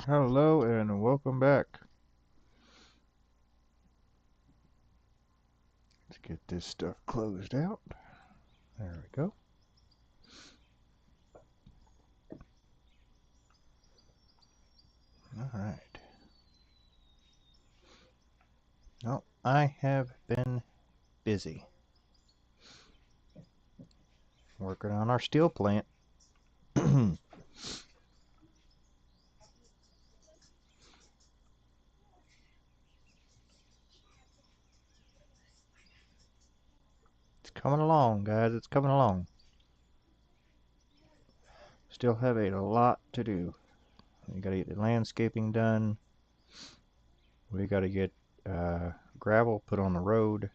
Hello and welcome back. Let's get this stuff closed out. There we go. All right. Well, I have been busy working on our steel plant. It's coming along, guys. It's coming along. Still have a lot to do. We got to get the landscaping done. We got to get gravel put on the road.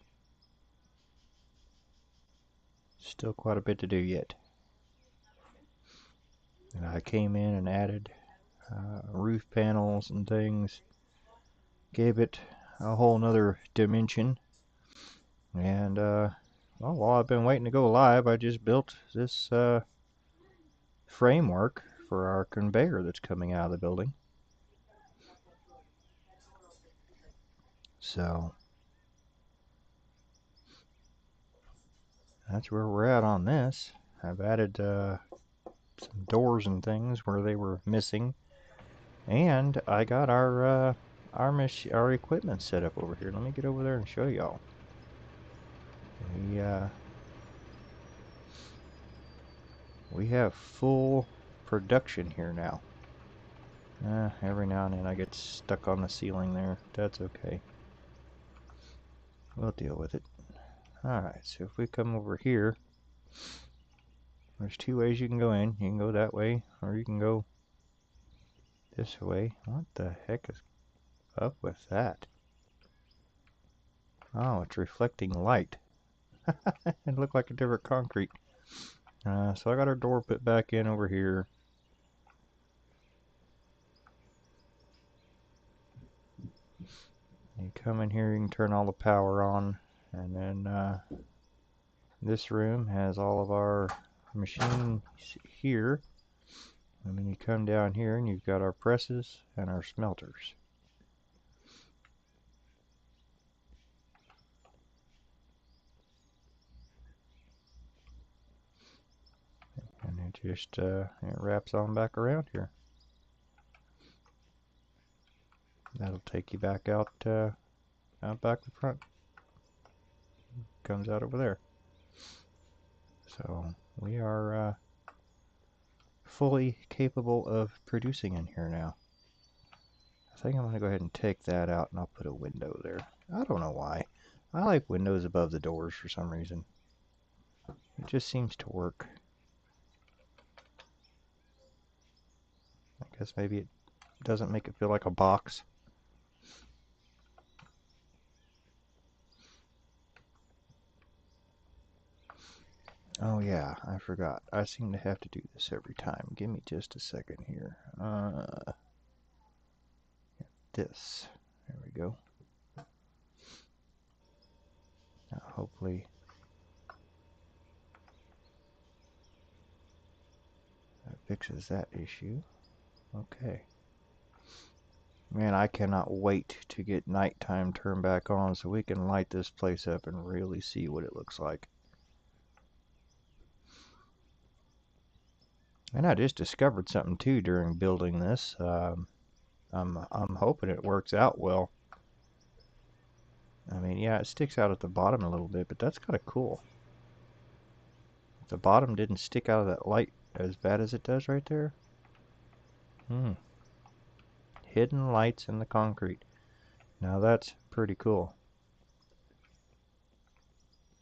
Still quite a bit to do yet. And I came in and added roof panels and things. Gave it a whole nother dimension. And well, while I've been waiting to go live, I just built this framework for our conveyor that's coming out of the building. So that's where we're at on this. I've added some doors and things where they were missing, and I got our equipment set up over here. Let me get over there and show y'all. We we have full production here now. Every now and then I get stuck on the ceiling there. That's okay. We'll deal with it. Alright, so if we come over here, there's two ways you can go in. You can go that way, or you can go this way. What the heck is up with that? Oh, it's reflecting light. It looked like a different concrete. So I got our door put back in over here. You come in here, you can turn all the power on, and then this room has all of our machines here. And then you come down here and you've got our presses and our smelters. And it just it wraps on back around here. That'll take you back out back the front. Comes out over there. So we are fully capable of producing in here now. I think I'm going to go ahead and take that out and I'll put a window there. I don't know why. I like windows above the doors for some reason. It just seems to work. I guess maybe it doesn't make it feel like a box. Oh yeah, I forgot. I seem to have to do this every time. Give me just a second here. This. There we go. Now hopefully that fixes that issue. Okay. Man, I cannot wait to get nighttime turned back on so we can light this place up and really see what it looks like. And I just discovered something too during building this. I'm hoping it works out well. I mean, yeah, it sticks out at the bottom a little bit, but that's kind of cool. If the bottom didn't stick out of that light as bad as it does right there. Hidden lights in the concrete. Now that's pretty cool.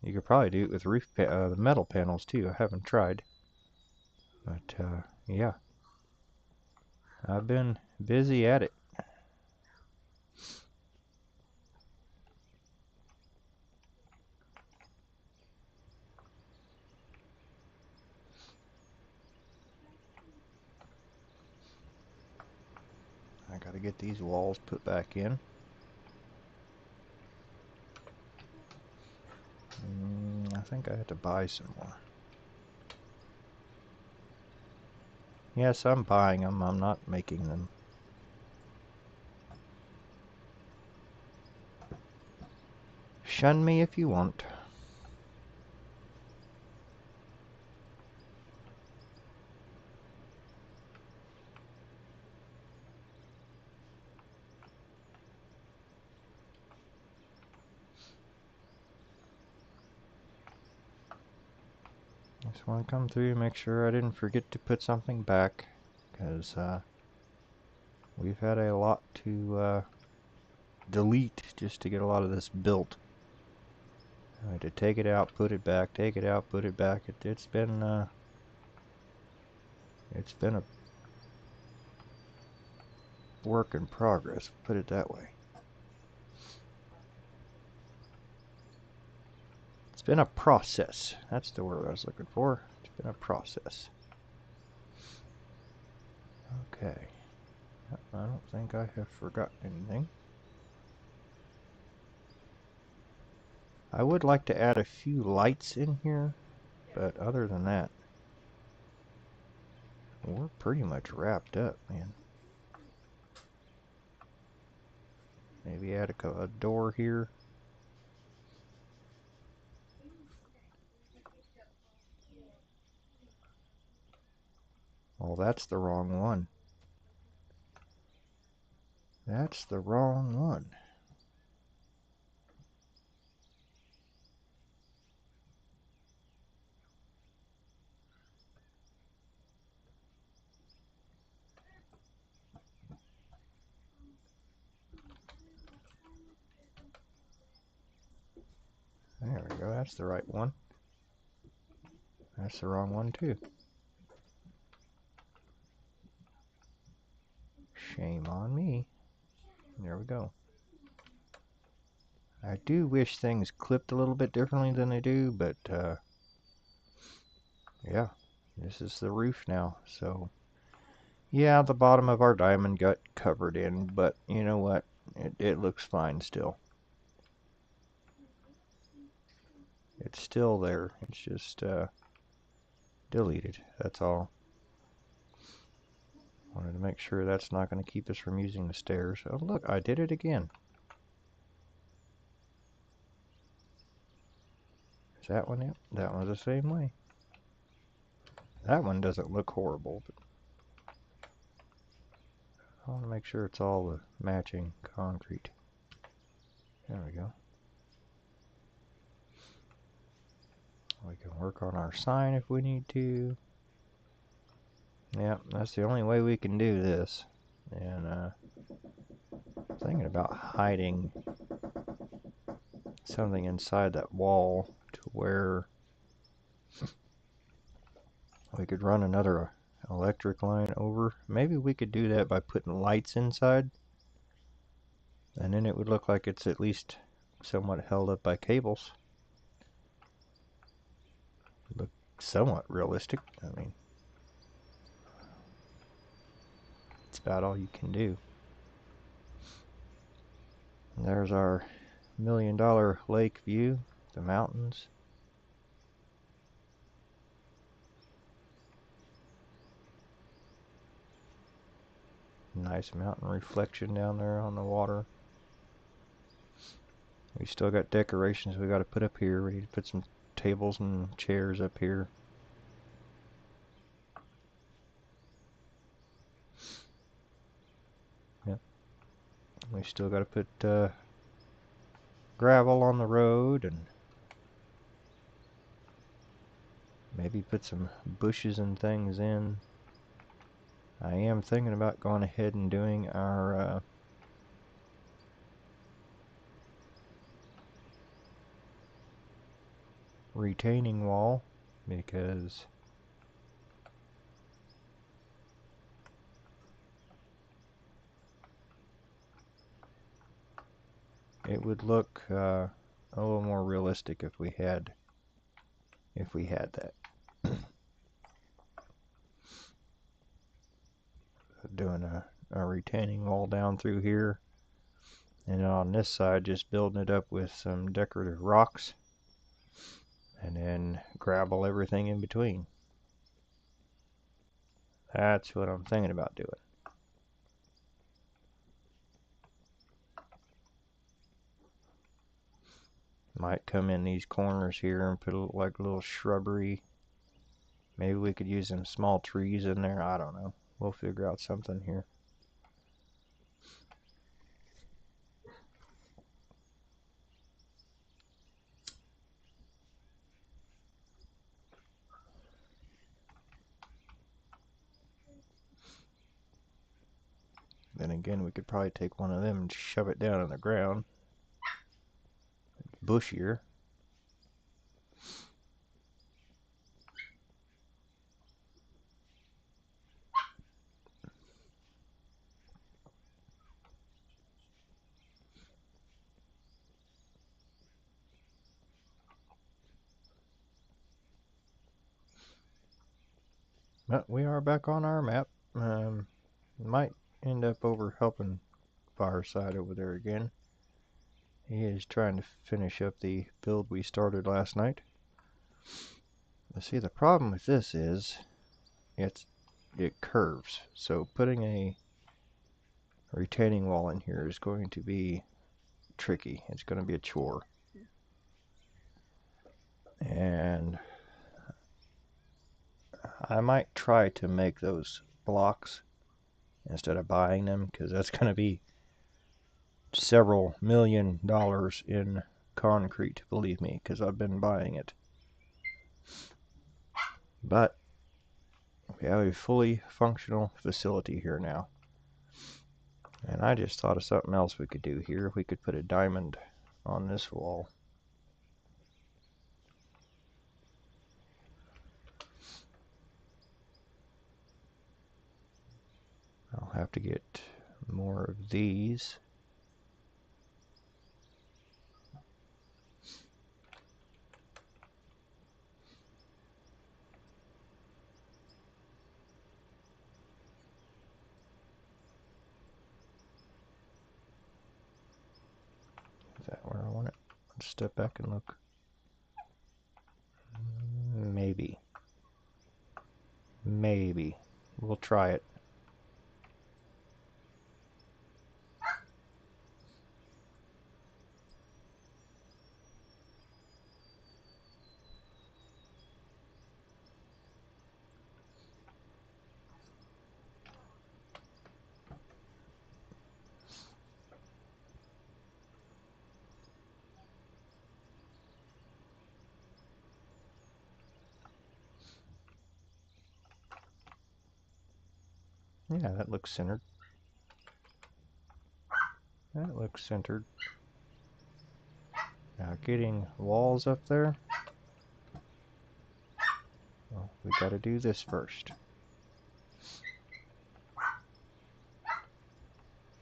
You could probably do it with the metal panels too. I haven't tried. But yeah, I've been busy at it. I gotta get these walls put back in. I think I have to buy some more. Yes, I'm buying them. I'm not making them. Shun me if you want. Just want to come through, make sure I didn't forget to put something back, because we've had a lot to delete just to get a lot of this built. I had to take it out, put it back, take it out, put it back. It's been a work in progress, put it that way. It's been a process. That's the word I was looking for. It's been a process. Okay. I don't think I have forgotten anything. I would like to add a few lights in here, but other than that, we're pretty much wrapped up, man. Maybe add a door here. Oh, that's the wrong one. That's the wrong one. There we go, that's the right one. That's the wrong one too. Shame on me. There we go. I do wish things clipped a little bit differently than they do, but yeah, this is the roof now, so yeah, the bottom of our diamond got covered in, but you know what? It looks fine still. It's still there. It's just deleted. That's all. Wanted to make sure that's not going to keep us from using the stairs. Oh, look, I did it again. Is that one it? That one's the same way. That one doesn't look horrible, but I want to make sure it's all the matching concrete. There we go. We can work on our sign if we need to. Yeah, that's the only way we can do this. And thinking about hiding something inside that wall to where we could run another electric line over. Maybe we could do that by putting lights inside, and then it would look like it's at least somewhat held up by cables. Look somewhat realistic. I mean, it's about all you can do. And there's our $1 million lake view, the mountains. Nice mountain reflection down there on the water. We still got decorations we got to put up here. We need to put some tables and chairs up here. Yep. We still got to put gravel on the road and maybe put some bushes and things in. I am thinking about going ahead and doing our retaining wall, because it would look a little more realistic if we had that. Doing a retaining wall down through here, and on this side just building it up with some decorative rocks and then gravel everything in between. That's what I'm thinking about doing. Might come in these corners here and put like a little shrubbery. Maybe we could use some small trees in there. I don't know. We'll figure out something here. Then again, we could probably take one of them and shove it down in the ground. Bushier. But we are back on our map. Might end up over helping Fireside over there again. He is trying to finish up the build we started last night. See, the problem with this is it curves. So putting a retaining wall in here is going to be tricky. It's going to be a chore. And I might try to make those blocks instead of buying them, because that's going to be several $1,000,000 in concrete, believe me, because I've been buying it. But we have a fully functional facility here now. And I just thought of something else we could do here. We could put a diamond on this wall. I'll have to get more of these. Is that where I want it? Let's step back and look. Maybe. Maybe. We'll try it. Yeah, that looks centered. That looks centered. Now getting walls up there. Well, we got to do this first.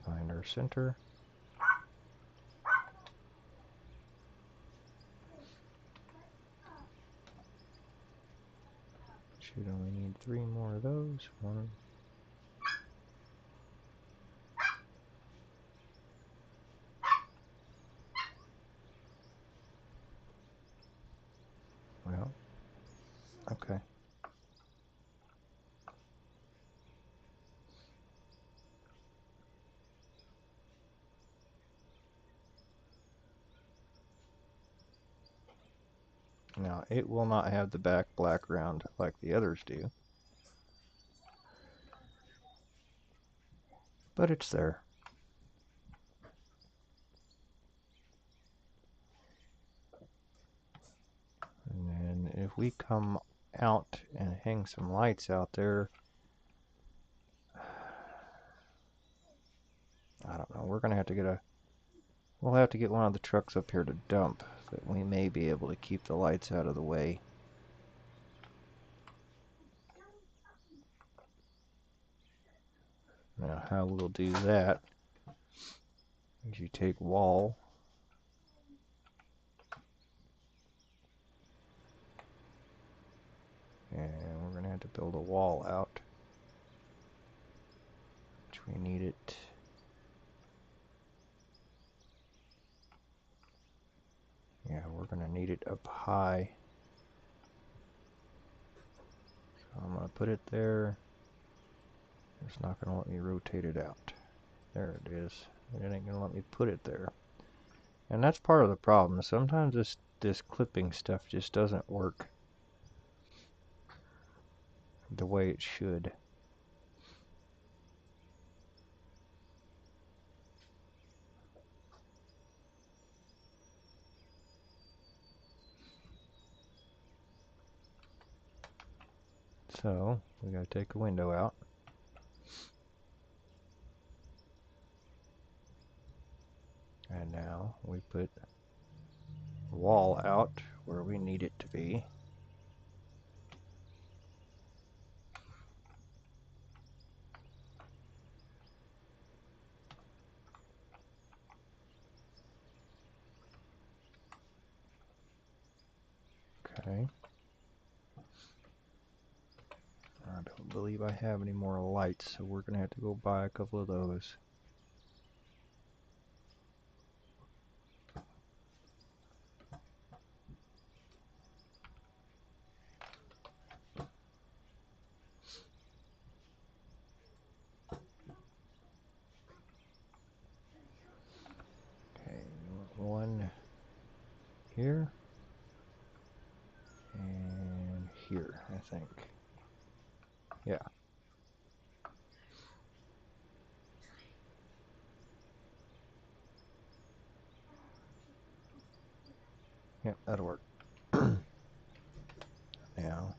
Find our center. Should only need 3 more of those. 1. Well, okay. Now, it will not have the back background like the others do. But it's there. And then if we come out and hang some lights out there, I don't know, we're gonna have to get we'll have to get one of the trucks up here to dump, that we may be able to keep the lights out of the way. Now how we'll do that is you take wall, and we're gonna have to build a wall out, which we need it. Yeah, we're gonna need it up high. So I'm gonna put it there. It's not gonna let me rotate it out. There it is. It ain't gonna let me put it there. And that's part of the problem. Sometimes this clipping stuff just doesn't work the way it should. So we gotta take a window out. And now we put the wall out where we need it to be. Okay. I don't believe I have any more lights, so we're gonna have to go buy a couple of those. Okay, one here and here, I think. Yeah. Yep, that'll work. Now,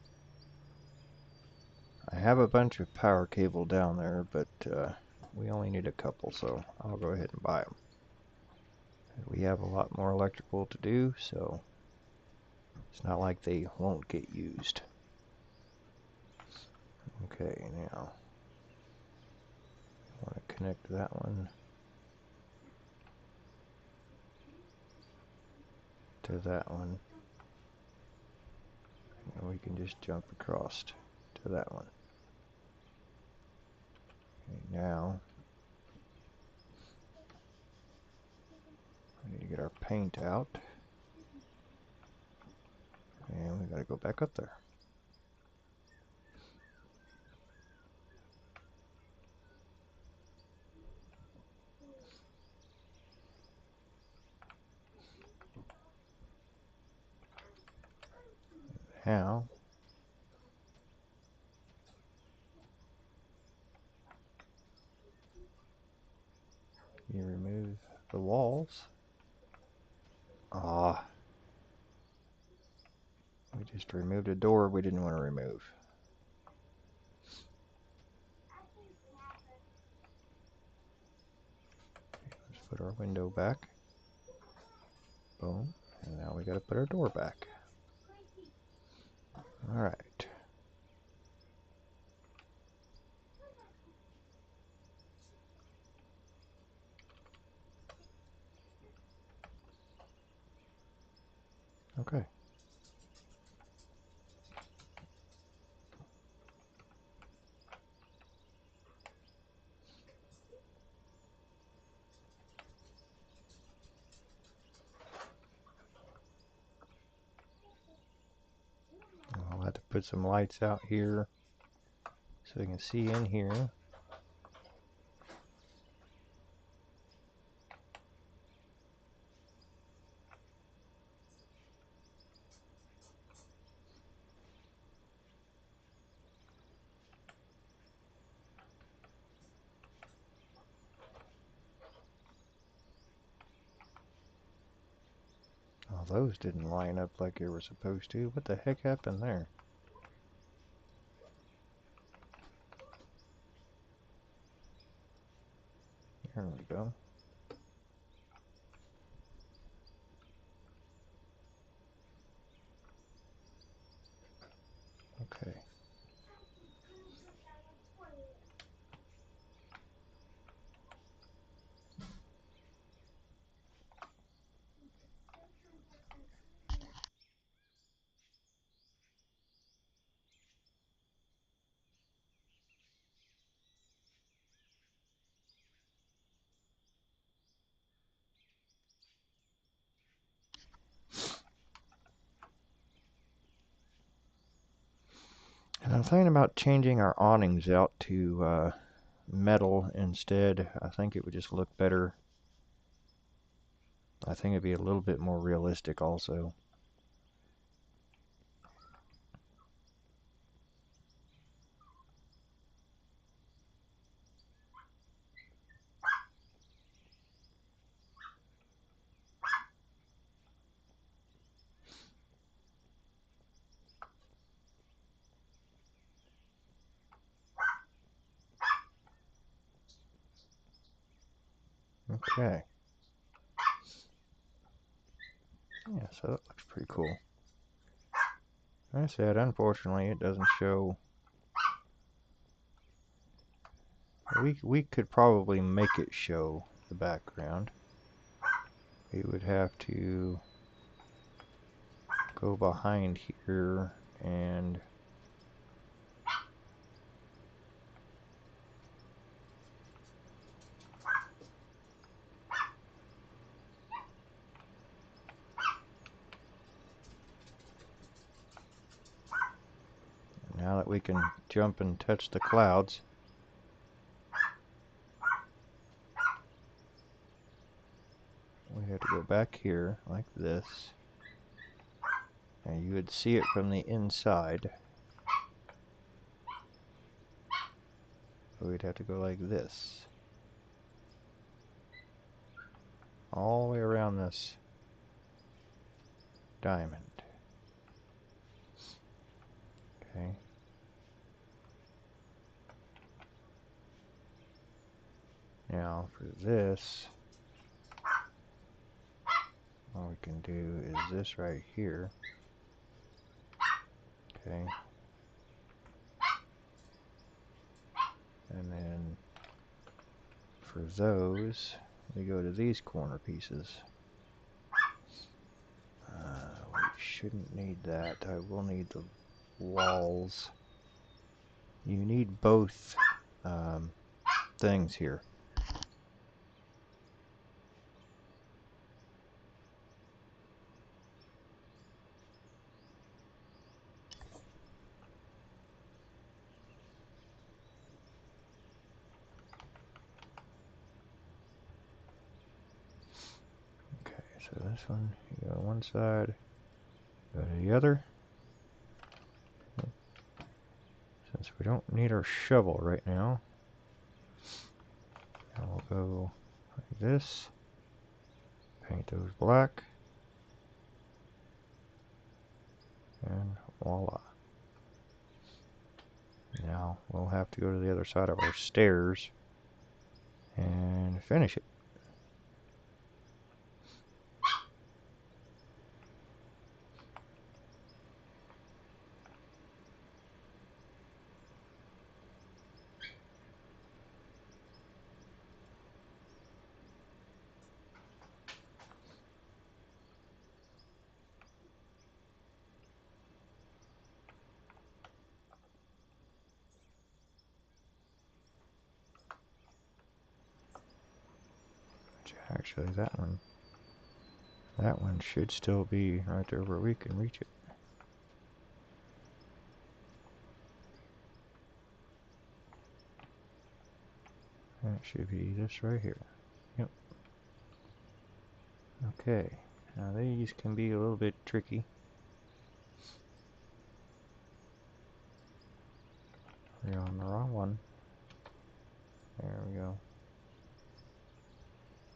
I have a bunch of power cable down there, but we only need a couple, so I'll go ahead and buy them. We have a lot more electrical to do, so it's not like they won't get used. Okay, now I want to connect that one to that one, and we can just jump across to that one. Okay, now we need to get our paint out, and we got to go back up there. Now you remove the walls. Ah, we just removed a door we didn't want to remove. Let's put our window back. Boom. And now we got to put our door back. Alright. Okay. I'll have to put some lights out here so we can see in here. Oh, those didn't line up like they were supposed to. What the heck happened there? There we go. Okay. And I'm thinking about changing our awnings out to metal instead. I think it would just look better I think it'd be a little bit more realistic also. Okay. Yeah, so that looks pretty cool. Like I said, unfortunately, it doesn't show. We could probably make it show the background. We would have to go behind here and now that we can jump and touch the clouds, we have to go back here like this, and you would see it from the inside. So we'd have to go like this, all the way around this diamond. Okay. Now for this, what we can do is this right here. Okay. And then for those, we go to these corner pieces. We shouldn't need that. I will need the walls. You need both things here. Okay, so this one, you go on one side, go to the other. Since we don't need our shovel right now, we'll go like this, paint those black, and voila. Now we'll have to go to the other side of our stairs and finish it. Actually, that one should still be right there where we can reach it. That should be this right here. Yep. Okay. Now these can be a little bit tricky. We're on the wrong one. There we go.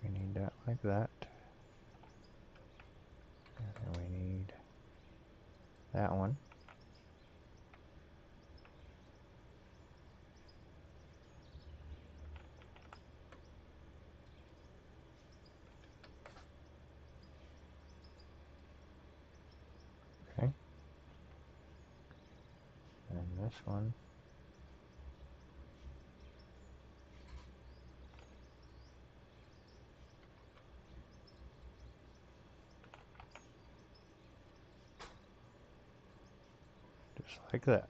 We need that like that. And then we need that one. Okay. And this one. Just like that.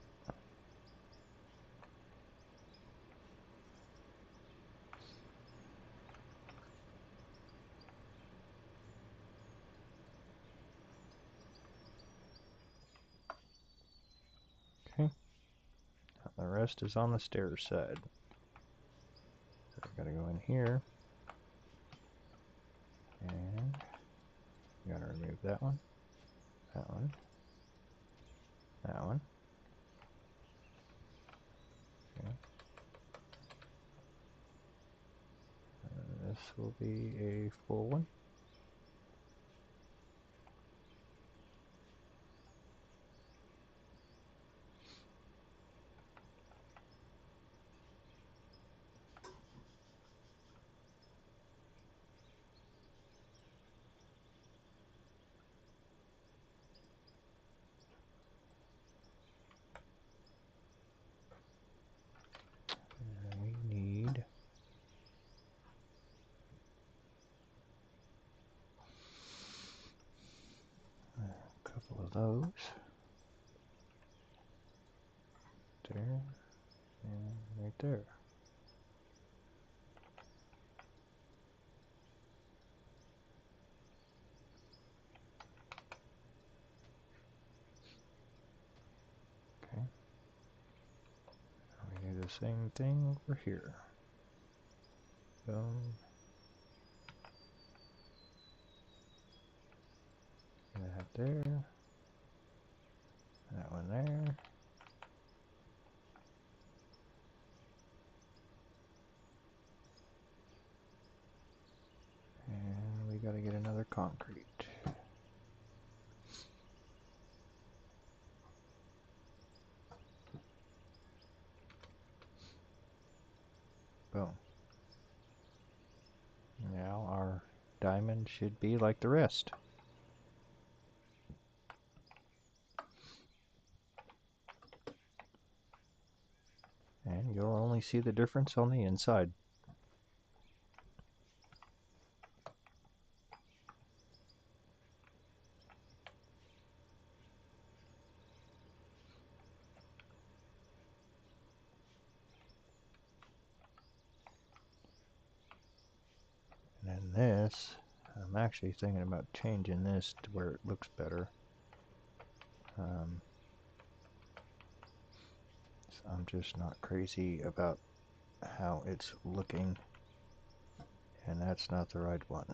Okay. Now the rest is on the stairs side. So we gotta go in here. And that one, that one, that one. Okay. This will be a full one. And we need a couple of those. There and right there. Okay. We do the same thing over here. Boom. That there. That one there. And we gotta get another concrete. Boom. Now our diamond should be like the rest. And you'll only see the difference on the inside. And then this, I'm actually thinking about changing this to where it looks better. So I'm just not crazy about how it's looking, and that's not the right one.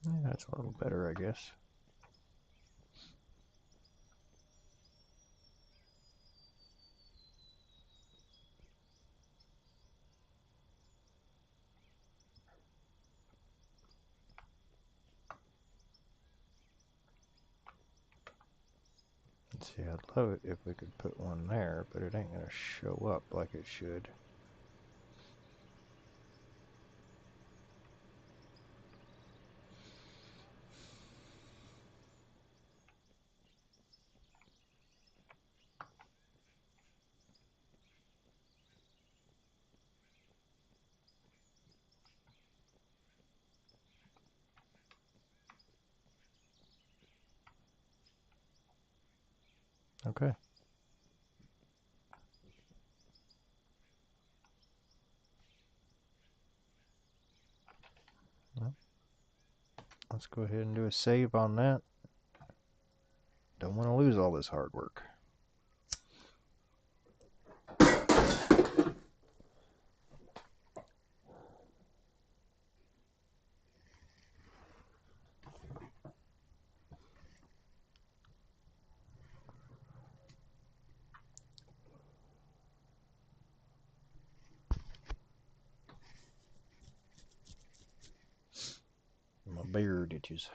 Yeah, that's a little better, I guess. Let's see, I'd love it if we could put one there, but it ain't gonna show up like it should. Okay. Well, let's go ahead and do a save on that. Don't want to lose all this hard work. bear ditches.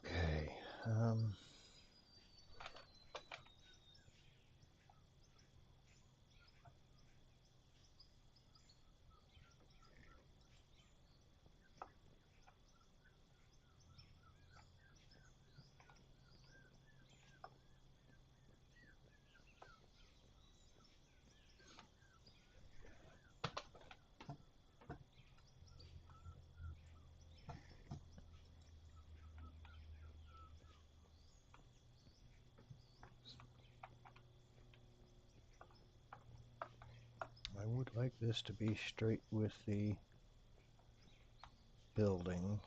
Okay. I would like this to be straight with the building.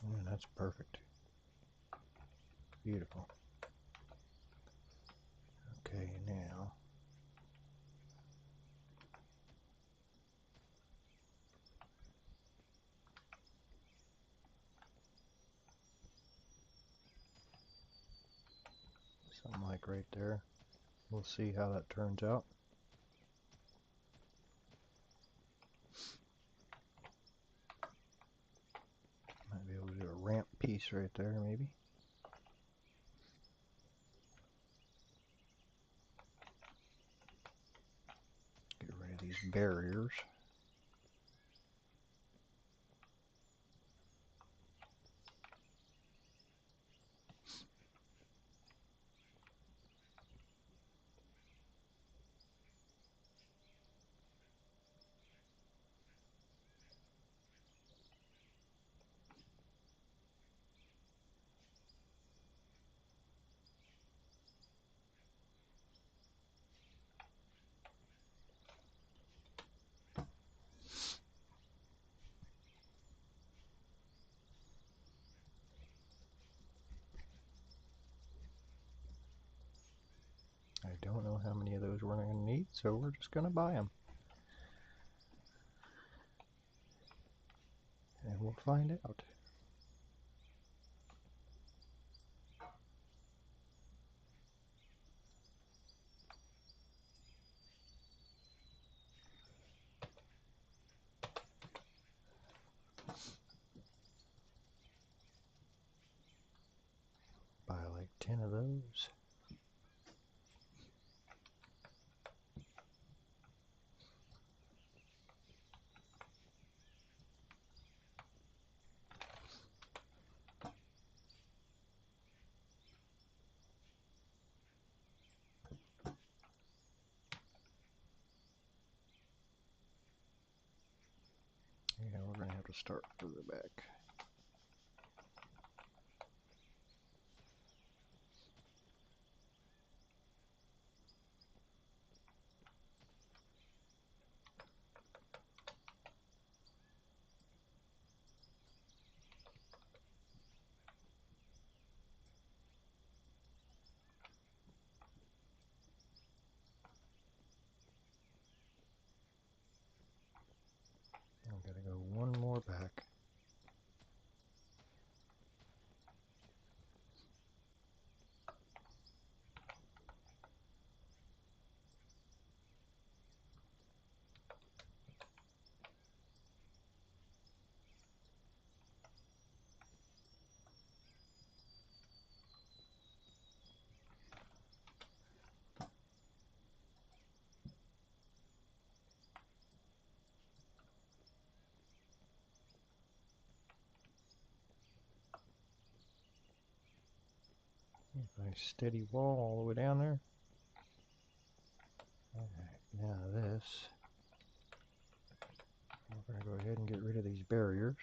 And that's perfect. Beautiful. Okay, now something like right there. We'll see how that turns out. Might be able to do a ramp piece right there, maybe. Get rid of these barriers. I don't know how many of those we're going to need, so we're just going to buy them. And we'll find out. Buy like 10 of those. Yeah, we're going to have to start further back. I've got to go one more back. Nice steady wall all the way down there. Alright, now this, we're going to go ahead and get rid of these barriers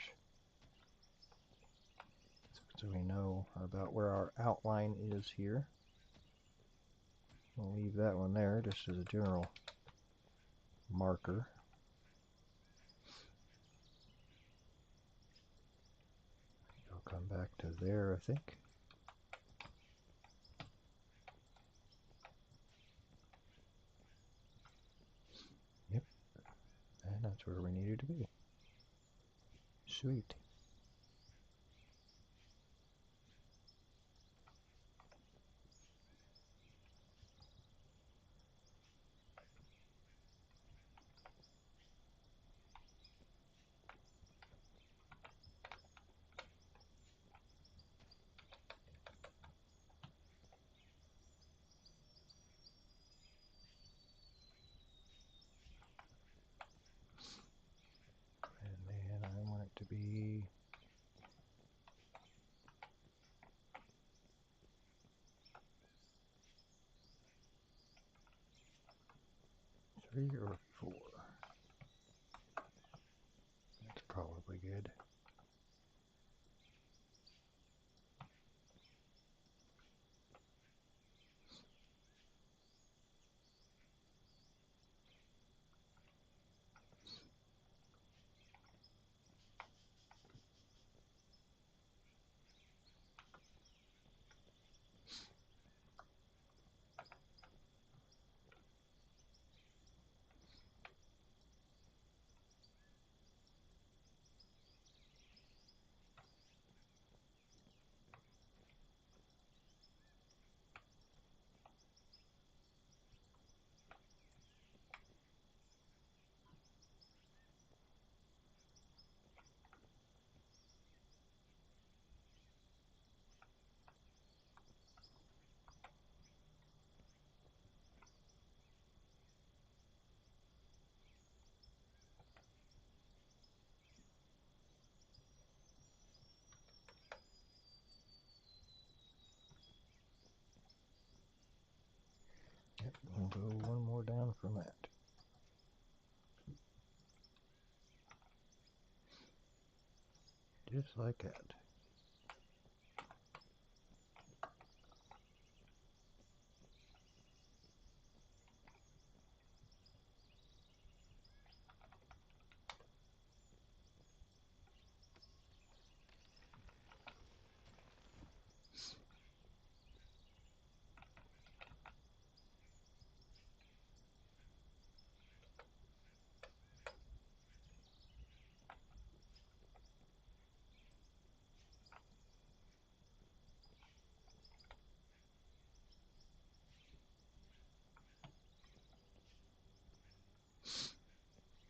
so we know about where our outline is here. We'll leave that one there just as a general marker. I'll come back to there, I think. Yep, and that's where we needed to be. Sweet. And then I want it to be 3 or 4. That's probably good. Yep, we'll go one more down from that. Just like that.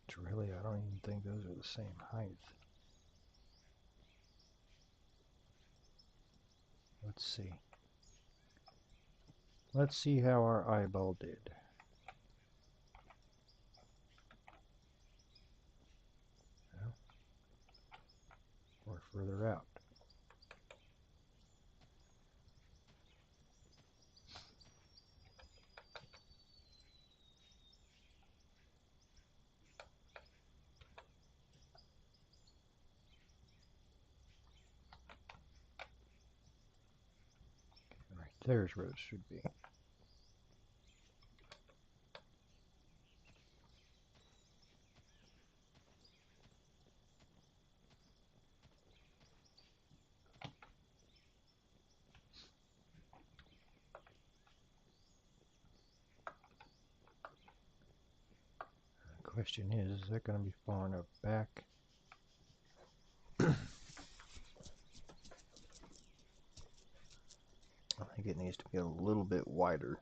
It's really, I don't even think those are the same height. Let's see. Let's see how our eyeball did. Well, or further out. Right there's where it should be. The question is that going to be far enough back? I think it needs to be a little bit wider.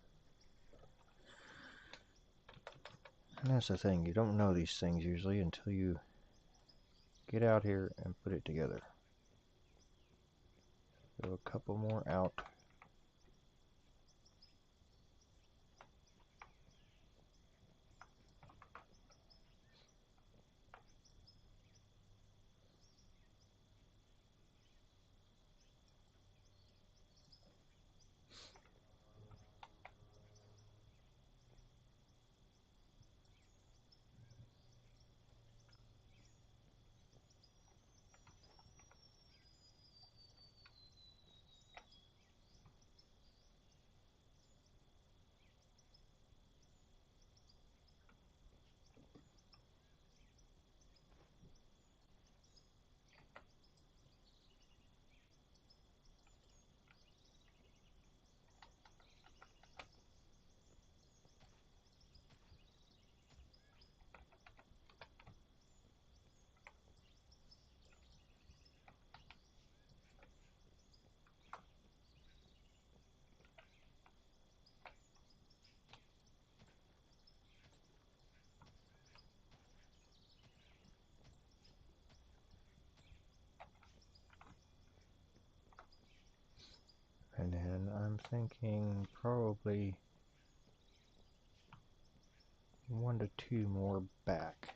And that's the thing, you don't know these things usually until you get out here and put it together. Go a couple more out. thinking probably 1 to 2 more back.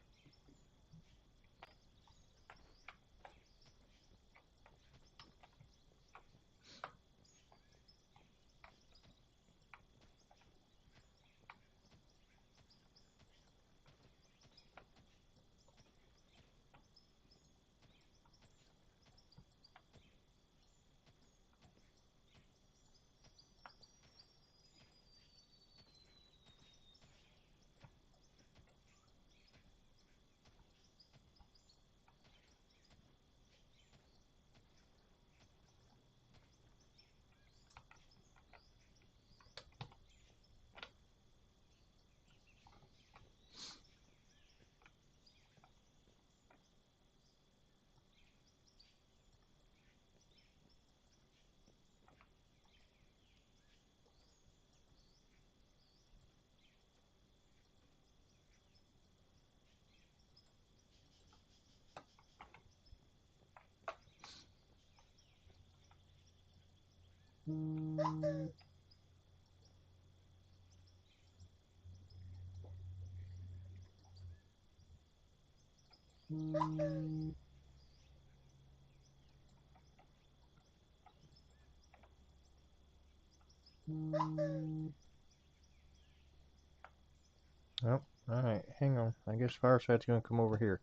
Oh, alright, hang on. I guess Fireside's gonna come over here.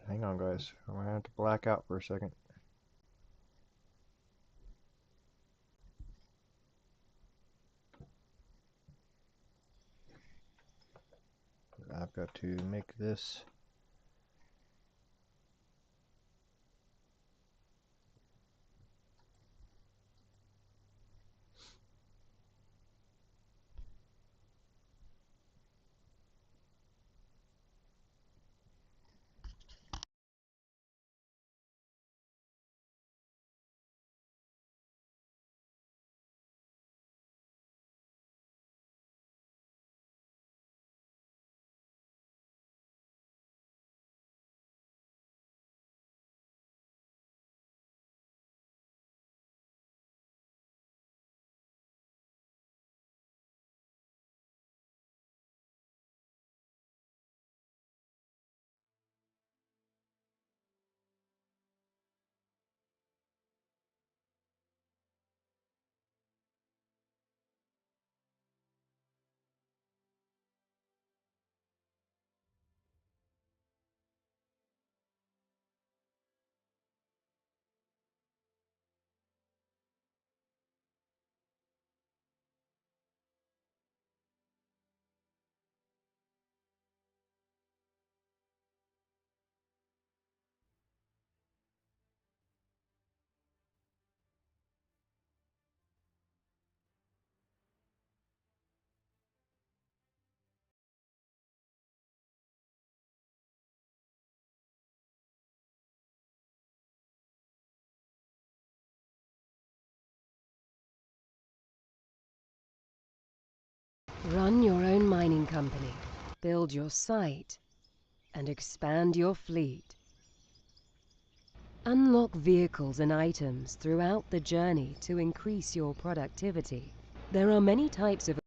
Hang on, guys. I'm gonna have to black out for a second. I've got to make this. Run your own mining company, build your site, and expand your fleet. Unlock vehicles and items throughout the journey to increase your productivity. There are many types of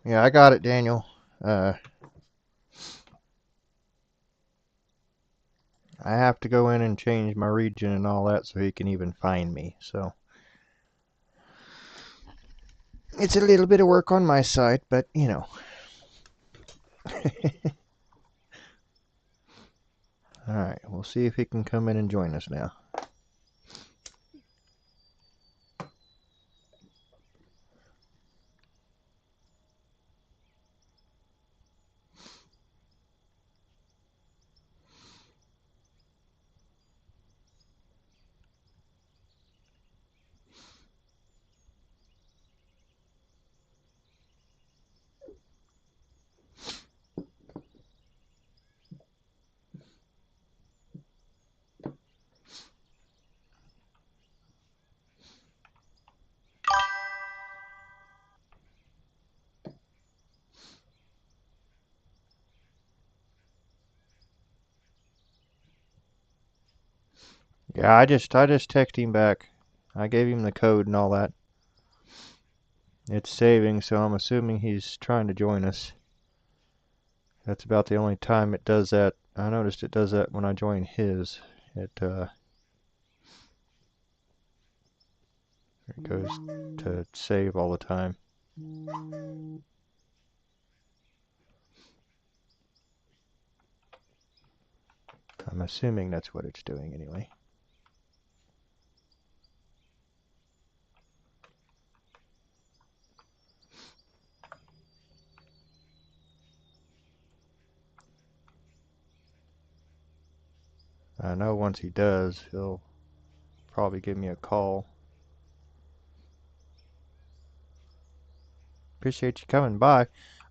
Yeah, I got it, Daniel. I have to go in and change my region and all that so he can even find me. So it's a little bit of work on my side, but you know. Alright, we'll see if he can come in and join us now. Yeah, I just texted him back. I gave him the code and all that. It's saving, so I'm assuming he's trying to join us. That's about the only time it does that. I noticed it does that when I join his. It goes to save all the time. I'm assuming that's what it's doing anyway. I know once he does, he'll probably give me a call. Appreciate you coming by.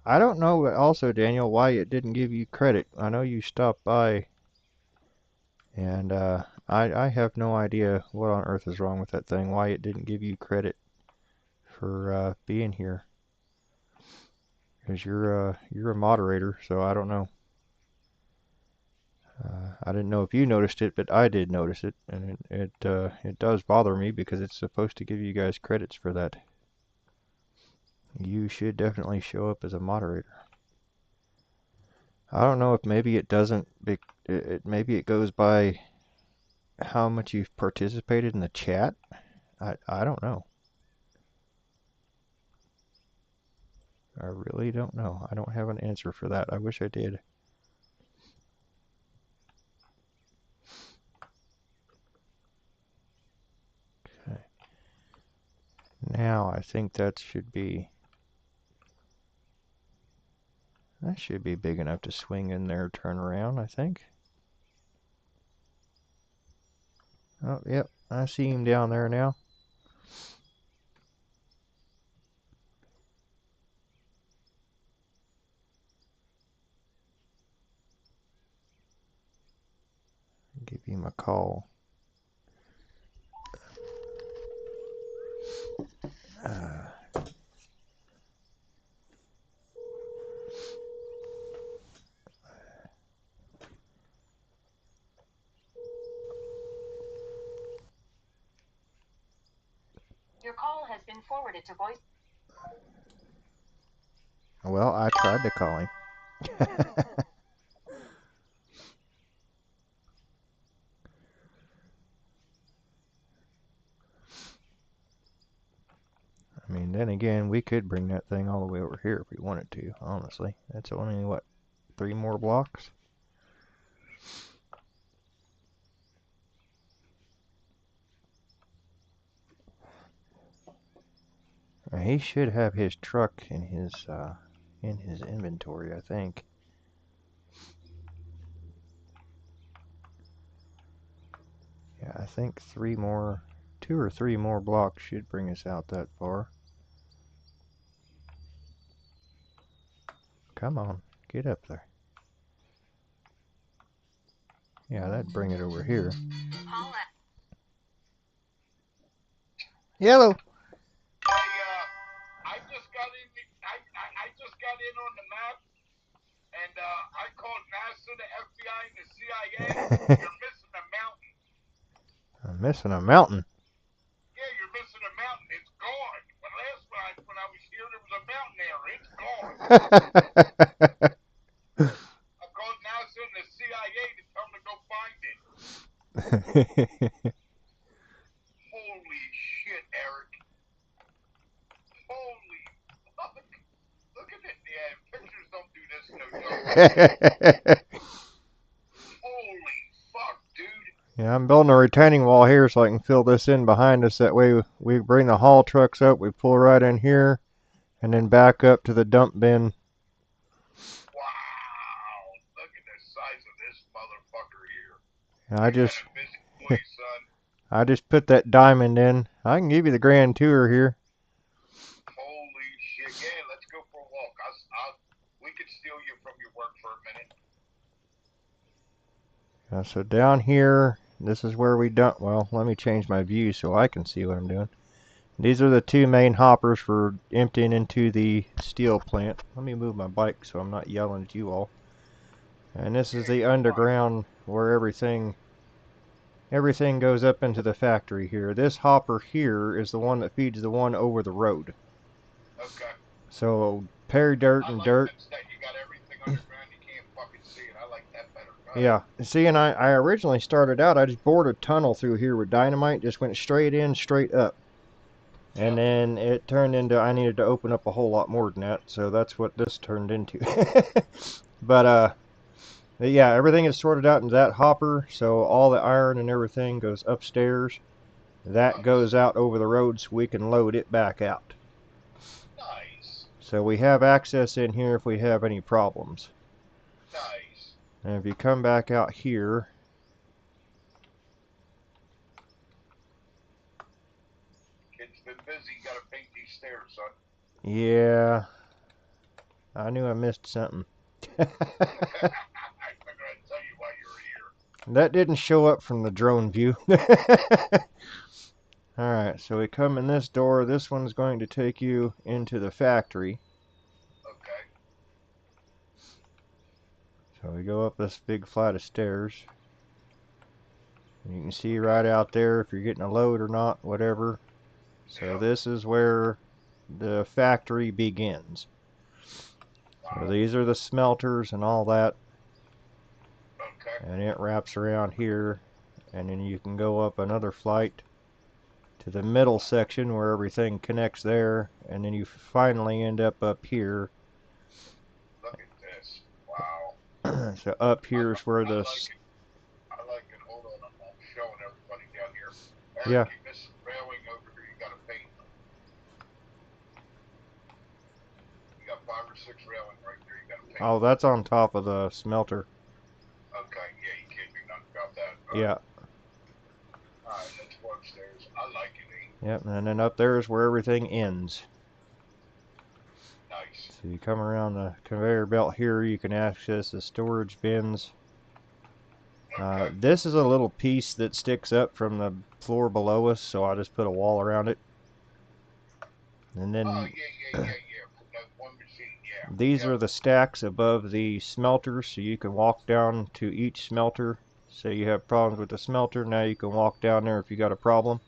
I don't know also, Daniel, why it didn't give you credit. I know you stopped by, and I have no idea what on earth is wrong with that thing, why it didn't give you credit for being here. Because you're a moderator, so I don't know. I didn't know if you noticed it, but I did notice it, and it does bother me because it's supposed to give you guys credits for that. You should definitely show up as a moderator. I don't know if maybe it doesn't. Maybe it goes by how much you've participated in the chat. I don't know. I really don't know. I don't have an answer for that. I wish I did. Okay. Now I think that should be big enough to swing in there, turn around, I think. Oh, yep. I see him down there now. Give him a call. Your call has been forwarded to voice. Well, I tried to call him. I mean, then again, we could bring that thing all the way over here if we wanted to, honestly. That's only, what, 3 more blocks? He should have his truck in his inventory, I think. Yeah, I think 2 or 3 more blocks should bring us out that far. Come on, get up there. Yeah, that'd bring it over here. Yellow. I just got in. I just got in on the map, and I called NASA, the FBI, and the CIA. You're missing a mountain. I'm missing a mountain. Yeah, you're missing a mountain. It's gone. But last night when I was here, there was a mountain there. It's gone. I called NASA and the CIA to tell them to go find it. Holy shit, Eric. Holy fuck. Look at it. Yeah, pictures don't do this no justice. Holy fuck, dude. Yeah, I'm building a retaining wall here so I can fill this in behind us. That way we bring the haul trucks up, we pull right in here, and then back up to the dump bin. Wow. Look at the size of this motherfucker here. And I You just got a busy boy, son. I just put that diamond in. I can give you the grand tour here. Holy shit. Yeah, let's go for a walk. We could steal you from your work for a minute. So down here, this is where we dump. Well, let me change my view so I can see what I'm doing. These are the two main hoppers for emptying into the steel plant. Let me move my bike so I'm not yelling at you all. And this is the underground where everything goes up into the factory here. This hopper here is the one that feeds the one over the road. Okay. So Perry Dirt I and like Dirt. that you got everything underground. You can't fucking see it. I like that better. Yeah. See, and I originally started out, I just bored a tunnel through here with dynamite, just went straight in, straight up. And then it turned into, I needed to open up a whole lot more than that, so that's what this turned into. But yeah, everything is sorted out in that hopper, so all the iron and everything goes upstairs. That goes out over the road so we can load it back out. Nice. So we have access in here if we have any problems. Nice. And if you come back out here, Kid's been busy. You gotta paint these stairs, son. yeah, I knew I missed something. I figured I'd tell you why you were here. That didn't show up from the drone view. Alright, so we come in this door. This one's going to take you into the factory. Okay. So we go up this big flight of stairs. You can see right out there if you're getting a load or not, whatever. So this is where the factory begins. So these are the smelters and all that. Okay. And it wraps around here. And then you can go up another flight to the middle section where everything connects there. And then you finally end up here. Look at this. Wow. So up here is where I the... like it. I like it. Hold on. I'm showing everybody down here. Eric, Yeah. you missed railing over here. You gotta paint them. You got 5 or 6 railing right there. You gotta paint. Oh, that's on top of the smelter. Okay. Yeah, you can't do nothing about that. Yeah. Alright, let's go upstairs. I like it, eh? Yep, and then up there is where everything ends. Nice. So you come around the conveyor belt here, you can access the storage bins. Okay. This is a little piece that sticks up from the floor below us, so I just put a wall around it. And then Oh, yeah. That one machine, yeah. these are the stacks above the smelter, so you can walk down to each smelter. Say you have problems with the smelter, now you can walk down there if you got a problem.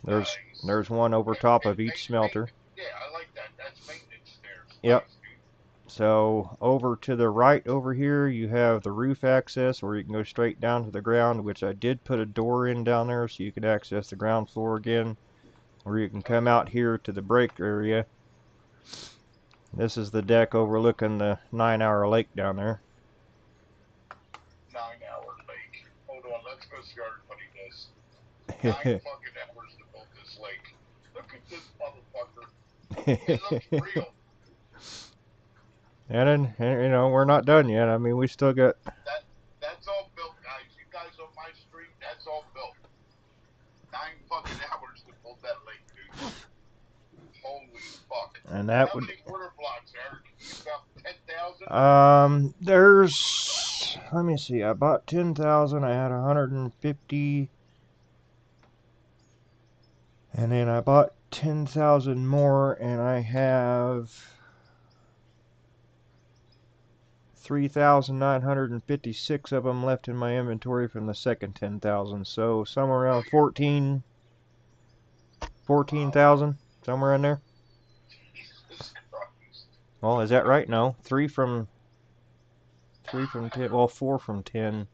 There's one over top of each smelter. Yeah, I like that. That's maintenance stairs. Yep. Nice, dude. So over to the right over here you have the roof access where you can go straight down to the ground, which I did put a door in down there so you can access the ground floor again. Or you can come out here to the break area. This is the deck overlooking the 9-hour lake down there. 9-hour lake. Hold on, let's go see everybody this. 9 fucking hours to build this lake. Look at this motherfucker. It looks real. And then, you know, we're not done yet. I mean, we still got... That's all built, guys. You guys on my street, that's all built. 9 fucking hours to build that lake, dude. Holy fuck. And that How would... many order blocks, Eric? About 10,000? There's... Let me see. I bought 10,000. I had 150. And then I bought 10,000 more, and I have 3,956 of them left in my inventory from the second 10,000. So somewhere around 14,000, somewhere in there. Jesus Christ. Well, is that right? No. 3 from 10. Well, 4 from 10.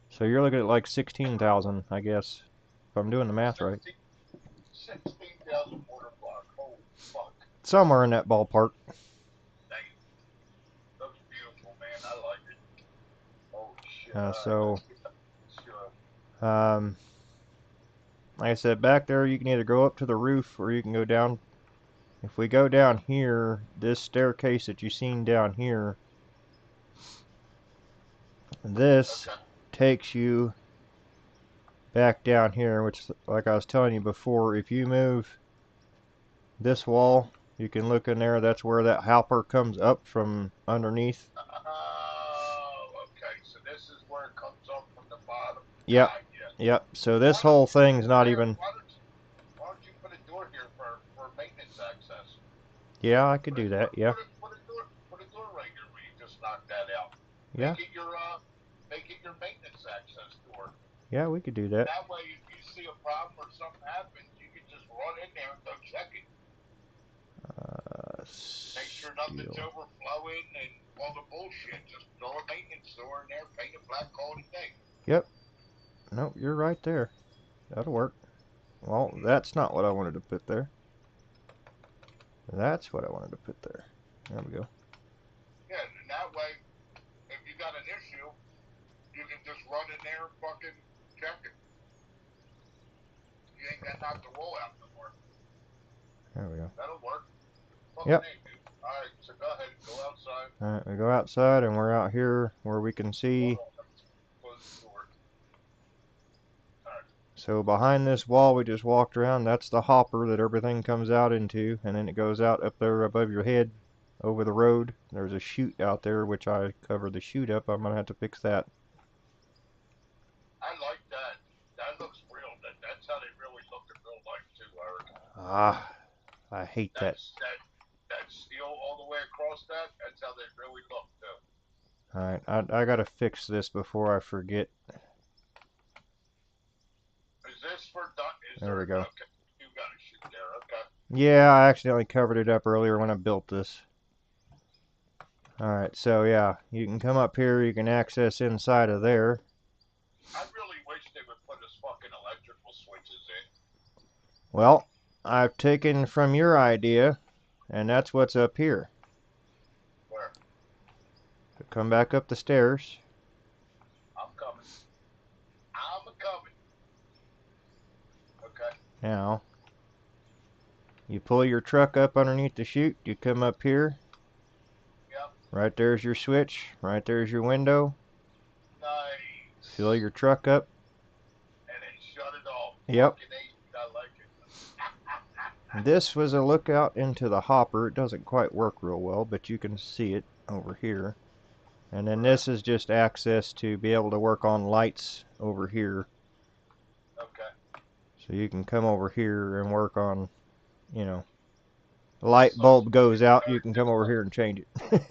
So you're looking at like 16,000, I guess, if I'm doing the math right. 16,000 water block. Holy fuck. Somewhere in that ballpark. Dang. Looks beautiful, man. I like it. Holy shit. So, Sure. like I said, back there you can either go up to the roof or you can go down. If we go down here, this staircase that you've seen down here, this takes you back down here, which, like I was telling you before, if you move this wall, you can look in there, that's where that hopper comes up from underneath. Oh, okay. So this is where it comes up from the bottom. Yep. Yep. So this whole thing's not even... Why don't you put a door here for maintenance access? Yeah, I could do that, yeah. Put a door right here where you just knock that out. Yeah. Make it your maintenance access door. Yeah, we could do that. That way, if you see a problem or something happens, you can just run in there and go check it. Make sure nothing's overflowing and all the bullshit. Just throw a maintenance door in there, paint it black, call it a day. Yep. Nope, you're right there. That'll work. Well, that's not what I wanted to put there. That's what I wanted to put there. There we go. Yeah, and that way, if you got an issue, you can just run in there and fucking check it. You ain't got to knock the wall out no more. There we go. That'll work. Yep. Alright, so go ahead, go outside. Alright, we go outside and we're out here where we can see. Close the door. Alright. So behind this wall we just walked around, that's the hopper that everything comes out into, and then it goes out up there above your head over the road. There's a chute out there, which I covered the chute up. I'm gonna have to fix that. I like that. That looks real. That's how they really look in real life too, Eric. Ah, I hate that. That steel all the way across that's how they really look too. Alright, I gotta fix this before I forget. Is this for done? There we go. Okay, you got a shoot there, okay. Yeah, I accidentally covered it up earlier when I built this. Alright, so yeah, you can come up here, you can access inside of there. I really wish they would put us fucking electrical switches in. Well, I've taken from your idea, and that's what's up here. Where? Come back up the stairs. I'm coming. Okay. Now, you pull your truck up underneath the chute, you come up here. Yep. Right there's your switch, right there's your window. Nice. Fill your truck up. And then shut it off. Yep. I like it. This was a lookout into the hopper. It doesn't quite work real well, but you can see it over here. And then this is just access to be able to work on lights over here. Okay. So you can come over here and work on, you know, light bulb goes out, you can come over here and change it. This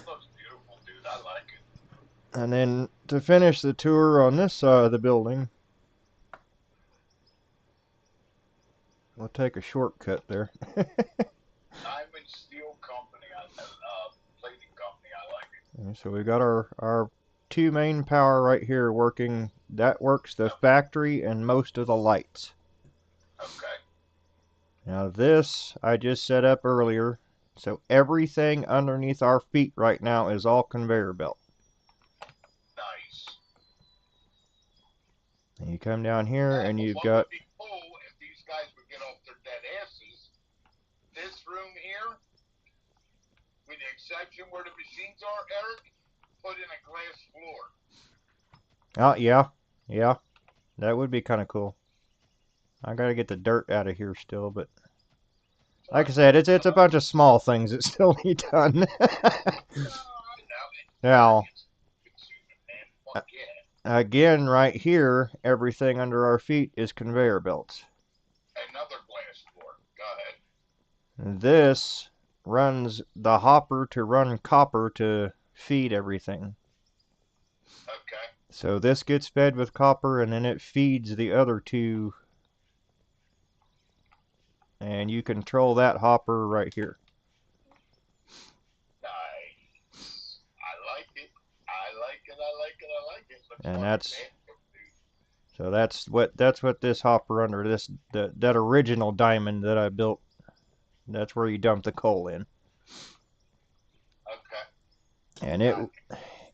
looks beautiful, dude. I like it. And then to finish the tour on this side of the building, we'll take a shortcut there. Diamond Steel Company, plating company. I like it. So we got our two main power right here working. That works the factory and most of the lights. Okay. Now this I just set up earlier, so everything underneath our feet right now is all conveyor belt. Nice. And you come down here and you've What got... would be cool if these guys would get off their dead asses, this room here, with the exception where the machines are, Eric, put in a glass floor. Oh, yeah, that would be kind of cool. I gotta get the dirt out of here still, but like I said, it's a bunch of small things that still need done. Now, again, right here, everything under our feet is conveyor belts. Another glass floor. Go ahead. This runs the hopper to run copper to feed everything. Okay. So this gets fed with copper and then it feeds the other two. And you control that hopper right here. And fucking that's bad, dude. that's what this hopper under that original diamond that I built. That's where you dump the coal in. Okay. And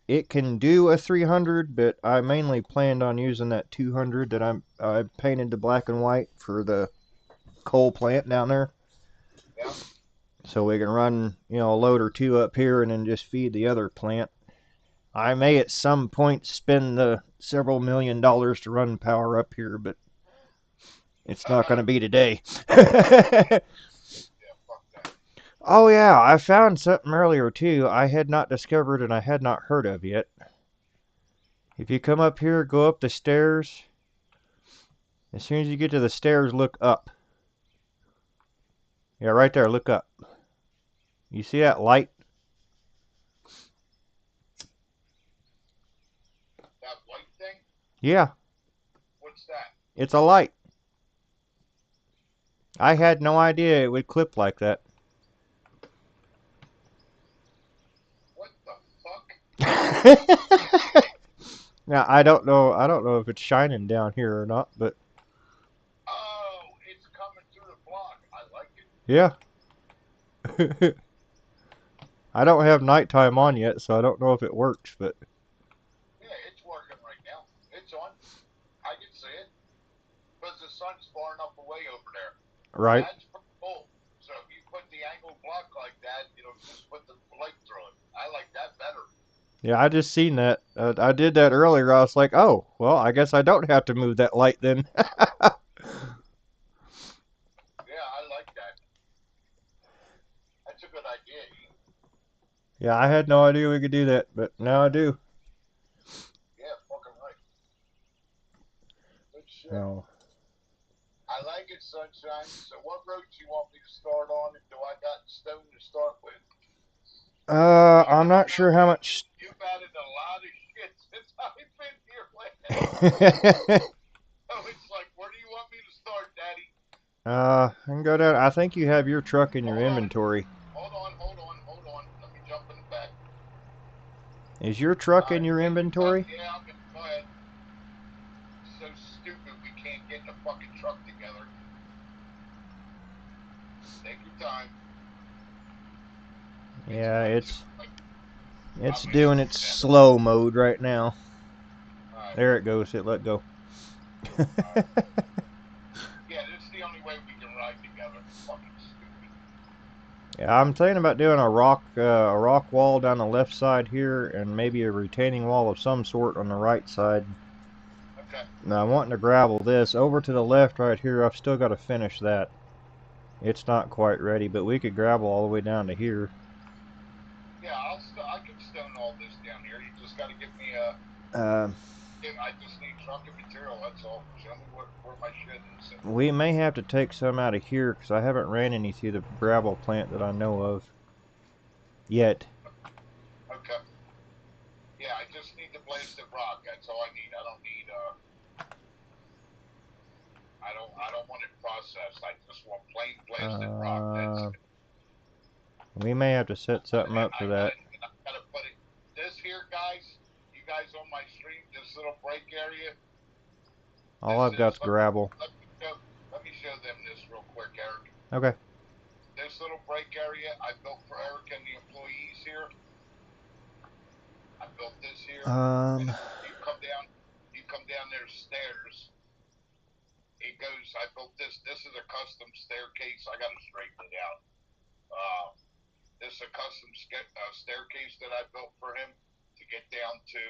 it can do a 300, but I mainly planned on using that 200 that I painted to black and white for the coal plant down there. Yeah. So we can run, a load or two up here and then just feed the other plant. I may at some point spend the several $1,000,000 to run power up here, but it's not going to be today. Yeah, fuck that. Oh yeah, I found something earlier too I had not discovered and I had not heard of yet. If you come up here, go up the stairs. As soon as you get to the stairs, look up. Yeah, right there, look up. You see that light? That white thing? Yeah, What's that? it's a light. I had no idea it would clip like that. What the fuck? Now I don't know if it's shining down here or not, but Oh, it's coming through the block. I like it. yeah. I don't have nighttime on yet, so I don't know if it works, but Yeah, it's working right now. It's on. I can see it. Because the sun's far enough away over there. right. That's pretty cool. So if you put the angled block like that, it'll just put the light through it. I like that better. Yeah, I just seen that. I did that earlier. I was like, oh, well, I guess I don't have to move that light then. Yeah, I like that. That's a good idea. Yeah, I had no idea we could do that, but now I do. Yeah, fucking right. Good shit. So, I like it, Sunshine. So what roads you want me to start on, and do I got stone to start with? I'm not sure how much. You've added a lot of shit since I've been here last. So it's like, where do you want me to start, Daddy? I can go down. I think you have your truck in your Hold on. inventory. Hold on. Let me jump in the back. Is your truck in your inventory? Yeah, I'm gonna go ahead. So stupid we can't get in a fucking truck together. Take your time. Yeah, it's doing its slow mode right now. Alright. There it goes. It let go. Yeah, this is the only way we can ride together. Fucking stupid. Yeah, I'm thinking about doing a rock wall down the left side here, and maybe a retaining wall of some sort on the right side. Okay. Now I'm wanting to gravel this over to the left right here. I've still got to finish that. It's not quite ready, but we could gravel all the way down to here. Yeah, I can stone all this down here. You just got to give me a. I just need trucking material. That's all. Show me where my shit is. We may have to take some out of here because I haven't ran any through the gravel plant that I know of yet. Okay. Yeah, I just need the blasted rock. That's all I need. I don't need I don't want it processed. I just want plain blasted rock. That's it. We may have to set something up for that. I gotta put it. This here, guys. You guys on my stream. This little break area. All I've got's gravel. Let me show them this real quick, Eric. Okay. This little break area I built for Eric and the employees here. I built this here. And you come down there's stairs. It goes. I built this. This is a custom staircase. I gotta straighten it out. This is a custom staircase that I built for him to get down to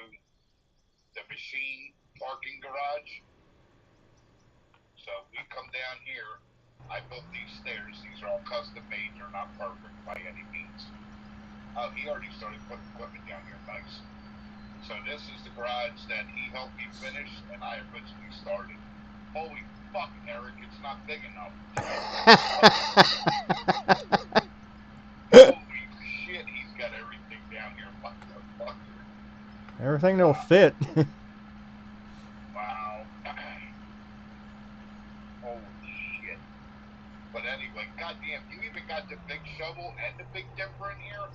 the machine parking garage. So we come down here. I built these stairs. These are all custom made. They're not perfect by any means. Oh, he already started putting equipment down here. Nice. So this is the garage that he helped me finish, and I originally started. Holy fuck, Eric, it's not big enough. Holy shit, he's got everything down here. Motherfucker. Everything that'll fit. Wow. Holy shit. But anyway, goddamn, you even got the big shovel and the big dipper in here?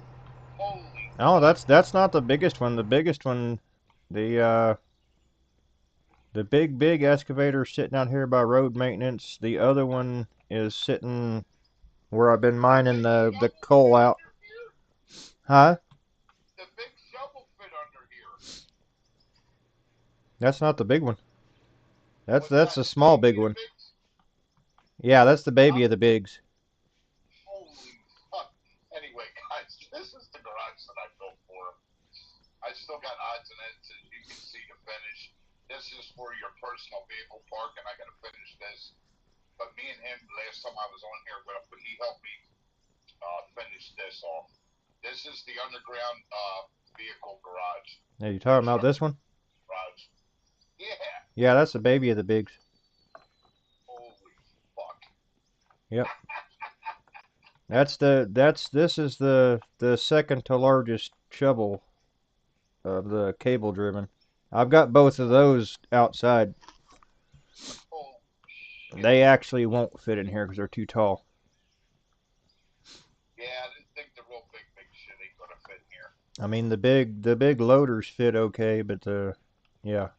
Holy. Oh, that's not the biggest one. The biggest one, the The big excavator sitting out here by road maintenance. The other one is sitting where I've been mining the coal out. Huh? The big shovel fit under here. That's not the big one. That's a small big one. Yeah, that's the baby of the bigs. Holy fuck. Anyway, guys, this is the garage that I built for him. I still got odds and ends, as you can see, to finish. This is for your personal vehicle park, and I got to finish this. But me and him, last time I was on here with him, but he helped me finish this off. This is the underground vehicle garage. Are you talking about this one? Garage. Yeah. Yeah, that's the baby of the bigs. Holy fuck. Yep. This is the second to largest shovel of the cable driven. I've got both of those outside. Oh, they actually won't fit in here because they're too tall. Yeah, I didn't think the real big shit ain't gonna fit in here. I mean the big loaders fit okay, but yeah.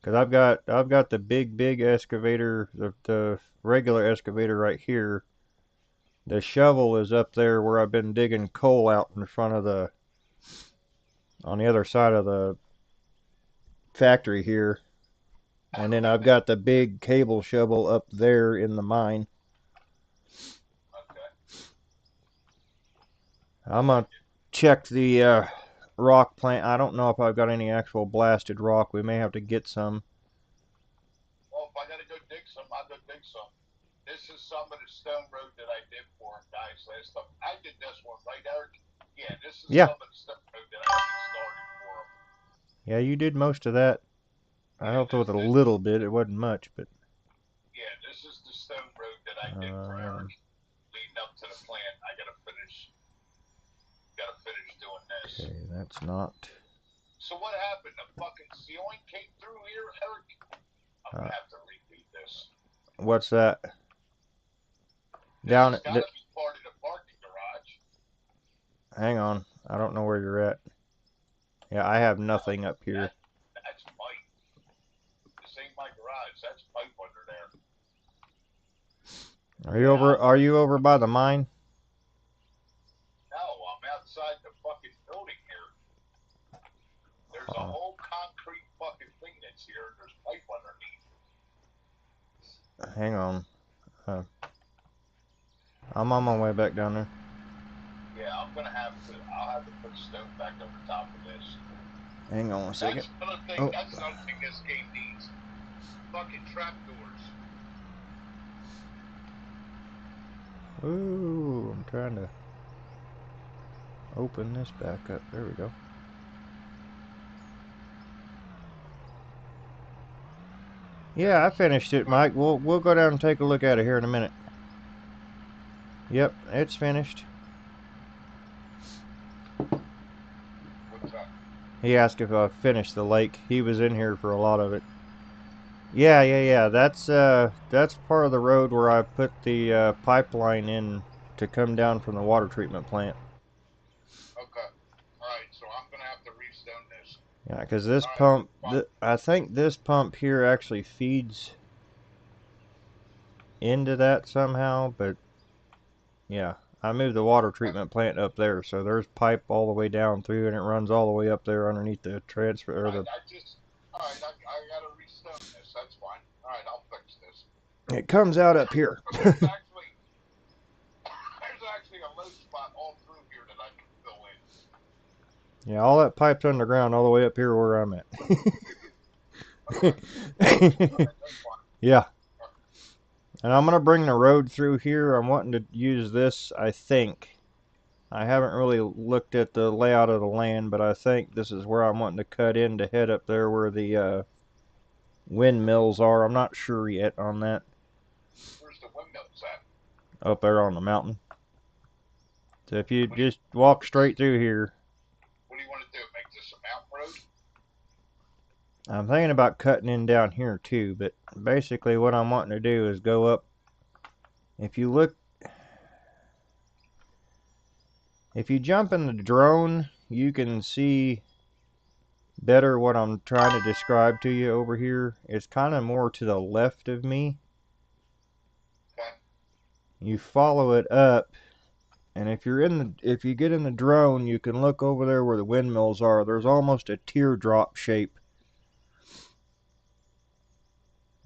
Cause I've got the big excavator, the regular excavator right here. The shovel is up there where I've been digging coal out in front of on the other side of the factory here. And then I've got the big cable shovel up there in the mine. Okay. I'm gonna check the rock plant. I don't know if I've got any actual blasted rock. We may have to get some. Well, if I gotta go dig some, I'll go dig some. This is some of the stone road that I did for him, guys, last time. I did this one, right, Eric? Yeah, this is some of the stone road that I started for him. Yeah, you did most of that. I helped with it a little bit. It wasn't much, but... Yeah, this is the stone road that I did for Eric. Leading up to the plant. I gotta finish doing this. Okay, that's not... So what happened? The fucking ceiling came through here, Eric? I'm gonna have to repeat this. What's that? Down. It's gotta be part of the parking garage. Hang on. I don't know where you're at. Yeah, I have nothing up here. That's pipe. This ain't my garage. That's pipe under there. Are you over by the mine? No, I'm outside the fucking building here. There's a whole concrete fucking thing that's here. There's pipe underneath. Hang on. I'm on my way back down there. Yeah, I'll have to put stone back over top of this. Hang on a second. That's another thing this game needs. Fucking trapdoors. Ooh, I'm trying to open this back up. There we go. Yeah, I finished it, Mike. We'll go down and take a look at it here in a minute. Yep, it's finished. What's up? He asked if I finished the lake. He was in here for a lot of it. Yeah. That's part of the road where I put the pipeline in to come down from the water treatment plant. Okay. Alright, so I'm gonna have to restone this. Yeah, because this pump, I think this pump here actually feeds into that somehow, but yeah, I moved the water treatment plant up there, so there's pipe all the way down through, and it runs all the way up there underneath the transfer. Or the... Alright, I gotta restone this. That's fine. Alright, I'll fix this. It comes out up here. There's actually a low spot all through here that I can fill in. Yeah, all that pipe's underground all the way up here where I'm at. Yeah. And I'm going to bring the road through here. I'm wanting to use this, I think. I haven't really looked at the layout of the land, but I think this is where I'm wanting to cut in to head up there where the windmills are. I'm not sure yet on that. Where's the windmills at? Up there on the mountain. So if you just walk straight through here. What do you want to do? Make this a mountain road? I'm thinking about cutting in down here too, but basically what I'm wanting to do is go up. If you jump in the drone, you can see better what I'm trying to describe to you over here. It's kind of more to the left of me. Okay. You follow it up, and if you get in the drone, you can look over there where the windmills are. There's almost a teardrop shape.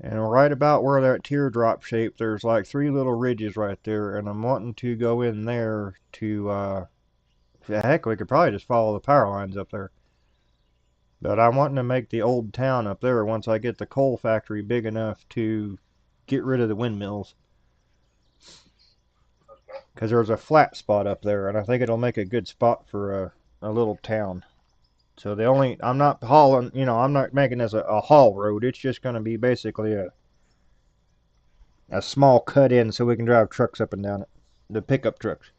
And right about where that teardrop shape, there's like 3 little ridges right there, and I'm wanting to go in there to, heck, we could probably just follow the power lines up there. But I'm wanting to make the old town up there once I get the coal factory big enough to get rid of the windmills. Okay. Because there's a flat spot up there, and I think it'll make a good spot for a little town. So I'm not hauling, I'm not making this a haul road. It's just going to be basically a small cut in so we can drive trucks up and down it. The pickup trucks.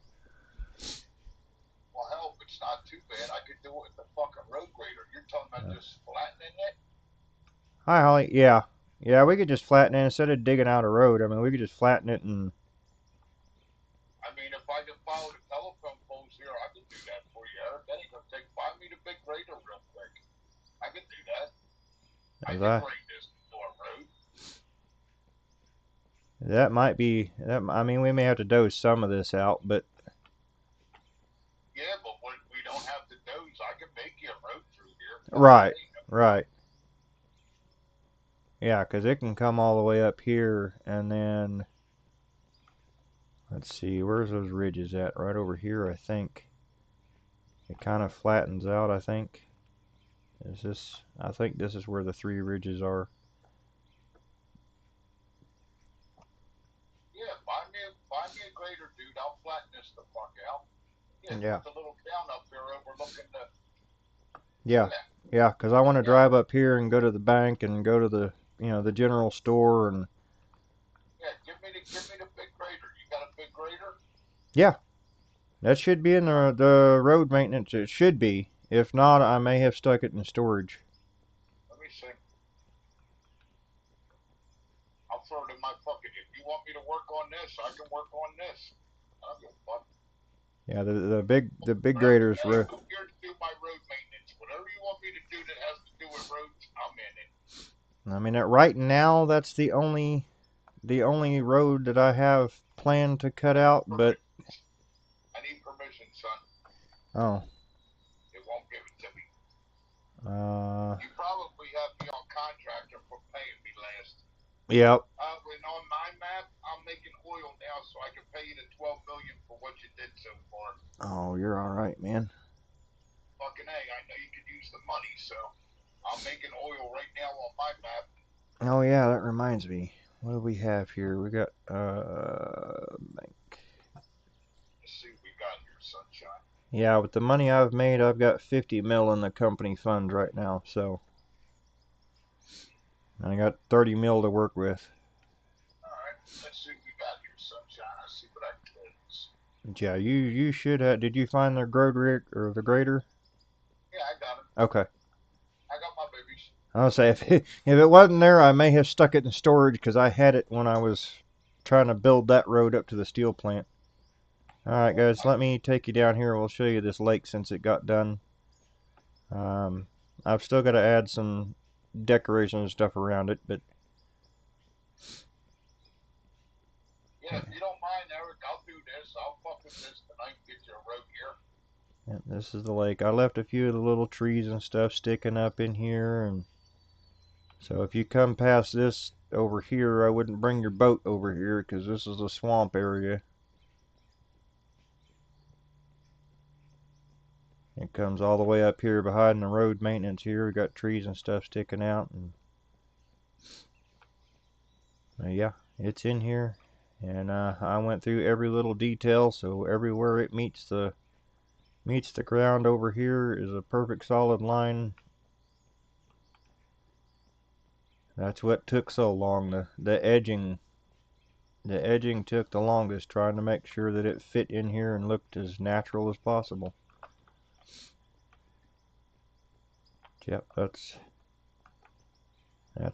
Well, hell, if it's not too bad, I could do it with the fucking road grader. You're talking about just flattening it? Hi, Holly. Yeah. Yeah, we could just flatten it instead of digging out a road. I mean, we could just flatten it and. I mean, if I can follow the telephone poles here, I can do that for you, Eric. That ain't gonna find me the big grader real quick. I can do that. I can grade this for a road. That might be. I mean, we may have to doze some of this out, but. Yeah, but we don't have to doze. I can make you a road through here. Right. Right. Yeah, because it can come all the way up here, and then. Let's see, where's those ridges at? Right over here, I think. It kind of flattens out, I think. I think this is where the 3 ridges are. Yeah, find me a grader, dude. I'll flatten this the fuck out. Yeah. Put the little town up there overlooking the... Yeah, because I want to drive up here and go to the bank and go to the general store and... Yeah, give me the big grader. You got a big grader? Yeah. That should be in the road maintenance. It should be. If not, I may have stuck it in storage. Let me see. I'll throw it in my fucking... If you want me to work on this, I can work on this. I don't give a fuck. Yeah, the big grader's I'm here to do my road maintenance. Whatever you want me to do that has to do with roads, I'm in it. I mean, right now, that's the only road that I have planned to cut out, but... I need permission, son. Oh. It won't give it to me. You probably have me on contractor for paying me last. Yep. And on my map, I'm making oil now, so I can pay you the $12 million for what you did so far. Oh, you're all right, man. Fucking A, I know you could use the money, so I'm making oil right now on my map. Oh yeah, that reminds me. What do we have here? We got bank. Let's see what we got here, sunshine. Yeah, with the money I've made, I've got 50 mil in the company fund right now, so I got 30 mil to work with. Alright, let's see what we got here, sunshine. I see what I can do. Yeah, you should have. Did you find the grader or the grader? Yeah, I got it. Okay. I got my babies. I'll say if it wasn't there, I may have stuck it in storage because I had it when I was trying to build that road up to the steel plant. Alright guys, let me take you down here. We'll show you this lake since it got done. I've still got to add some decoration and stuff around it, but... Yeah, if you don't mind, Eric, I'll do this. I'll fuck with this tonight and get you a road here. Yeah, this is the lake. I left a few of the little trees and stuff sticking up in here, and so if you come past this over here, I wouldn't bring your boat over here because this is a swamp area. It comes all the way up here behind the road maintenance here. We got trees and stuff sticking out, and yeah, it's in here. And I went through every little detail, so everywhere it meets the ground over here is a perfect solid line. That's what took so long. The edging took the longest, trying to make sure that it fit in here and looked as natural as possible. Yep, that's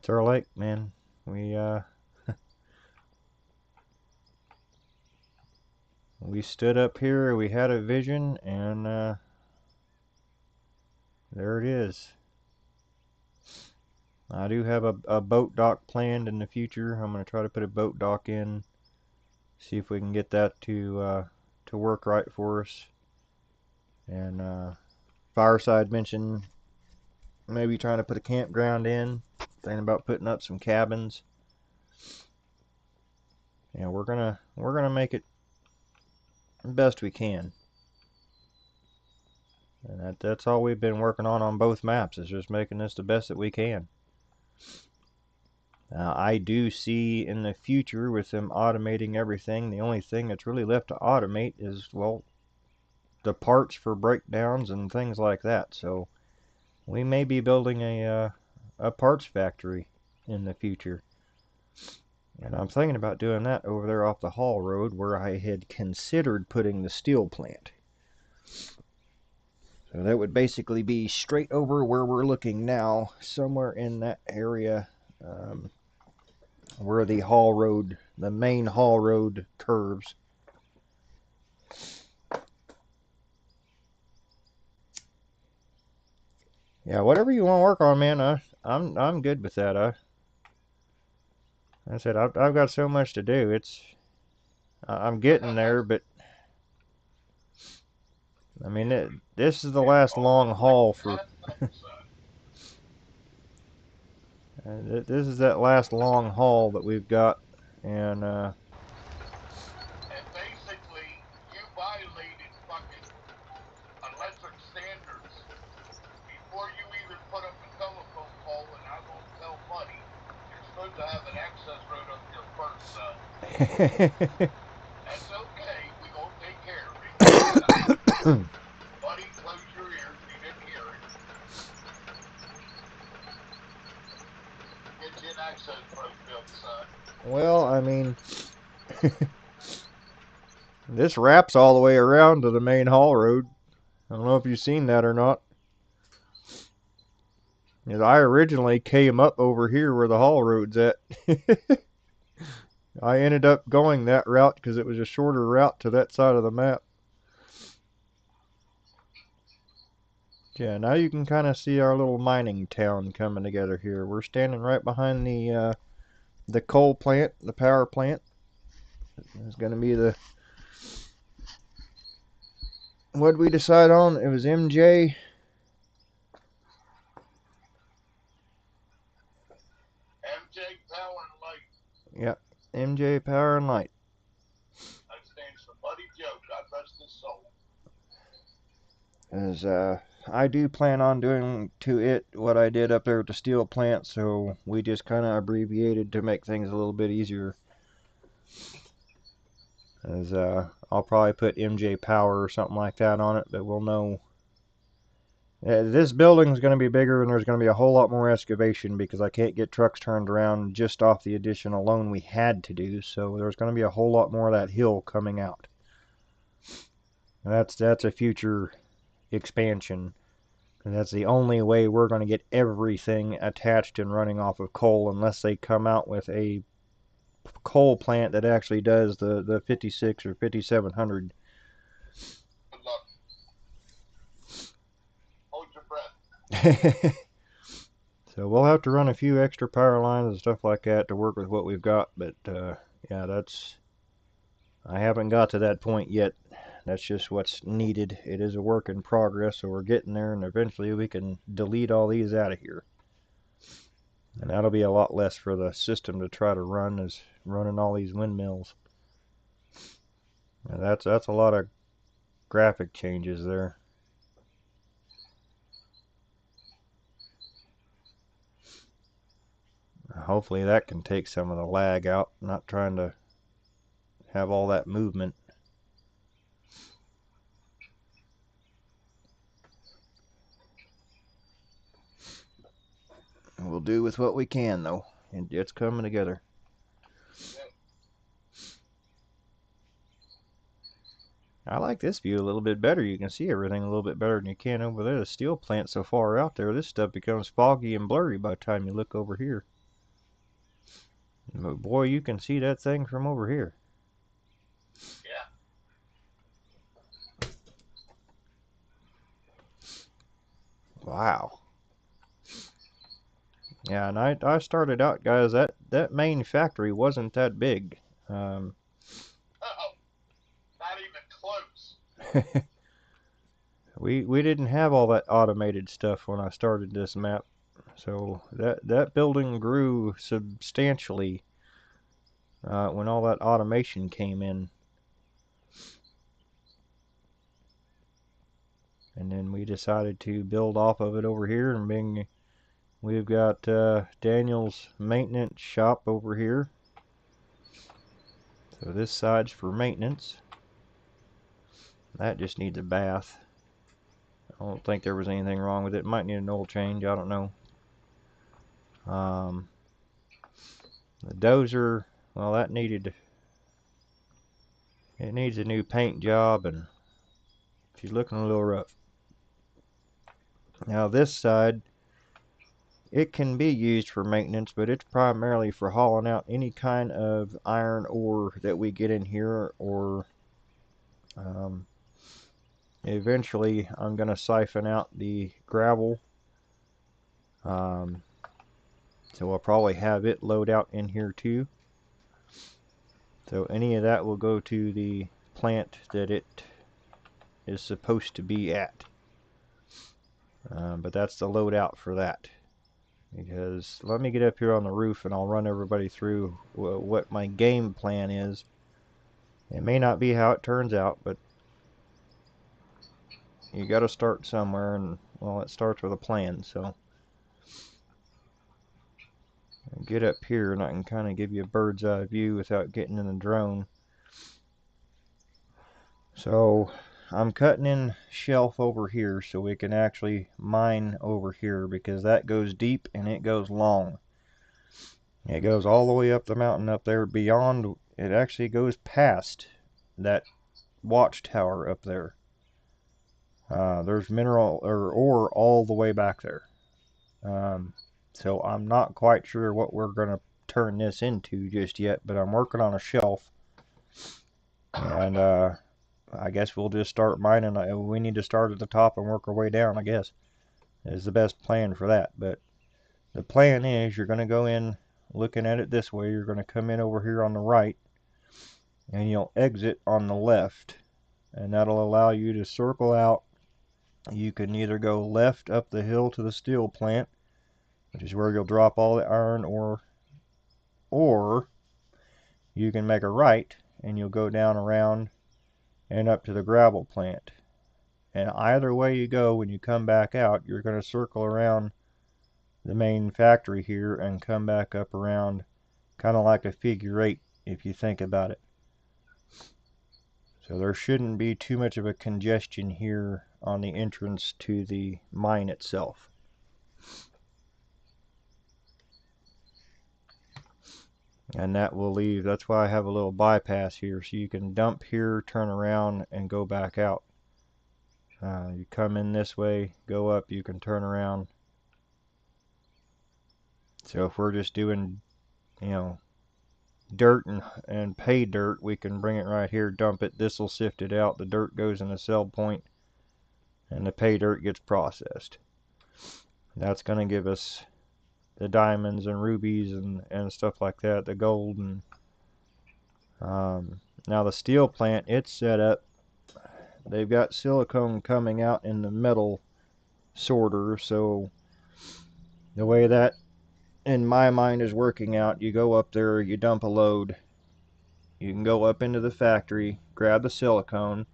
our lake, man. We we stood up here, we had a vision, and there it is. I do have a boat dock planned in the future. I'm going to try to put a boat dock in, see if we can get that to work right for us. And Fireside mentioned maybe trying to put a campground in, thinking about putting up some cabins. Yeah, we're gonna make it the best we can. And that's all we've been working on both maps, is just making this the best that we can. Now, I do see in the future with them automating everything, the only thing that's really left to automate is, well, the parts for breakdowns and things like that. So we may be building a parts factory in the future. And I'm thinking about doing that over there off the Hall Road where I had considered putting the steel plant. So that would basically be straight over where we're looking now, somewhere in that area, where the Hall Road, the main Hall Road curves. Yeah, whatever you want to work on, man. I'm good with that. I said I've got so much to do. I'm getting there, but I mean this is the last long haul for. This is that last long haul that we've got, and basically, you violated fucking electric standards before you even put up a telephone pole, and I won't tell Buddy. You're supposed to have an access road up your first, That's okay. We gonna take care of it. Buddy, close your ears. You didn't hear it. Get you an access road built, son. Well, I mean, this wraps all the way around to the main haul road. I don't know if you've seen that or not. I originally came up over here where the haul road's at. I ended up going that route because it was a shorter route to that side of the map. Yeah, now you can kind of see our little mining town coming together here. We're standing right behind the coal plant, the power plant. It's going to be the... What did we decide on? It was MJ. MJ Power and Light. Yep, MJ Power and Light. That stands for Buddy Joe. God rest his soul. As I do plan on doing to it what I did up there at the steel plant, so we just kind of abbreviated to make things a little bit easier. As I'll probably put MJ Power or something like that on it, but we'll know. This building is going to be bigger, and there's going to be a whole lot more excavation because I can't get trucks turned around just off the addition alone we had to do. So there's going to be a whole lot more of that hill coming out. That's a future expansion. And that's the only way we're going to get everything attached and running off of coal, unless they come out with a coal plant that actually does the 56 or 5700. Good luck. Hold your breath. So we'll have to run a few extra power lines and stuff like that to work with what we've got, but yeah, I haven't got to that point yet. That's just what's needed. It is a work in progress, so we're getting there, and eventually we can delete all these out of here. And that'll be a lot less for the system to try to run, is running all these windmills. And that's a lot of graphic changes there. Hopefully that can take some of the lag out, not trying to have all that movement. We'll do with what we can, though. And it's coming together. I like this view a little bit better. You can see everything a little bit better than you can over there. The steel plant's so far out there, this stuff becomes foggy and blurry by the time you look over here. But boy, you can see that thing from over here. Yeah. Wow. Yeah, and I started out, guys, that main factory wasn't that big. Oh, not even close. We didn't have all that automated stuff when I started this map. So that building grew substantially when all that automation came in. And then we decided to build off of it over here, and we've got Daniel's maintenance shop over here. So this side's for maintenance. That just needs a bath. I don't think there was anything wrong with it. Might need an oil change, I don't know. The dozer, well, it needs a new paint job, and she's looking a little rough. Now this side, it can be used for maintenance, but it's primarily for hauling out any kind of iron ore that we get in here, or eventually I'm going to siphon out the gravel. So I'll probably have it load out in here too. So any of that will go to the plant that it is supposed to be at. But that's the loadout for that. Because let me get up here on the roof and I'll run everybody through what my game plan is. It may not be how it turns out, but you got to start somewhere, and well, it starts with a plan. So I'll get up here and I can kind of give you a bird's eye view without getting in the drone. So I'm cutting in shelf over here so we can actually mine over here, because that goes deep and it goes long. It goes all the way up the mountain up there beyond. It actually goes past that watchtower up there. There's mineral or ore all the way back there. So I'm not quite sure what we're going to turn this into just yet, but I'm working on a shelf. And I guess we'll just start mining. We need to start at the top and work our way down, I guess, is the best plan for that. But the plan is you're going to go in looking at it this way. You're going to come in over here on the right, and you'll exit on the left, and that'll allow you to circle out. You can either go left up the hill to the steel plant, which is where you'll drop all the iron ore, or you can make a right and you'll go down around and up to the gravel plant. And either way you go, when you come back out, you're going to circle around the main factory here and come back up around, kind of like a figure eight if you think about it. So there shouldn't be too much of a congestion here on the entrance to the mine itself. And that will leave, that's why I have a little bypass here, so you can dump here, turn around, and go back out. You come in this way, go up, you can turn around. So if we're just doing, you know, dirt and pay dirt, we can bring it right here, dump it, this will sift it out, the dirt goes in the sell point, and the pay dirt gets processed. That's going to give us the diamonds and rubies and stuff like that, the gold. And now the steel plant, it's set up, they've got silicone coming out in the metal sorter. So the way that in my mind is working out, you go up there, you dump a load, you can go up into the factory, grab the silicone,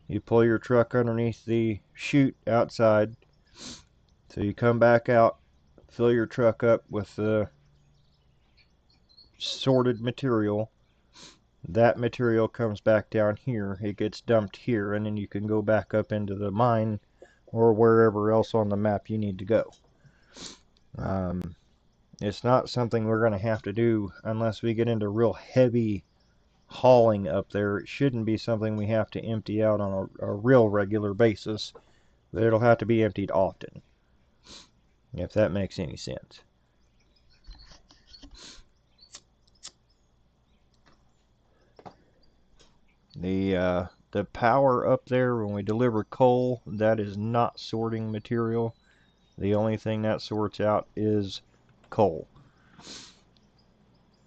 you pull your truck underneath the chute outside, so you come back out, fill your truck up with the sorted material. That material comes back down here, it gets dumped here, and then you can go back up into the mine or wherever else on the map you need to go. It's not something we're going to have to do unless we get into real heavy hauling up there. It shouldn't be something we have to empty out on a real regular basis, but it'll have to be emptied often, if that makes any sense. The power up there when we deliver coal, that is not sorting material. The only thing that sorts out is coal.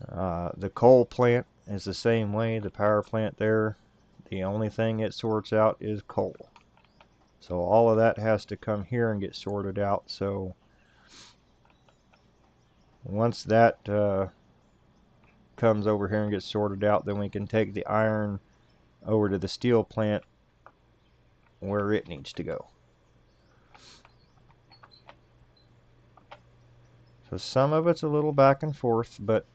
The coal plant is the same way, the power plant there. The only thing it sorts out is coal. So all of that has to come here and get sorted out. So once that comes over here and gets sorted out, then we can take the iron over to the steel plant where it needs to go. So some of it's a little back and forth, but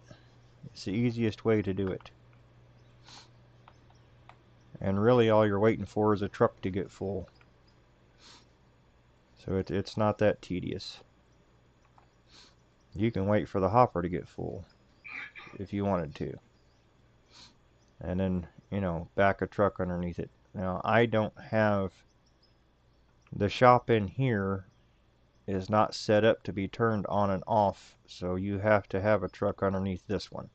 it's the easiest way to do it. And really all you're waiting for is a truck to get full. So it's not that tedious. You can wait for the hopper to get full if you wanted to. And then, you know, back a truck underneath it. Now, I don't have... The shop in here is not set up to be turned on and off, so you have to have a truck underneath this one.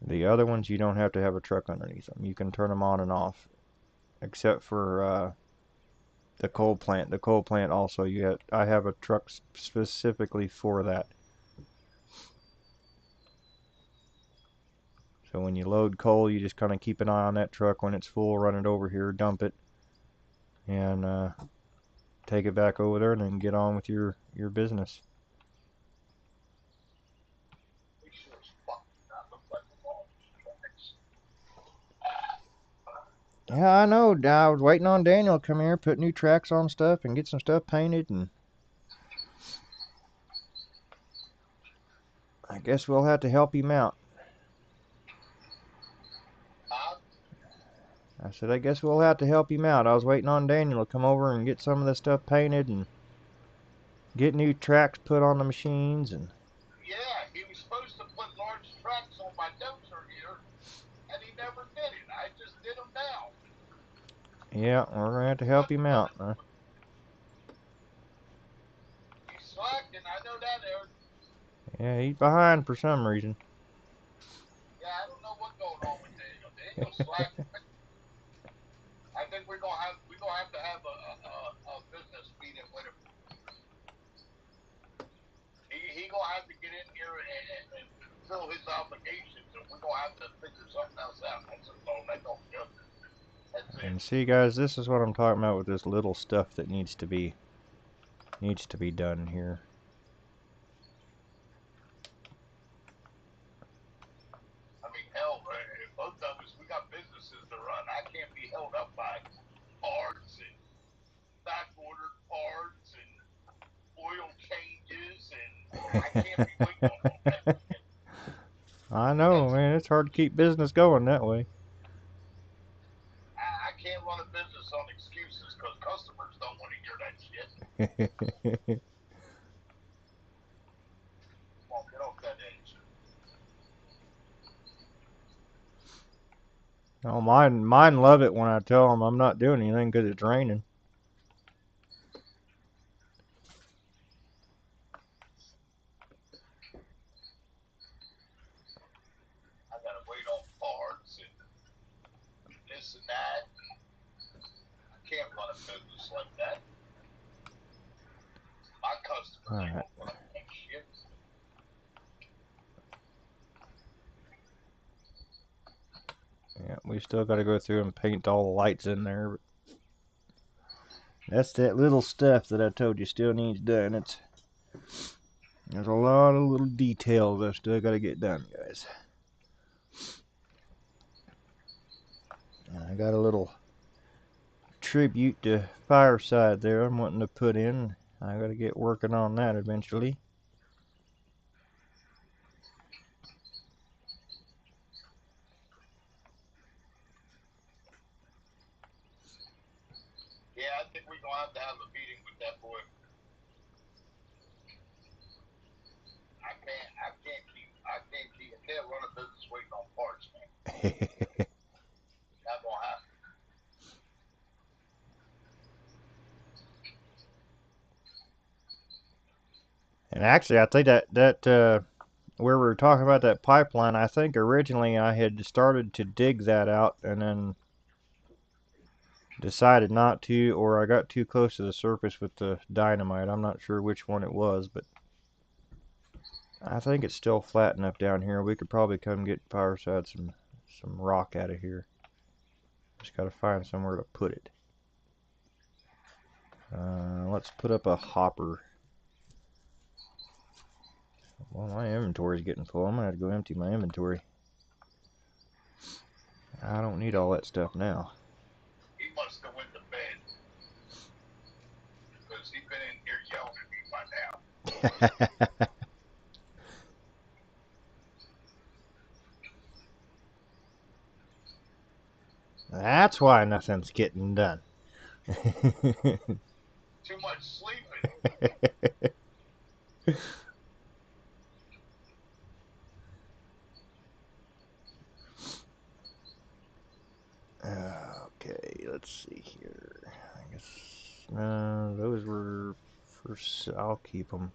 The other ones, you don't have to have a truck underneath them. You can turn them on and off. Except for the coal plant. The coal plant also, I have a truck specifically for that. So when you load coal, you just kind of keep an eye on that truck. When it's full, run it over here, dump it, and take it back over there, and then get on with your business. Yeah, I know. I was waiting on Daniel to come here, put new tracks on stuff, and get some stuff painted, and I guess we'll have to help him out. I said, I guess we'll have to help him out. I was waiting on Daniel to come over and get some of the stuff painted and get new tracks put on the machines. And yeah, he was supposed to put large tracks on my dozer here, and he never did it. I just did them now. Yeah, we're going to have to help him out. He's slacking, I know that, Eric. Yeah, he's behind for some reason. Yeah, I don't know what's going on with Daniel. Daniel's slacking. I think we're gonna have to have a business meeting with him. He gonna have to get in here and fulfill his obligations, and we're gonna have to figure something else out. That's all. That don't go. And see, guys, this is what I'm talking about with this little stuff that needs to be done here. I mean, hell, both of us, we got businesses to run. I can't be held up by parts and back-ordered parts and oil changes, and I can't be waiting on all that. I know, man. It's hard to keep business going that way. I can't run a business on excuses because customers don't want to hear that shit. Come on, get off that edge. Oh, mine love it when I tell them I'm not doing anything because it's raining. I gotta wait on parts and this and that. I can't run a business like that. My customers don't want that shit. Yeah, we still got to go through and paint all the lights in there. But that's that little stuff that I told you still needs done. There's a lot of little details that still got to get done, guys. And I got a little tribute to Fireside there I'm wanting to put in. I got to get working on that eventually. Yeah, I think we're gonna have to have a meeting with that boy. I can't run a business waiting on parts, man. Not gonna happen. And actually, I think that where we were talking about that pipeline, I think originally I had started to dig that out, and then decided not to, or I got too close to the surface with the dynamite. I'm not sure which one it was, but I think it's still flat enough down here. We could probably come get Fireside some rock out of here. Just got to find somewhere to put it. Let's put up a hopper. Well, my inventory's getting full. I'm gonna have to go empty my inventory. I don't need all that stuff now. He must have went to bed. Because he's been in here yelling at me by now. That's why nothing's getting done. Too much sleeping. Okay, let's see here. I guess those were for. I'll keep them.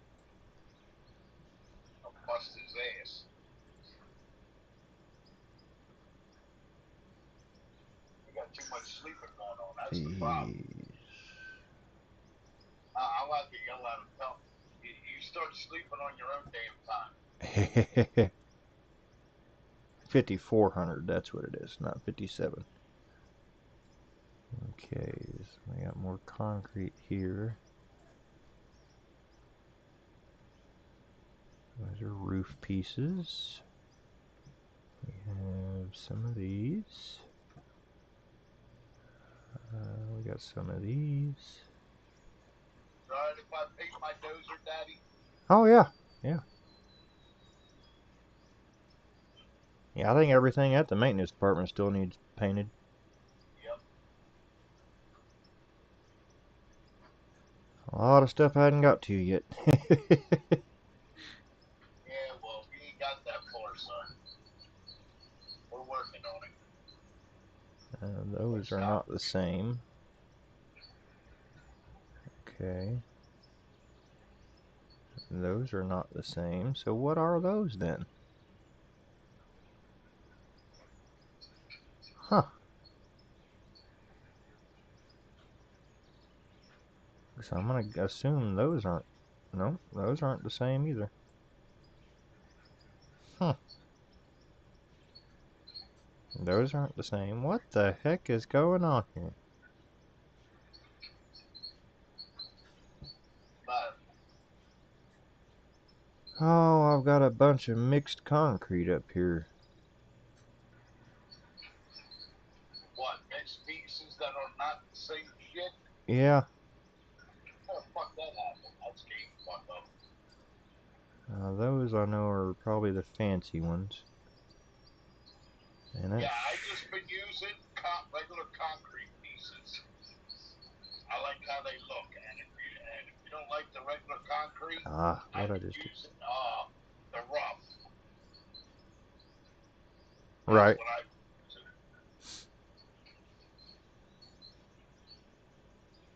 I'll bust his ass. We got too much sleeping going on. That's the problem. I'll have to yell at him. Tell him, you start sleeping on your own damn time. 5,400, that's what it is, not 57. Okay, so we got more concrete here. Those are roof pieces. We have some of these. We got some of these. Right, if I paint my dozer, Daddy? Oh, yeah, yeah. Yeah, I think everything at the maintenance department still needs painted. Yep. A lot of stuff I hadn't got to yet. Yeah, well, we ain't got that far, son. We're working on it. Those are not the same. Okay. Those are not the same. So what are those then? Huh. So I'm going to assume those aren't. No, those aren't the same either. Huh. Those aren't the same. What the heck is going on here? Oh, I've got a bunch of mixed concrete up here. What, mixed pieces that are not the same shit? Yeah. Oh, fuck that happened. That's game fucked up. Those I know are probably the fancy ones. And yeah, I just been using regular concrete pieces. I like how they look, and if you don't like the regular concrete, what I just use the rough. Right. That's what I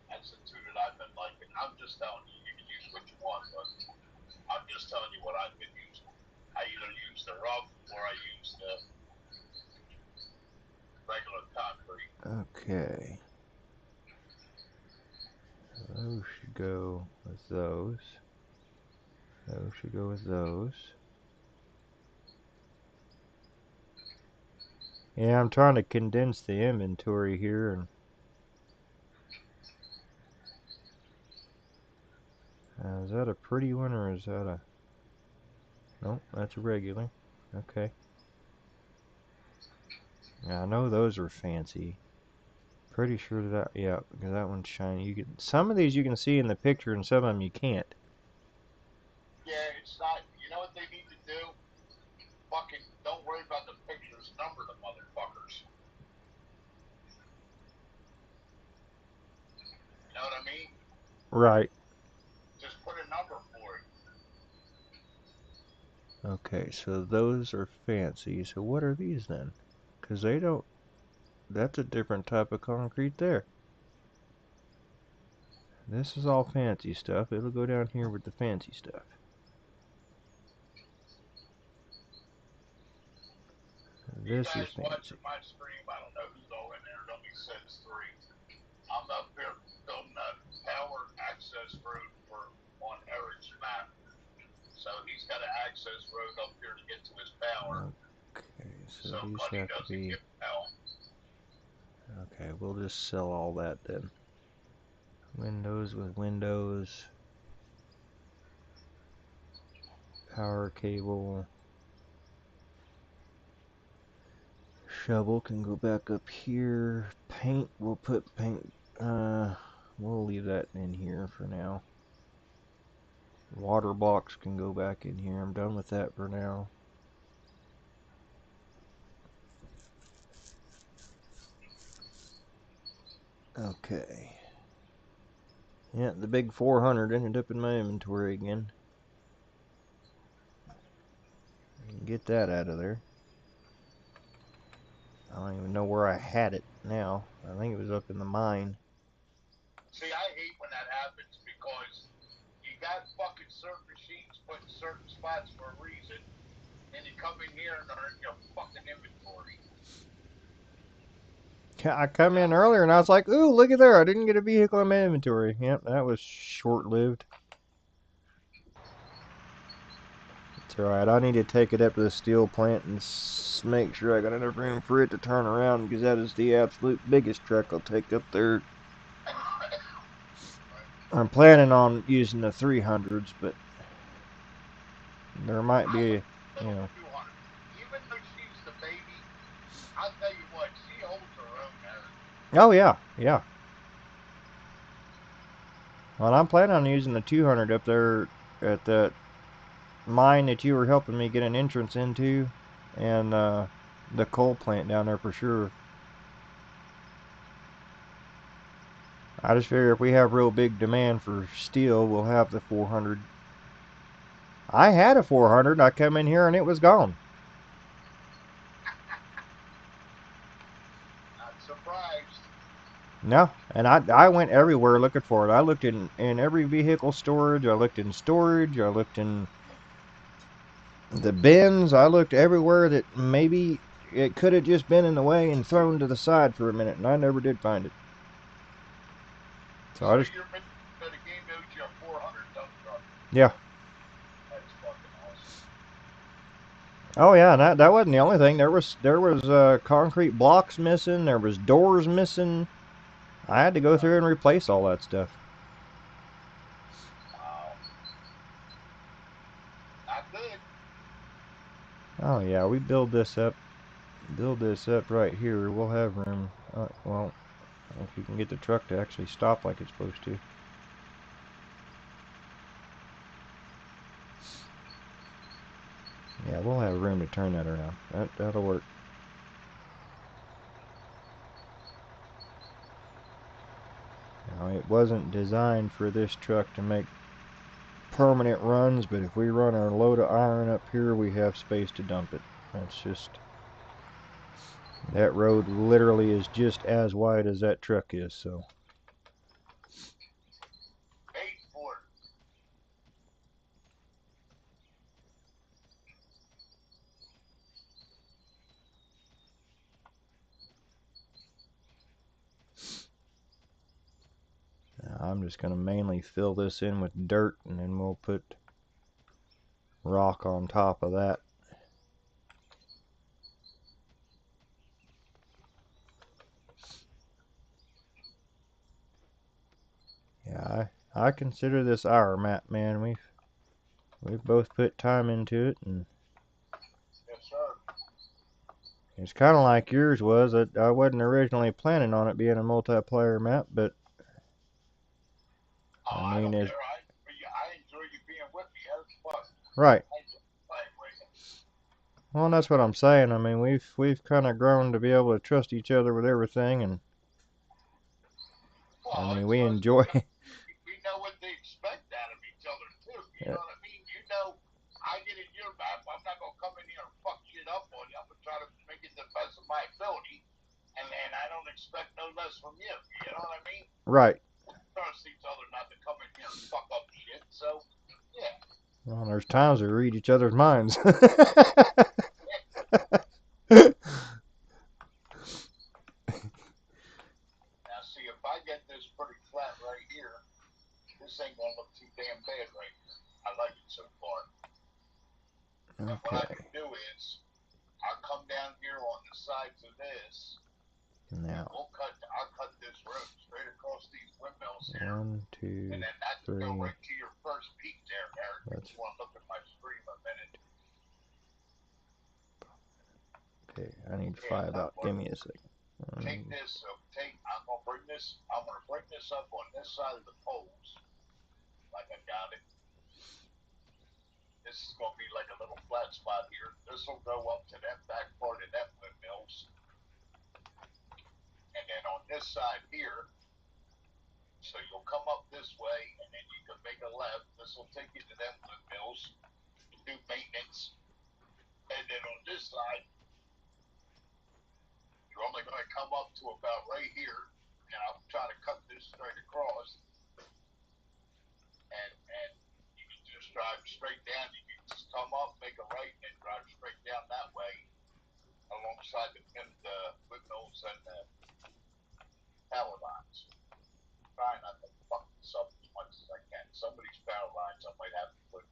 That's the two that I've been liking. I'm just telling you, you can use what you want, but I'm just telling you what I've been using. I either use the rough or I use the regular concrete. Okay. Those should go with those. Those should go with those. Yeah, I'm trying to condense the inventory here and is that a pretty one or is that a... Nope, that's a regular. Okay. Yeah, I know those are fancy. Pretty sure that, yeah, because that one's shiny. You can, some of these you can see in the picture and some of them you can't. Yeah, it's not, you know what they need to do? Fucking don't worry about the pictures, number the motherfuckers. You know what I mean? Right. Just put a number for it. Okay, so those are fancy. So what are these then? Because they don't... That's a different type of concrete there. This is all fancy stuff. It'll go down here with the fancy stuff. This is fancy. Watching my stream, I don't know who's all in there. It only says 3. I'm up here building a power access road on Eric's map. So he's got an access road up here to get to his power. Okay, so So these Buddy have to doesn't be... get power. Okay, we'll just sell all that then. Windows with windows. Power cable. Shovel can go back up here. Paint, we'll put paint, we'll leave that in here for now. Water box can go back in here. I'm done with that for now. Okay. Yeah, the big 400 ended up in my inventory again. Get that out of there. I don't even know where I had it now. I think it was up in the mine. See, I hate when that happens because you got fucking certain machines put in certain spots for a reason, and you come in here and they're in your fucking inventory. I come in earlier and I was like, ooh, look at there. I didn't get a vehicle in my inventory. Yep, that was short-lived. It's alright. I need to take it up to the steel plant and make sure I got enough room for it to turn around, because that is the absolute biggest truck I'll take up there. I'm planning on using the 300s, but there might be, you know. Even though she's the baby, I'll tell you what, she holds her own, Eric. Oh, yeah, yeah. Well, I'm planning on using the 200 up there at that mine that you were helping me get an entrance into, and the coal plant down there for sure. I just figure if we have real big demand for steel, we'll have the 400. I had a 400, I come in here and it was gone. Not surprised. No, and I went everywhere looking for it. I looked in every vehicle storage, I looked in storage, I looked in the bins, I looked everywhere that maybe it could have just been in the way and thrown to the side for a minute, and I never did find it. So I just... You're making the game knows you have 400 dump truck. Yeah. That's fucking awesome. Oh yeah, and that wasn't the only thing. There was concrete blocks missing. There was doors missing. I had to go through and replace all that stuff. Wow. Not good. Oh yeah, we build this up right here. We'll have room. Well, if you can get the truck to actually stop like it's supposed to. Yeah, we'll have room to turn that around. That'll work. Now, it wasn't designed for this truck to make permanent runs, but if we run our load of iron up here, we have space to dump it. That's just... That road literally is just as wide as that truck is, so... Paid for it. I'm just going to mainly fill this in with dirt, and then we'll put rock on top of that. Yeah, I consider this our map, man. We've both put time into it, and Yes, sir. it's kind of like yours was. I wasn't originally planning on it being a multiplayer map, but I mean, don't care. I enjoy you being with me. That's fun. Right. I enjoy playing with you. Well, that's what I'm saying. I mean, we've kind of grown to be able to trust each other with everything, and Well, I mean, we enjoy. We know what they expect out of each other too. You know what I mean? You know, I get in your map. I'm not gonna come in here and fuck shit up on you. I'm gonna try to make it the best of my ability, and then I don't expect no less from you. You know what I mean? Right. We trust each other not to come in here and fuck up shit. So, yeah. Well, there's times we read each other's minds. Now, see, if I get I can do is, I'll come down here on the sides of this. Now. I'll cut this road straight across these windmills here. 1, 2, and then that 3. go right to your first peak there, Eric. I just want to look at my screen a minute. Okay, I need 5 out. Give me a second. Take this. I'm gonna bring this up on this side of the poles, like I got it. This is gonna be like a little flat spot here. This will go up to that back part of that windmills, and then on this side here. So you'll come up this way, and then you can make a left. This will take you to them windmills, do maintenance, and then on this side, you're only going to come up to about right here, and I'm trying to cut this straight across, and you can just drive straight down. You can just come up, make a right, and drive straight down that way, alongside the windmills and the power lines. Trying not to fuck this up as much as I can. Some of these power lines I might have to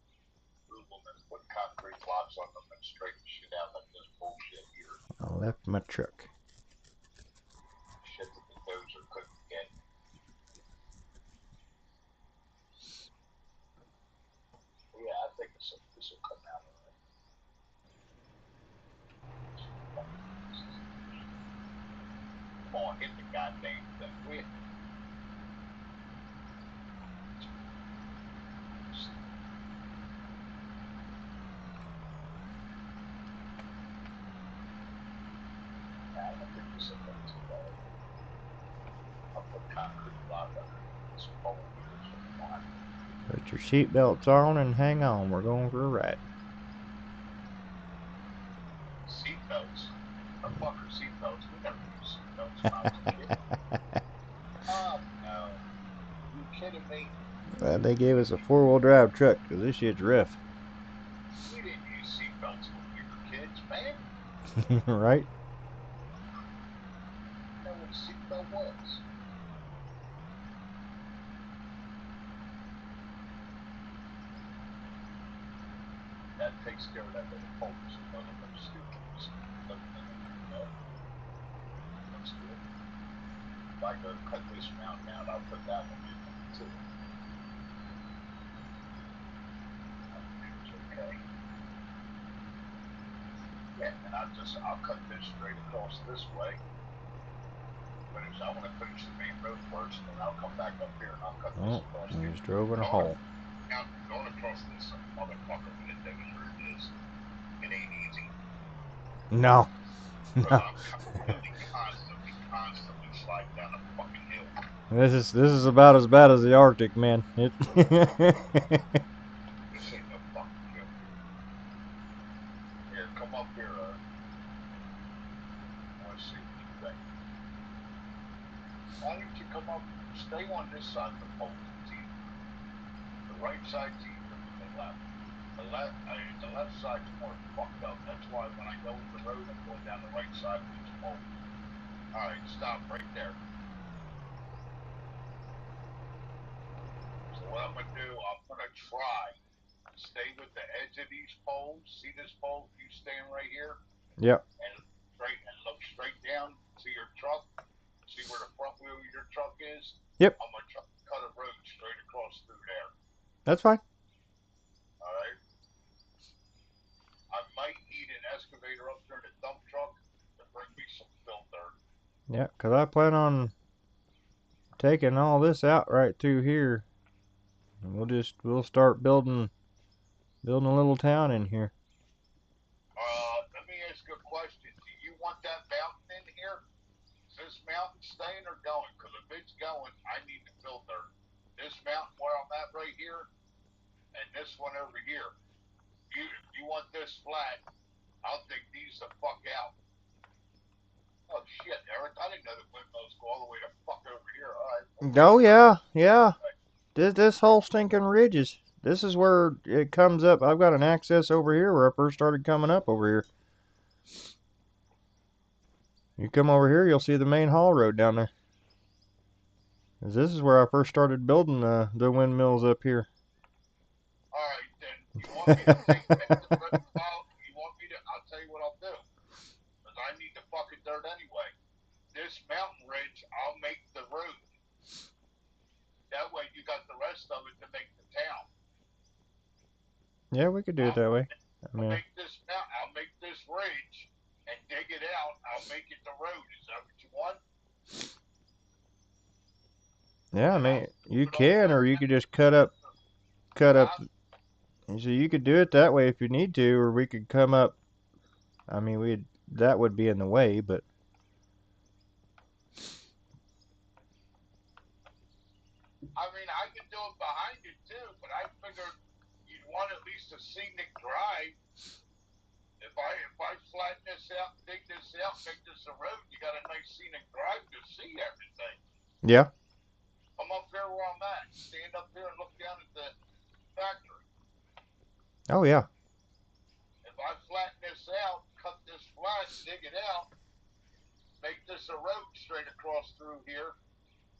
move them and put concrete blocks on them and straighten shit out like this bullshit here. I left my truck. Shit that the dozer couldn't get. Yeah, I think this will come out alright. Come on, hit the goddamn thing. Put your seatbelts on and hang on. We're going for a ride. Seatbelts? What the fuck are seatbelts? We never use seatbelts when I was a kid. Oh, no. You kidding me? They gave us a 4-wheel drive truck because this shit's rough. We didn't use seatbelts when we were kids, man. Right? You know what a seatbelt was? That takes care of that little pole. None of them stupid. That's good. If I go cut this mountain out, I'll put that one in too. Okay. Yeah, and I'll cut this straight across this way. I want to finish the main road first, and I'll come back up here and I'll cut this across. You just drove in a hole. Now, going across this motherfucker with a dozer is, it ain't easy. No. No. I'm constantly sliding down a fucking hill. This is about as bad as the Arctic, man. It This ain't no fucking joke. Here, come up here, let's see what you think. Why don't you come up, stay on this side of the pole, it's easier. The right side's easier than the left. The left side's more fucked up. That's why when I go with the road, I'm going down the right side of this pole. Alright, stop right there. So what I'm going to do, I'm going to try to stay with the edge of these poles. See this pole? You staying right here? Yep. And look straight down to your truck. See where the front wheel of your truck is? Yep. I'm going to cut a road straight across through there. That's fine. Alright? I might need an excavator up there in the dump truck to bring me some fill dirt. Yeah, because I plan on taking all this out right through here. And we'll start building a little town in here. Let me ask you a question. Do you want that mountain in here? Is this mountain staying or going? Because if it's going, I need to fill dirt. This mountain where I'm at right here, and this one over here. You want this flat, I'll dig these the fuck out. Oh shit, Eric, I didn't know the windmills go all the way to fuck over here. Alright. Oh yeah, yeah. This whole stinking ridge this is where it comes up. I've got an access over here where I first started coming up over here. You come over here, you'll see the main haul road down there. This is where I first started building the windmills up here. Alright, then you want me to take that road out? You want I need the fucking dirt anyway. This mountain ridge, I'll make the road. That way you got the rest of it to make the town. Yeah, we could do it that way. I'll make this ridge and dig it out. I'll make it the road. Is that what you want? Yeah, I mean, you can, or you could just cut up. So you could do it that way if you need to, or we could come up. I mean, that would be in the way, but. I mean, I could do it behind it too, but I figured you'd want at least a scenic drive. If I flatten this out, dig this out, make this a road, you got a nice scenic drive to see everything. Yeah. I'm up here where I'm at. Stand up here and look down at the factory. Oh yeah. If I flatten this out, cut this flat, dig it out, make this a road straight across through here,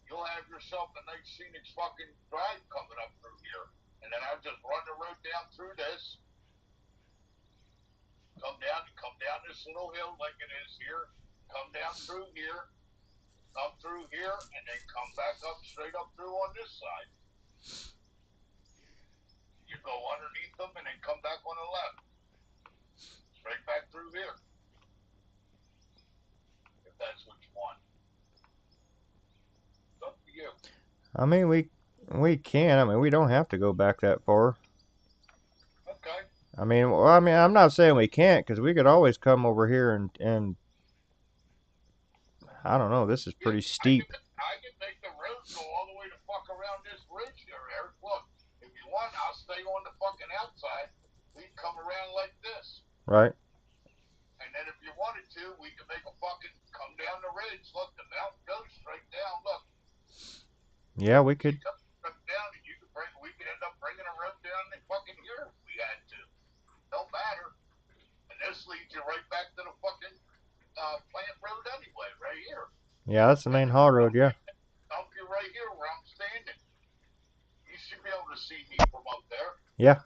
you'll have yourself a nice scenic fucking drive coming up through here. And then I'll just run the road down through this. Come down this little hill like it is here. Come down through here. Come through here. And then come back up straight up through on this side. You go underneath them and then come back on the left. Straight back through here. If that's what you want. It's up to you. I mean, we can. I mean, we don't have to go back that far. Okay. I mean, I'm not saying we can't, because we could always come over here and I don't know. This is pretty steep. I can make the road go all the way to fuck around this ridge here, Eric. Look, if you want, I'll stay on the fucking outside. We can come around like this. Right. And then if you wanted to, we can make a fucking come down the ridge. Look, the mountain goes straight down. Look. Yeah, we could. Come down, and we could end up bringing a road down in fucking here if we had to. Don't matter. And this leads you right back to the fucking plant road anyway, right here. Yeah, that's the main haul road, yeah. Dump you right here where I'm standing. You should be able to see me from up there. Yeah.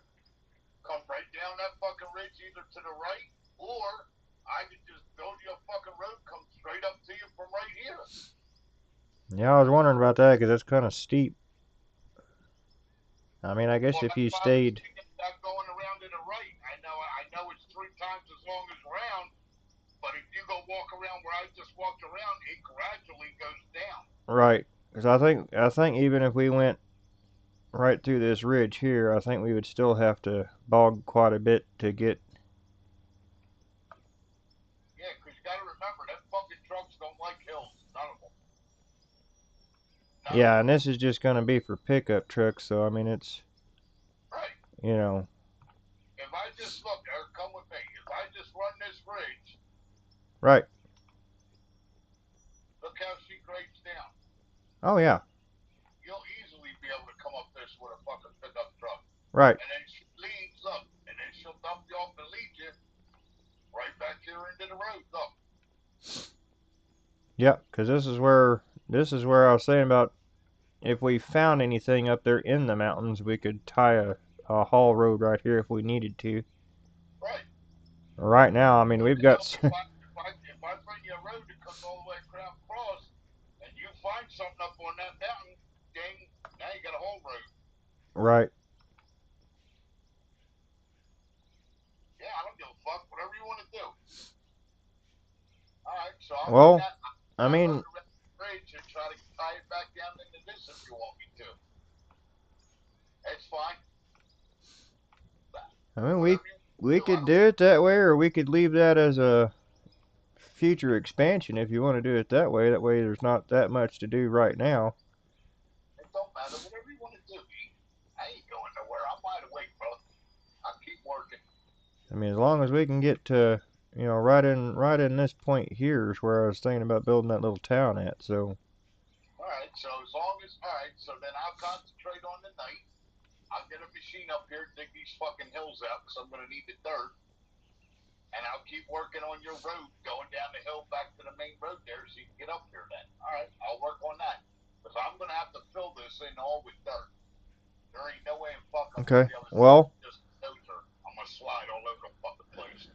Come right down that fucking ridge either to the right, or I could just build you a fucking road, come straight up to you from right here. Yeah, I was wondering about that, because it's kind of steep. I mean, I guess if you stayed... Going around to the right, I know it's 3 times as long as round, but if you go walk around where I just walked around, it gradually goes down. Right, because I think even if we went right through this ridge here, I think we would still have to bog quite a bit to get. Yeah, because you got to remember, them fucking trucks don't like hills, none of them. Yeah, and this is just going to be for pickup trucks, so I mean it's. Right. You know. If I just look, Eric, come with me. If I just run this bridge. Right. Look how she grades down. Oh yeah. You'll easily be able to come up this with a fucking pickup truck. Right. And then she leads up, and then she'll dump you off and lead you right back here into the road. Look. Yeah, because this is where I was saying about if we found anything up there in the mountains, we could tie a haul road right here if we needed to. Right. Right now, I mean, we've got. If I bring you a road that comes all the way across, and you find something up on that mountain, dang, now you got a haul road. Right. Yeah, I don't give a fuck. Whatever you want to do. All right, so I mean. Bridge and try to tie it back down into this if you want me to. It's fine. I mean, we could do it that way, or we could leave that as a future expansion if you want to do it that way. That way, there's not that much to do right now. It don't matter. Whatever you want to do, I ain't going nowhere. I'm wide awake, bro. I'll keep working. I mean, as long as we can get to, you know, right in this point here is where I was thinking about building that little town at. So. All right. So then I'll concentrate on the night. I'll get a machine up here, dig these fucking hills out, because I'm going to need the dirt. And I'll keep working on your road, going down the hill back to the main road there so you can get up here then. All right, I'll work on that. Because I'm going to have to fill this in all with dirt. There ain't no way in fuck I'm Okay, going to be able to well. just dozer. I'm going to slide all over the fucking place.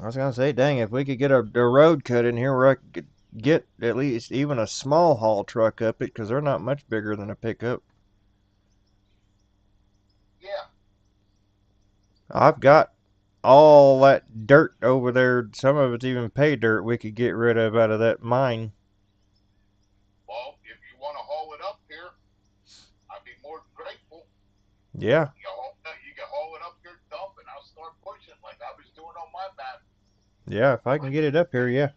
I was gonna say, dang, if we could get a road cut in here where I could get at least even a small haul truck up it, because they're not much bigger than a pickup. Yeah. I've got all that dirt over there. Some of it's even pay dirt we could get rid of out of that mine. Well, if you want to haul it up here, I'd be more than grateful. Yeah. You can haul it up here, dump, and I'll start pushing like I was doing on my map. Yeah, if I can get it up here, yeah.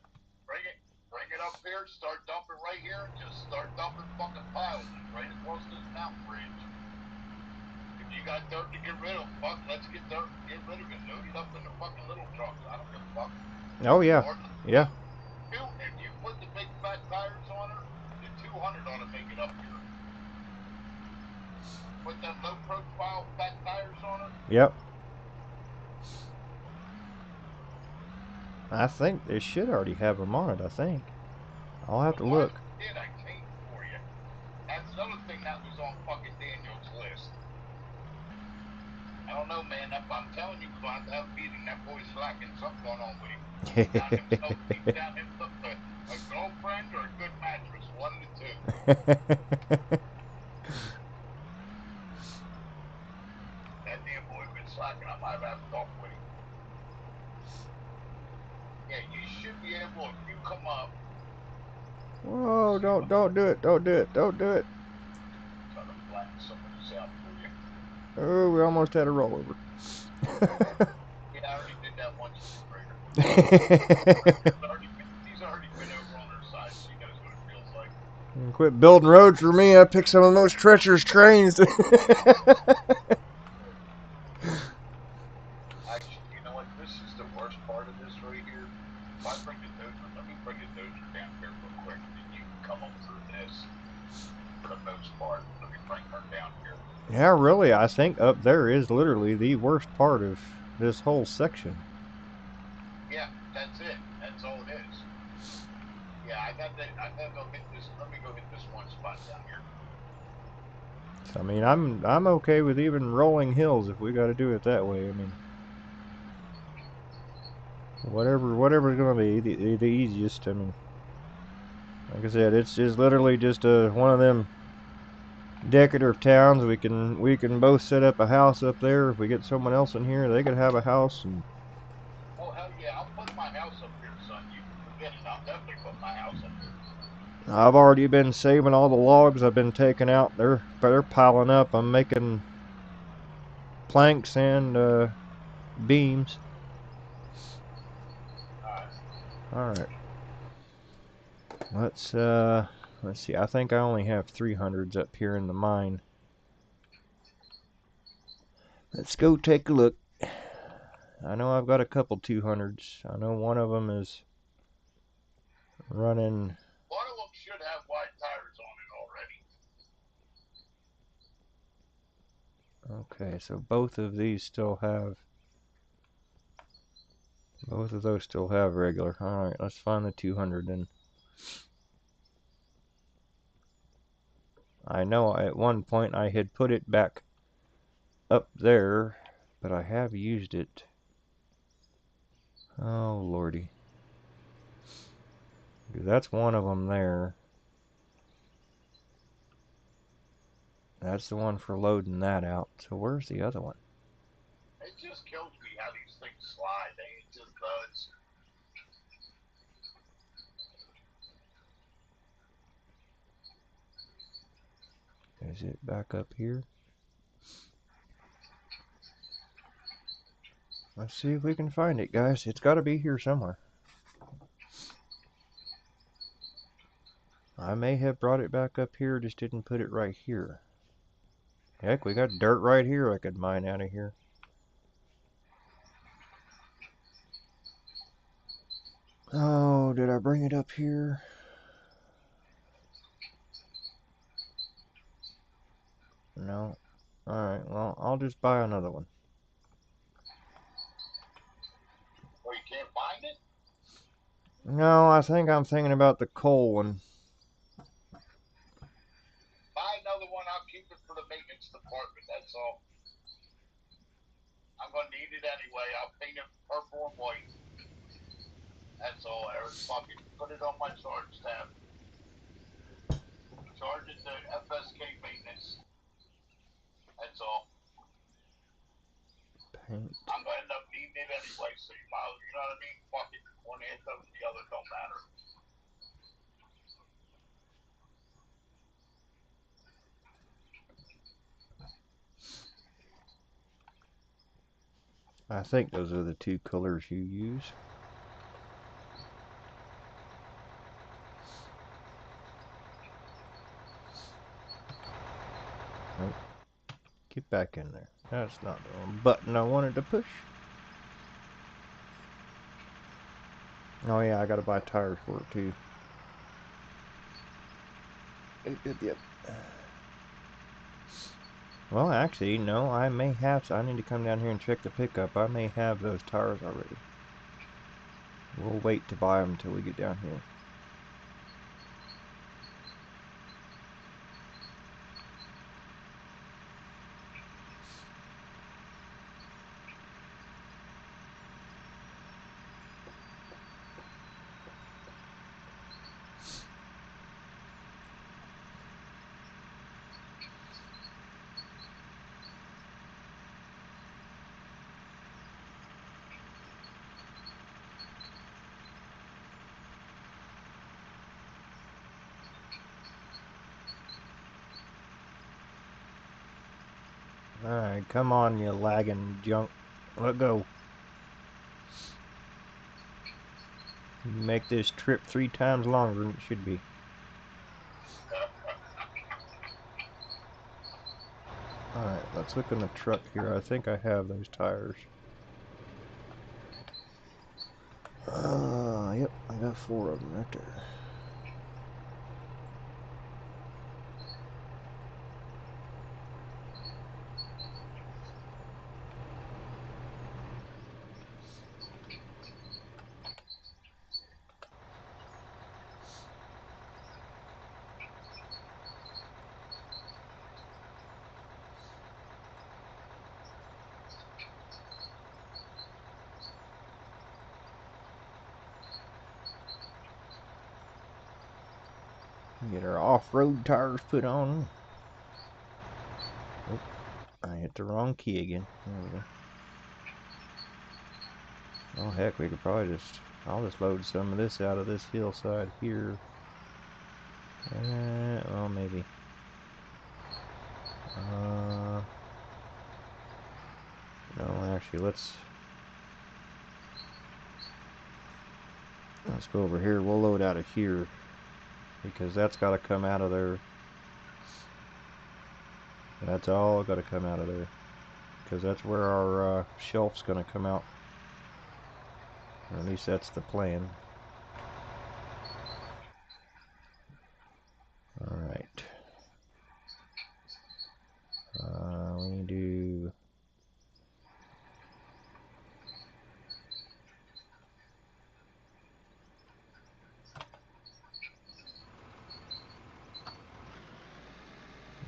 Bring it up here, start dumping right here, and just start dumping fucking piles right across this mountain bridge. If you got dirt to get rid of, fuck, let's get rid of it. Load it up in the fucking little trucks. I don't give a fuck. Oh, yeah. Yeah. If you put the big fat tires on her, the 200 ought to make it up here. Put them low profile fat tires on her. Yep. I think they should already have them on it, I think. I'll have to look. I came for you. That's another thing that was on fucking Daniel's list. I don't know, man. I'm telling you, we're going to have a meeting. That boy's slacking. Something going on with him. Down himself a girlfriend or a good mattress. One of the two. That damn boy been slacking. I might have to talk with him. Yeah, you should be able, if you come up. Whoa, don't do it. Don't do it. Don't do it. Try to flatten some of this out for you. Oh, we almost had a rollover. Yeah, I already did that once. He's already been over on her side. She knows what it feels like. Quit building roads for me. I picked some of the most treacherous trains. Actually, you know what? This is the worst part of this right here. If I bring the dozer, let me bring the dozer down here real quick, and you can come up through this for the most part. Let me bring her down here. Yeah, really, I think up there is literally the worst part of this whole section. Yeah, that's it. That's all it is. Yeah, I gotta go hit this. Let me go hit this one spot down here. I mean, I'm okay with even rolling hills if we got to do it that way. I mean, whatever's gonna be the easiest. I mean, like I said, it's just literally just one of them decorative towns. We can both set up a house up there. If we get someone else in here, they could have a house. And oh hell yeah, I'll put my house up here, son. You can forget it. I'll definitely put my house up here. I've already been saving all the logs I've been taking out. They're piling up. I'm making planks and beams. All right. Let's see. I think I only have 300s up here in the mine. Let's go take a look. I know I've got a couple 200s. I know one of them is running. One of them should have wide tires on it already. Okay, so both of these still have. Both of those still have regular. Alright, let's find the 200 then. I know at one point I had put it back up there, but I have used it. Oh, lordy. That's one of them there. That's the one for loading that out. So where's the other one? It just kills me how these things slide. It just does. Is it back up here? Let's see if we can find it, guys. It's got to be here somewhere. I may have brought it back up here, just didn't put it right here. Heck, we got dirt right here I could mine out of here. Oh, did I bring it up here? No. Alright, well, I'll just buy another one. Well, you can't find it? No, I think I'm thinking about the coal one. Buy another one. I'll keep it for the maintenance department. That's all. I'm going to need it anyway. I'll paint it purple and white. That's all, Eric. Fucking put it on my charge tab. Charge it to FSK maintenance. That's all. Paint. I'm gonna end up needing it anyway, so you might, you know what I mean? Fucking one hand up, the other don't matter. I think those are the two colors you use. Nope. Get back in there. That's not the button I wanted to push. Oh yeah, I gotta buy tires for it too. Yep. Well, actually, no, I may have. I need to come down here and check the pickup. I may have those tires already. We'll wait to buy them until we get down here. Alright, come on, you lagging junk. Let go. Make this trip 3 times longer than it should be. Alright, let's look in the truck here. I think I have those tires. Yep, I got 4 of them right there. Get our off-road tires put on. Oh, I hit the wrong key again. There we go. Oh heck, we could probably I'll just load some of this out of this hillside here. Well, maybe. No, actually, let's go over here. We'll load out of here because that's got to come out of there. That's all got to come out of there because that's where our shelf's going to come out. Or at least that's the plan. Alright. We need to...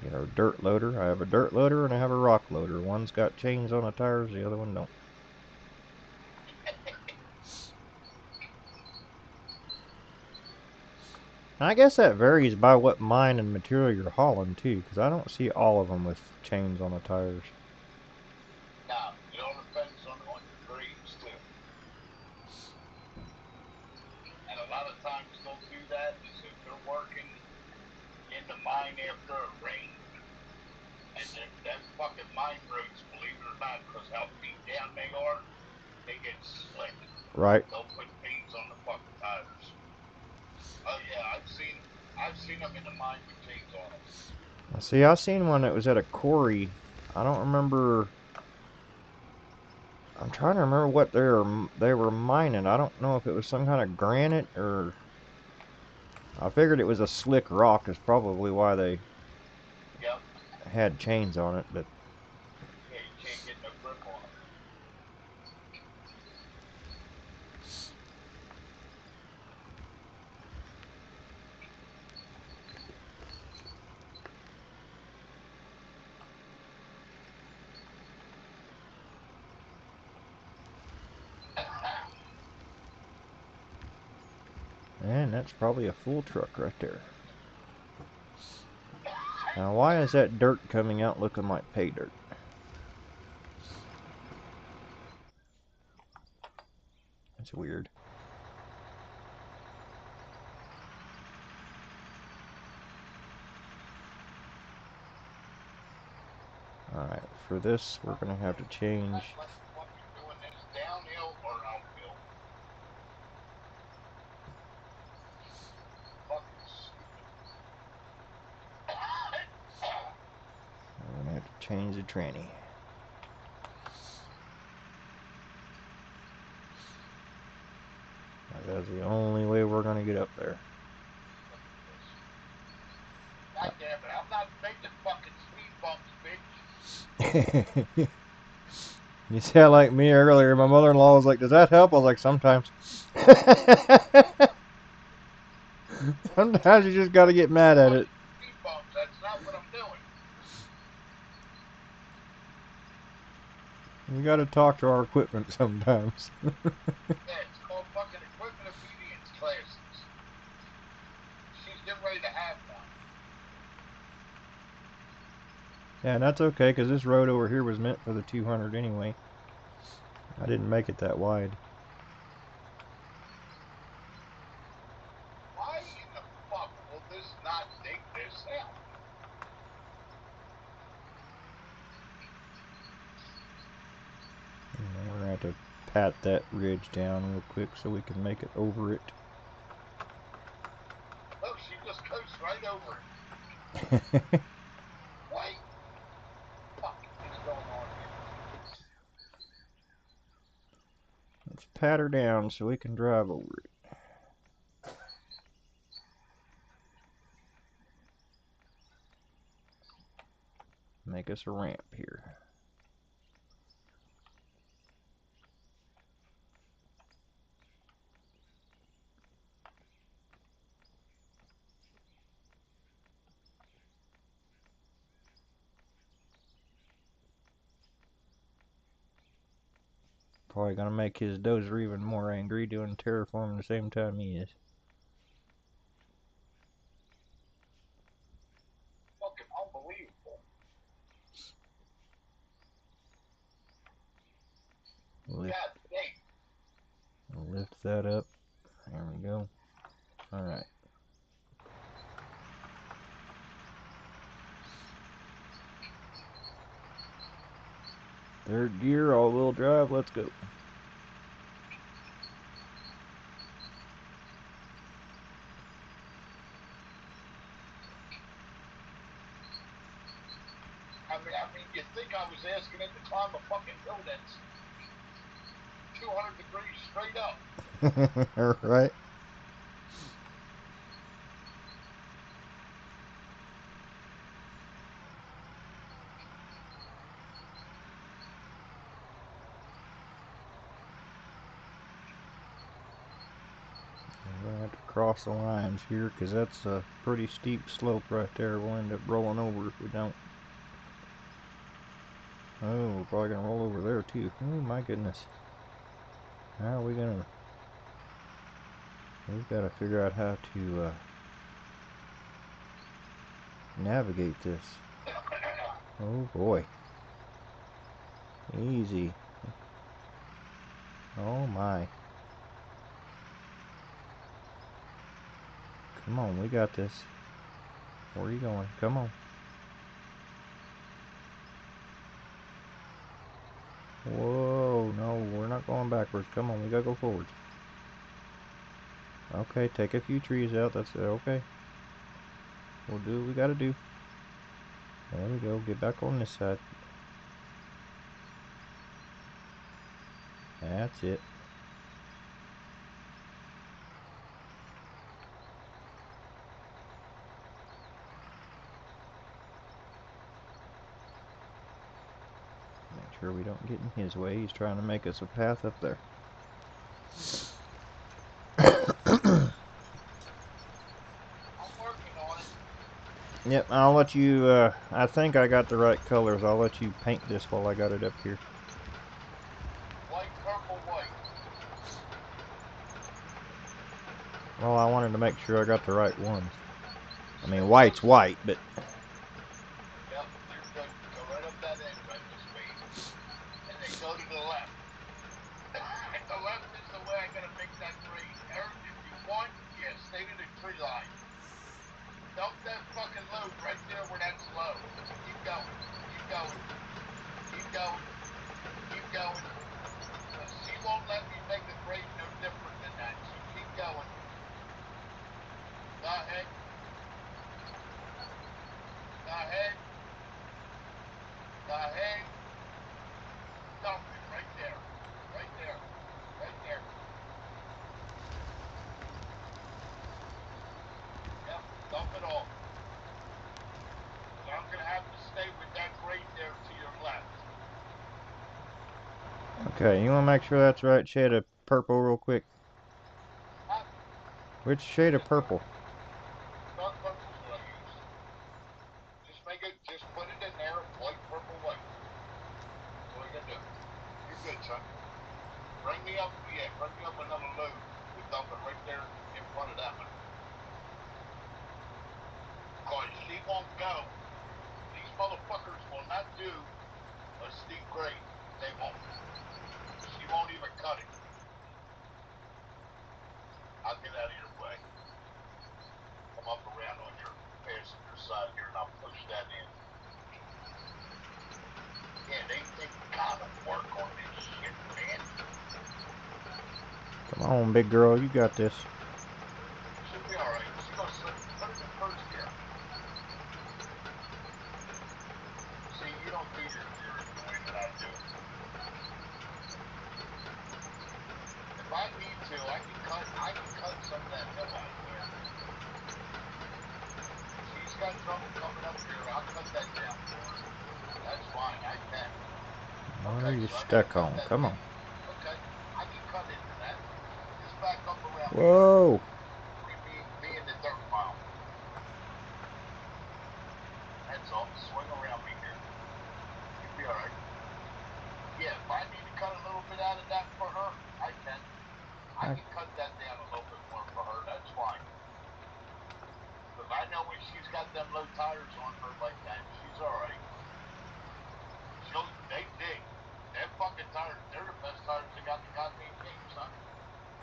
get our dirt loader. I have a dirt loader and I have a rock loader. One's got chains on the tires, the other one don't. I guess that varies by what mine and material you're hauling too, because I don't see all of them with chains on the tires. Nah, it all depends on your grades too. And a lot of times they'll do that is if they're working in the mine after it rained, and them fucking mine roads, believe it or not, because how beat down they are, they get slick. Right. They'll put chains on the fucking tires. Oh yeah, I've seen them in the mine with chains on them. See, I seen one that was at a quarry. I don't remember. I'm trying to remember what they were mining. I don't know if it was some kind of granite or. I figured it was a slick rock. Is probably why they had chains on it, but. Yeah, you can't get no grip on them. And that's probably a full truck right there. Now, why is that dirt coming out looking like pay dirt? That's weird. Alright, for this, we're going to have to change. Doing this downhill or uphill? Fucking stupid. We're going to have to change the tranny. That's the only way we're going to get up there. God damn it, I'm not making fucking speed bumps, bitch. You sound like me earlier. My mother-in-law was like, does that help? I was like, sometimes. Sometimes you just got to get mad at it. Speed bumps, that's not what I'm doing. You got to talk to our equipment sometimes. Yeah, it's called fucking equipment obedience classes. She's getting ready to have one. Yeah, and that's okay, because this road over here was meant for the 200 anyway. I didn't make it that wide. Why in the fuck will this not dig this out? And we're going to have to pat that ridge down real quick so we can make it over it. Look, she just coasts right over it. What fuck is going on here? Let's pat her down so we can drive over it. Make us a ramp here. Probably gonna make his dozer even more angry doing terraforming the same time he is. Fucking unbelievable. Lift that up. There we go. Alright. Third gear, all-wheel drive, let's go. I mean, you'd think I was asking it to climb a fucking hill that's 200 degrees straight up. Right? We're going to have to cross the lines here because that's a pretty steep slope right there. We'll end up rolling over if we don't. Oh, we're probably going to roll over there too. Oh my goodness. How are we going to... We've got to figure out how to navigate this. Oh boy. Easy. Oh my. Come on, we got this. Where are you going? Come on. Whoa, no, we're not going backwards. Come on, we gotta go forward. Okay, take a few trees out. That's it. Okay. We'll do what we gotta do. There we go. Get back on this side. That's it. Make sure we don't get in his way. He's trying to make us a path up there. Yep, I'll let you, I think I got the right colors. I'll let you paint this while I got it up here. White, purple, white. Well, I wanted to make sure I got the right ones. I mean, white's white, but... Yep, you're good. Go right up that edge, right this way. And then go to the left. The left is the way I gotta make that grade. Eric, if you want, yeah, stay to the tree line. Dump that fucking load right there where that's low. Keep going. Keep going. Keep going. Keep going. She won't let me make a grade no different than that, so keep going. Go ahead. Go ahead. Go ahead. Dump it right there. Right there. Right there. Yep, dump it all. So I'm going to have to stay with that grade there to your left. Okay, you want to make sure that's the right shade of purple real quick? Huh? Which shade of purple? Dark purple's what I use. Just put it in there, white, purple, white. That's all you got to do. You're good, son. Bring me up another load. We dump it right there in front of that one. Because she won't go. These motherfuckers will not do a steep grade. They won't. She won't even cut it. I'll get out of your way. Come up around on your passenger side here and I'll push that in. Yeah, they gotta work on this shit, man. Come on, big girl, you got this. She'll be alright. She's gonna put it in first gear. See, you don't do your gears the way that I do. If I need to, I can cut some of that hill out of there. She's got trouble coming up here. I'll cut that down for her. That's fine. I can. What Okay, are you so I gotta stuck cut on? that Come on. down. Okay, I can cut into that. Just back up around me. Whoa! Me in the dirt pile. That's all. Swing around me here. You'll be alright. Yeah, if I need to cut a little bit out of that for her, I can. I can cut that down a little bit more for her. That's fine. Because I know when she's got them low tires on her like that, she's alright. They dig. Them fucking tires, they're the best tires they got in the goddamn game, son.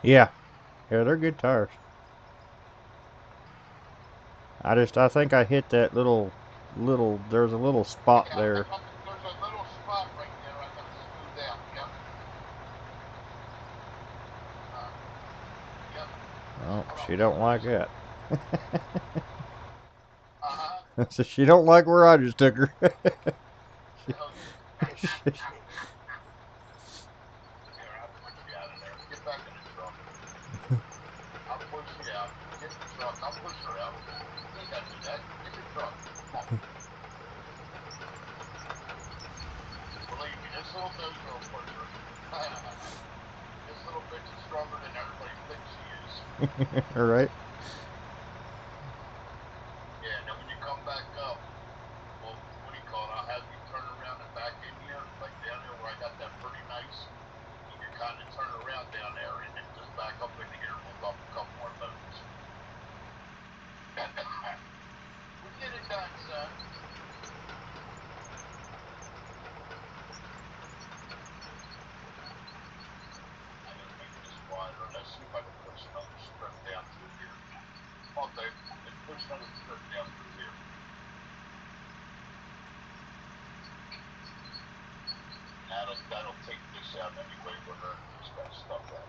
Yeah. Yeah, they're good tires. I think I hit that there's a little spot Yeah, there. there's a little spot right there I gotta smooth out. Yep. Yep. Oh, she don't like that. Uh-huh. So she don't like where I just took her. Here, I'll push you out of there. Get back in the truck. I'll push you out. Get in the truck. I'll push her out. You ain't gotta do that. Get in the truck. Come on. Believe me, this little dozer will push her. This little bitch is stronger than everybody thinks she is. All right. Yeah, and then when you come back up, well, what do you call it? I'll have you turn around and back in here, like down there where I got that pretty nice. You can kind of turn around down there and then just back up into here and we'll dump a couple more loads. We get it done, son. I gotta make this wider. Let's see if I can push another strip down through here. Come on, Dave. Let's push another strip down through here. That'll take this out anyway where it's got stuff at.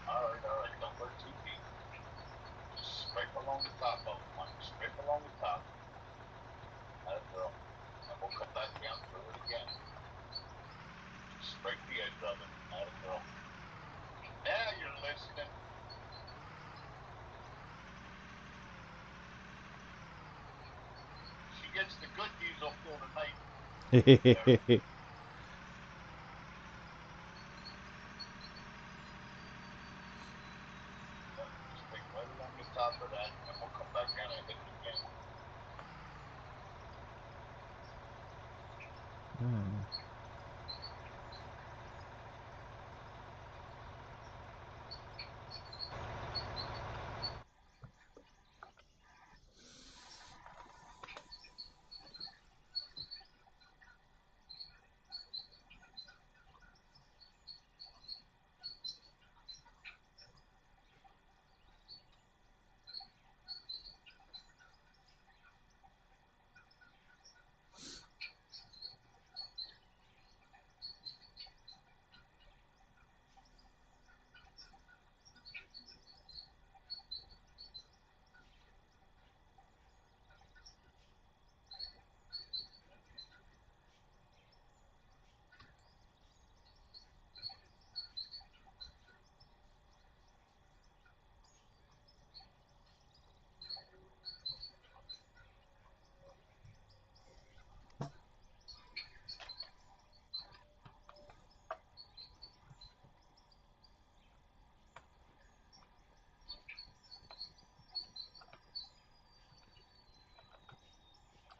Alright, don't go too deep. Just scrape along the top of it, Mike. Scrape along the top. That girl. And we'll come back down through it again. Just scrape the edge of it. That girl. Now you're listening. She gets the good diesel fuel tonight. Just take right along the top of that, and we'll come back down and hit it again. Hmm.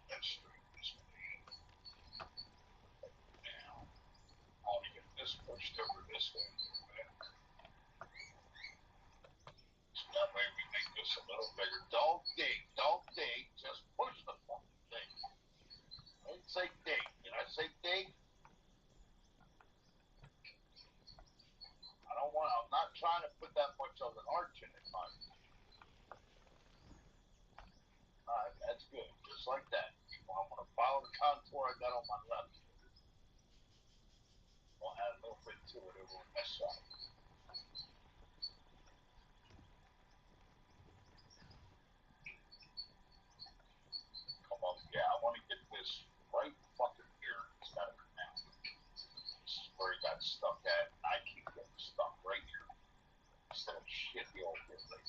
That's this way. Now, I want to get this pushed over this way. So that way we make this a little bigger. Don't dig. Just push the fucking thing. I didn't say dig. Did I say dig? I'm not trying to put that much of an arch in it, man. Alright, that's good. Just like that. I'm going to follow the contour I got on my left. I'll add a little bit to it over on this side. Come on, yeah, I want to get this right fucking here. It's got to come out. This is where he got stuck at. I keep getting stuck right here. Instead of shit the old bit like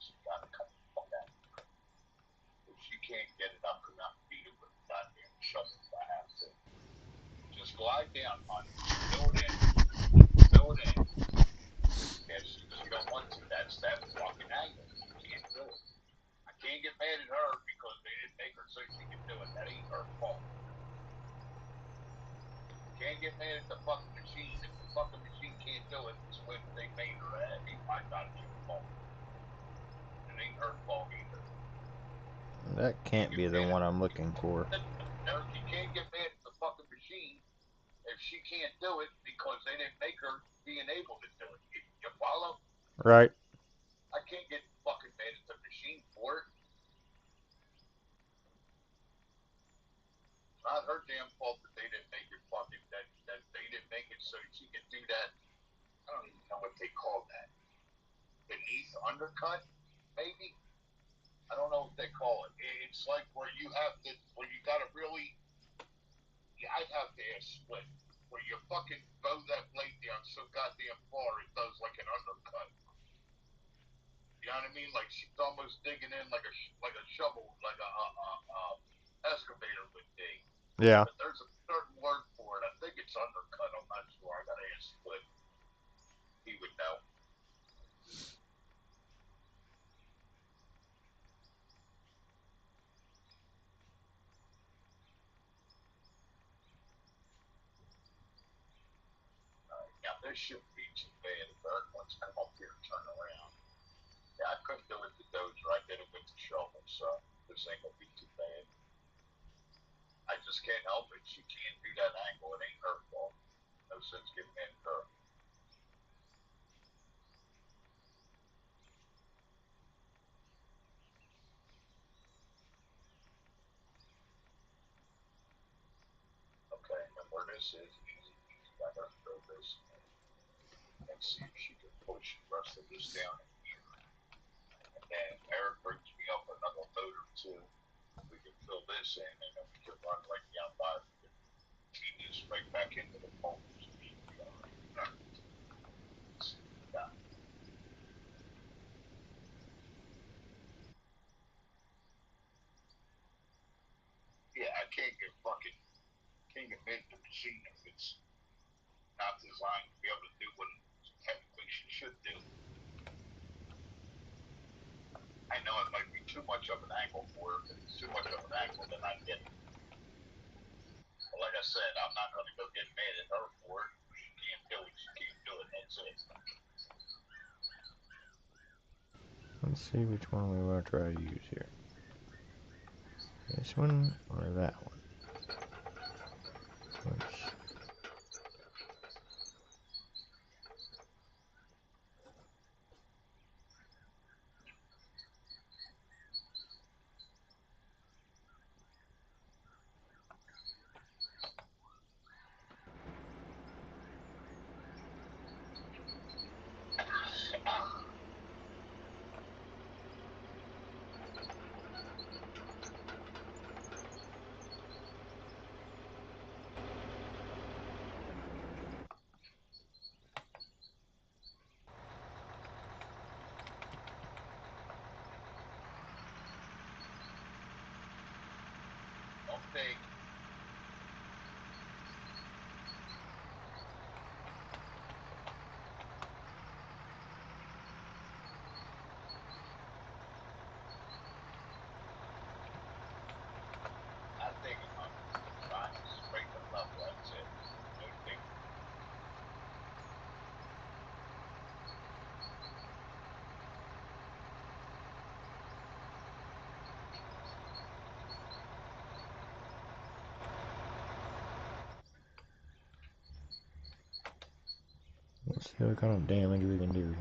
she got to come the fuck out. If she can't get it, I'll come out and beat it with a goddamn shovel if I have to. Just glide down, hon. Fill it in. Yes, you don't want to. That's that fucking angle. You can't do it. I can't get mad at her because they didn't make her so she can do it. That ain't her fault. Can't get mad at the fucking machine. If the fucking machine can't do it, it's what they made her at. It ain't my goddamn fault. It ain't her fault either. That can't be the one I'm looking for. Eric, you can't get mad at the fucking machine if she can't do it because they didn't make her being able to do it. You follow? Right. I can't get fucking mad at the machine for it. It's not her damn fault that they didn't make it fucking that they didn't make it so she could do that. I don't even know what they call that. Beneath undercut, maybe? I don't know what they call it. It's like where you gotta really, I'd have to ask split, where you fucking bow that blade down so goddamn far it does like an undercut. You know what I mean? Like she's almost digging in like a shovel, like a excavator would dig. Yeah. But there's a certain word for it. I think it's undercut. I'm not sure. I gotta ask split. He would know. Now this shouldn't be too bad. If Eric wants to come up here and turn around. Yeah, I couldn't do it with the dozer. I did it with the shovel, so this ain't gonna be too bad. I just can't help it. She can't do that angle. It ain't her fault. No sense getting in her. Okay, and where this is, easy. I gotta throw this and see if she can push the rest of this down in here. And then Eric brings me up another load or two. We can fill this in and then we can run right down by it. Feed this right back into the pole. So we should be all right. Let's see what we got. Yeah, I can't get made the machine if it's not designed to be able to do what technically she should do. I know it might be too much of an angle for her. If it's too much of an angle, then I get it. I said, I'm not going to go get mad at her for it. She can't do it. She can't do it. That's it. Let's see which one we want to try to use here. This one or that one? Let's... Okay. I think I'm trying to straighten the level. That's it. No big. Let's see what kind of damage we can do here.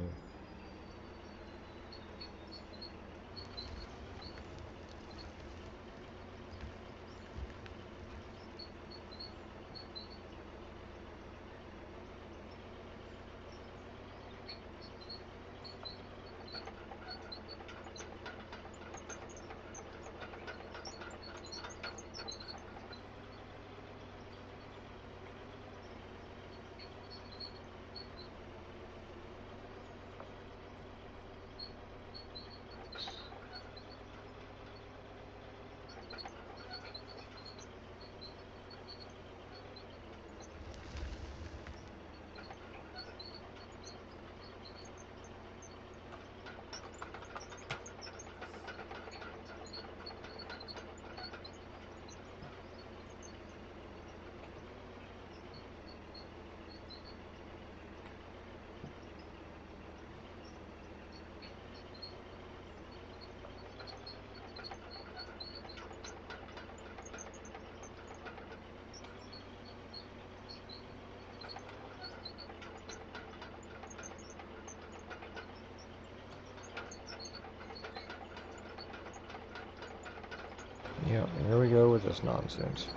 Yep, here we go with this nonsense.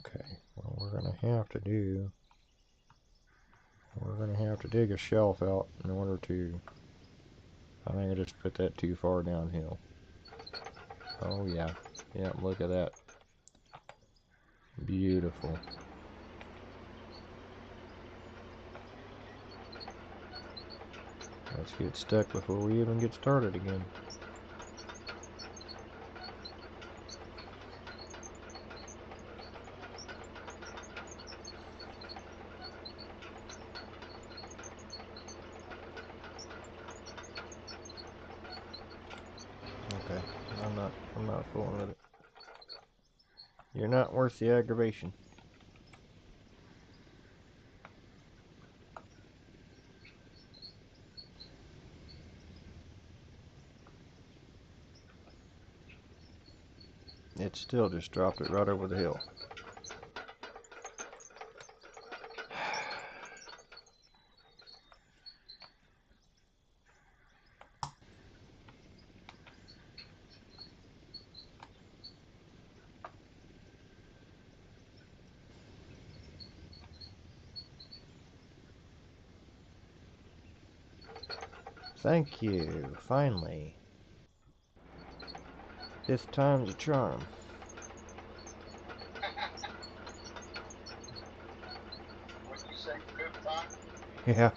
Okay, well we're going to have to dig a shelf out in order to... I think I just put that too far downhill. Oh yeah, yeah, look at that. Beautiful. Let's get stuck before we even get started again. Okay, I'm not fooling with it. You're not worth the aggravation. It still just dropped it right over the hill. Thank you, finally. Fifth time's a charm. What you say, fifth time? Yeah.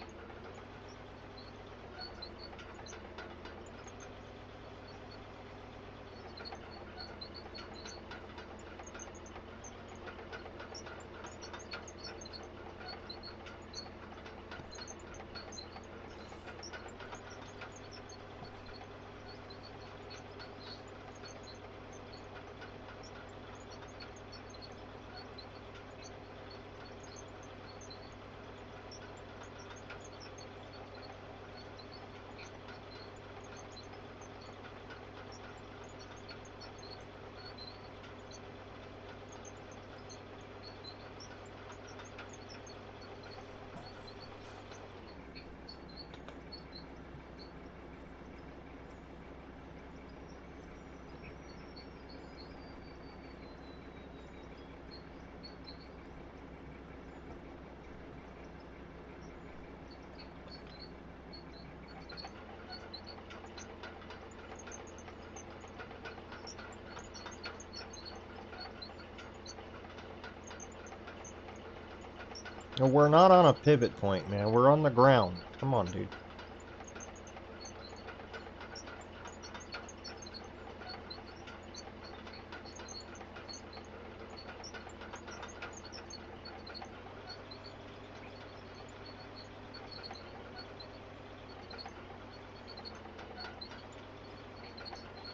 No, we're not on a pivot point, man. We're on the ground. Come on, dude.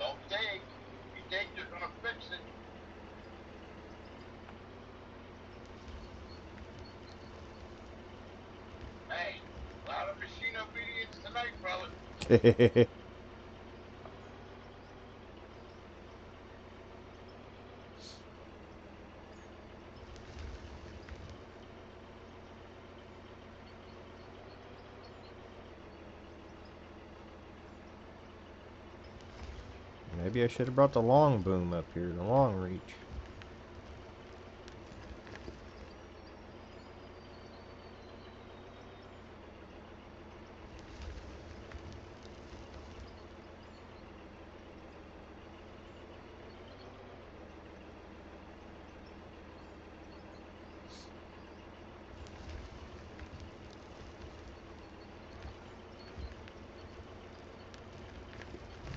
Don't dig. You think you're gonna fix it? Man, a lot of machine obedience tonight, brother. Maybe I should have brought the long boom up here, the long reach.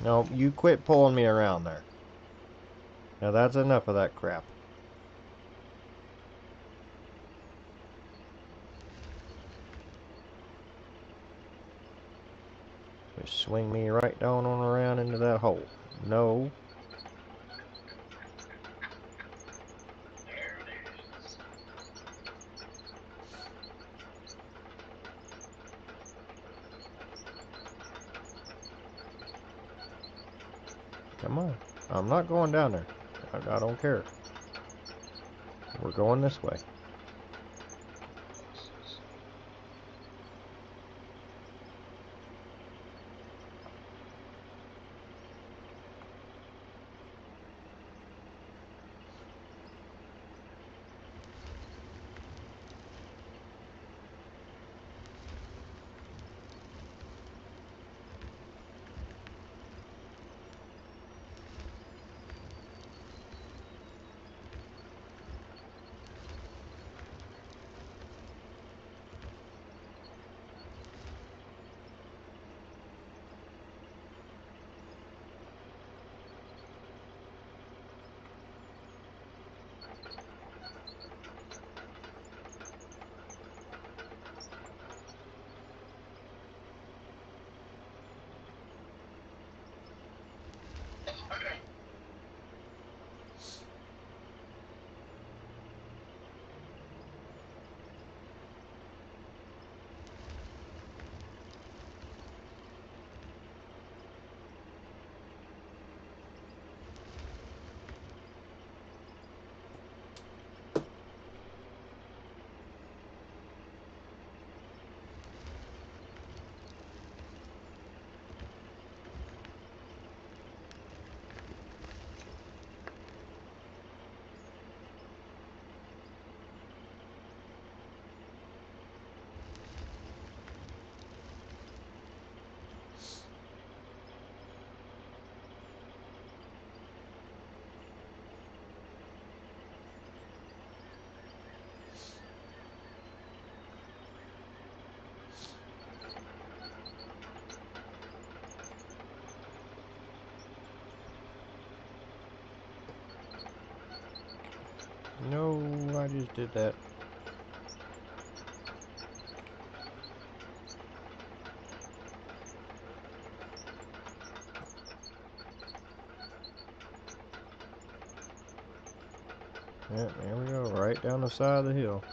No, you quit pulling me around there. Now that's enough of that crap. Just swing me right down on around into that hole. No. There it is. Come on. I'm not going down there. I don't care. We're going this way. No, I just did that. Yeah, there we go, right down the side of the hill.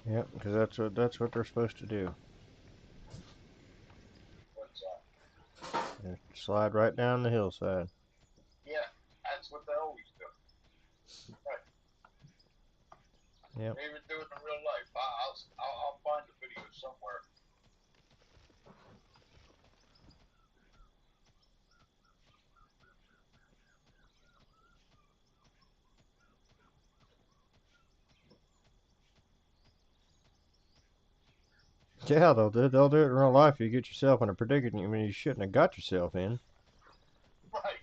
Yep, because that's what they're supposed to do. What's They slide right down the hillside. Yeah, that's what they always do. Right. Yep. They even do it in real life. I'll find the video somewhere. Yeah, they'll do it in real life. You get yourself in a predicament when you shouldn't have got yourself in. Right.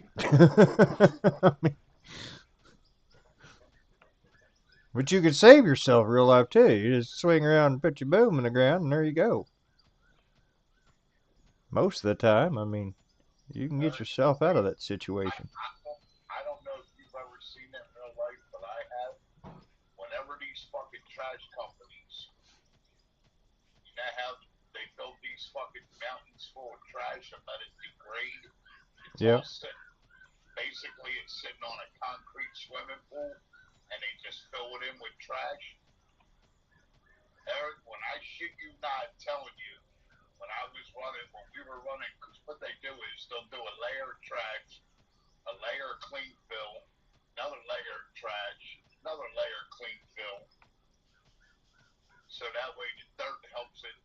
But you could save yourself real life too. You just swing around and put your boom in the ground, and there you go. Most of the time, I mean, you can get yourself out of that situation. I don't know if you've ever seen it in real life, but I have. Whenever these fucking trash companies, you know how they build these fucking mountains full of trash and let it degrade? It's Yep. all sitting. Basically, it's sitting on a concrete swimming pool, and they just fill it in with trash. Eric, when I shit you not telling you, when we were running, because what they do is they'll do a layer of trash, a layer of clean fill, another layer of trash, another layer of clean fill. So that way the dirt helps it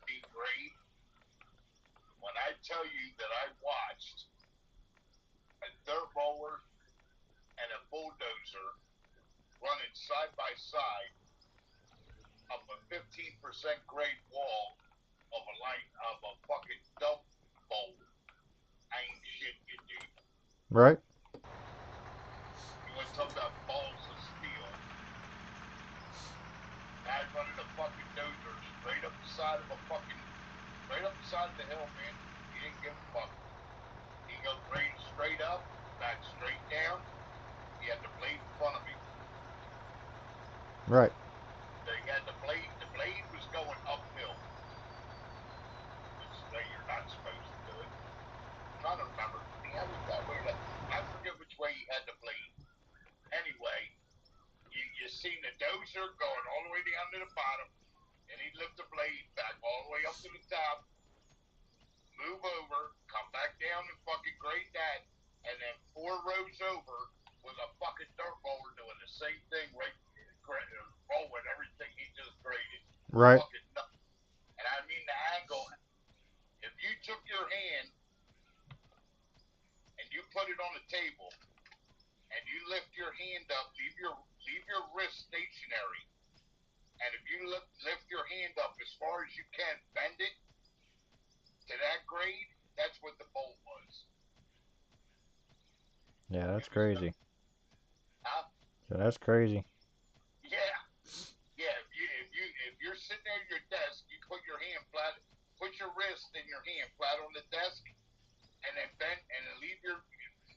degrade. When I tell you that I watched a dirt roller and a bulldozer running side by side up a 15% grade wall of a fucking dump bowl, I ain't shit you, dude. Right. You want to talk about balls of steel? Guy running a fucking dozer straight up the side of the hill, man. He didn't give a fuck. He goes straight up, back straight down. He had the blade in front of me. Right. So he had the blade. The blade was going uphill, which is the way you're not supposed to do it. I'm trying to remember. He had it that way. I forget which way he had the blade. Anyway, you seen the dozer going all the way down to the bottom, and he'd lift the blade back all the way up to the top, move over, come back down and fucking grade that, and then 4 rows over was a fucking dirt roller doing the same thing, right? Rolling everything he just graded. Right. Fucking nuts. And I mean the angle. If you took your hand and you put it on the table, and you lift your hand up, leave your wrist stationary, and if you lift your hand up as far as you can, bend it to that grade, that's what the bolt was. Yeah, that's crazy. Huh? Yeah, that's crazy. Yeah. Yeah, if you're sitting there at your desk, you put your wrist and your hand flat on the desk, and then bend and then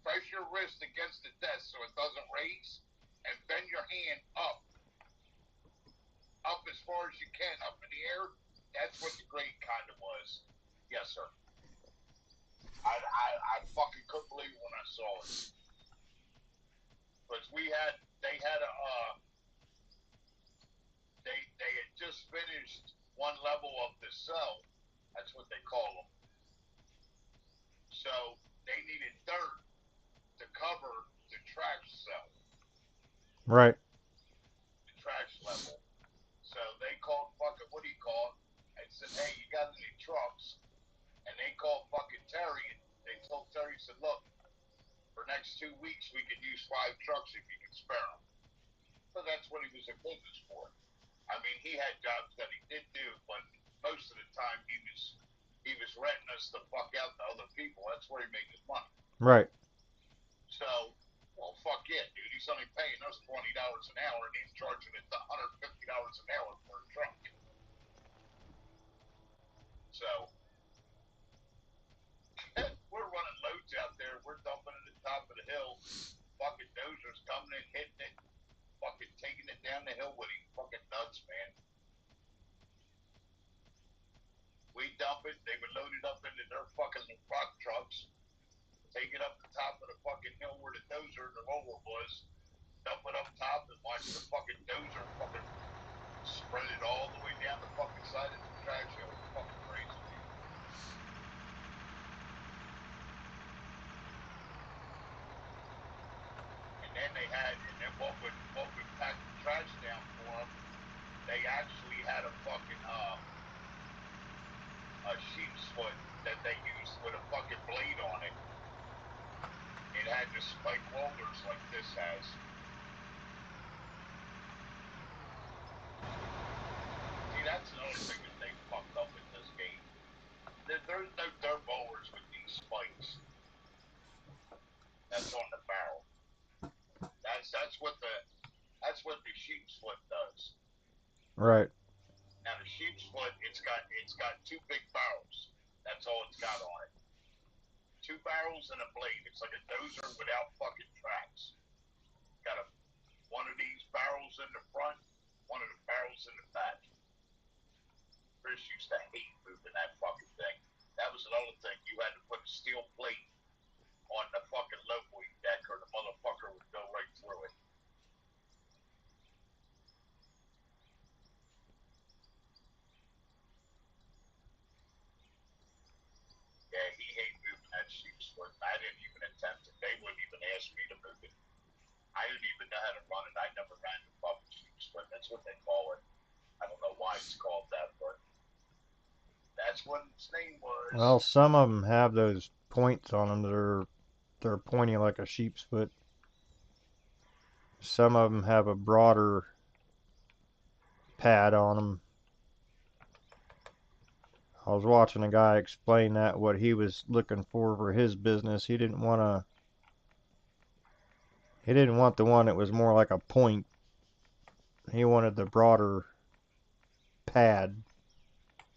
press your wrist against the desk so it doesn't raise, and bend your hand up as far as you can, up in the air. That's what the grade kind of was. Yes, sir. I fucking couldn't believe it when I saw it. Because they had just finished one level of the cell. That's what they call them. So they needed dirt to cover the trash cell. Right. The trash level. So they called fucking, what do you call it? And said, hey, you got any trucks? And they called fucking Terry, and they told Terry, said, look, for next 2 weeks we could use 5 trucks if you can spare them. So that's what he was in business for. I mean, he had jobs that he did do, but most of the time he was renting us the fuck out to other people. That's where he made his money. Right. So, well, fuck yeah, dude. He's only paying us $20 an hour, and he's charging us $150 an hour for a truck. So, we're running loads out there. We're dumping at the top of the hill. Fucking dozers coming and hitting it. Fucking taking it down the hill with him. Fucking nuts, man. We dump it. They would load it up into their fucking rock trucks. Take it up the top of the fucking hill where the dozer and the roller was. Dump it up top and watch the fucking dozer fucking spread it all then what would pack the trash down for them, they actually had a fucking, a sheep's foot that they used with a fucking blade on it. It had the spike rollers like this has. See, that's another thing that they fucked up in this game. There's no dirt rollers with these spikes. That's on the barrel. That's what the sheep's foot does. Right. Now the sheep's foot, it's got two big barrels. That's all it's got on it. Two barrels and a blade. It's like a dozer without fucking tracks. Got one of these barrels in the front, one of the barrels in the back. Chris used to hate moving that fucking thing. That was another thing. You had to put a steel plate on the fucking low weight deck or the motherfucker would go right through it. Yeah, he hated moving that sheep's foot. I didn't even attempt it. They wouldn't even ask me to move it. I didn't even know how to run it. I never ran the fucking sheep's foot. That's what they call it. I don't know why it's called that, but that's what its name was. Well, some of them have those points on them that they're pointy like a sheep's foot. Some of them have a broader pad on them. I was watching a guy explain that what he was looking for his business. He didn't want the one that was more like a point. He wanted the broader pad.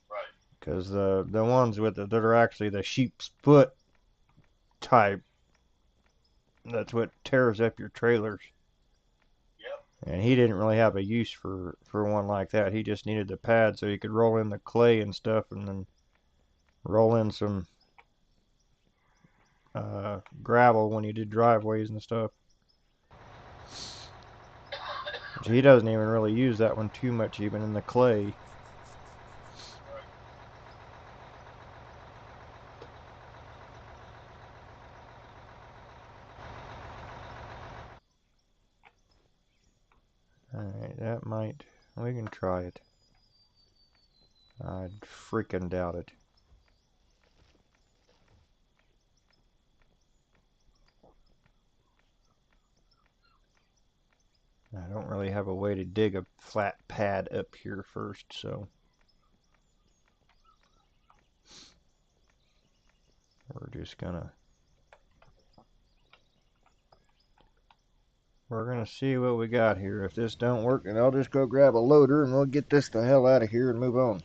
Right. Because the ones with that are actually the sheep's foot type, that's what tears up your trailers. Yep. And he didn't really have a use for one like that. He just needed the pad so he could roll in the clay and stuff, and then roll in some gravel when he did driveways and stuff. He doesn't even really use that one too much, even in the clay. Alright, that might... we can try it. I'd freaking doubt it. I don't really have a way to dig a flat pad up here first, so... we're just gonna... we're gonna see what we got here. If this don't work, then I'll just go grab a loader and we'll get this the hell out of here and move on.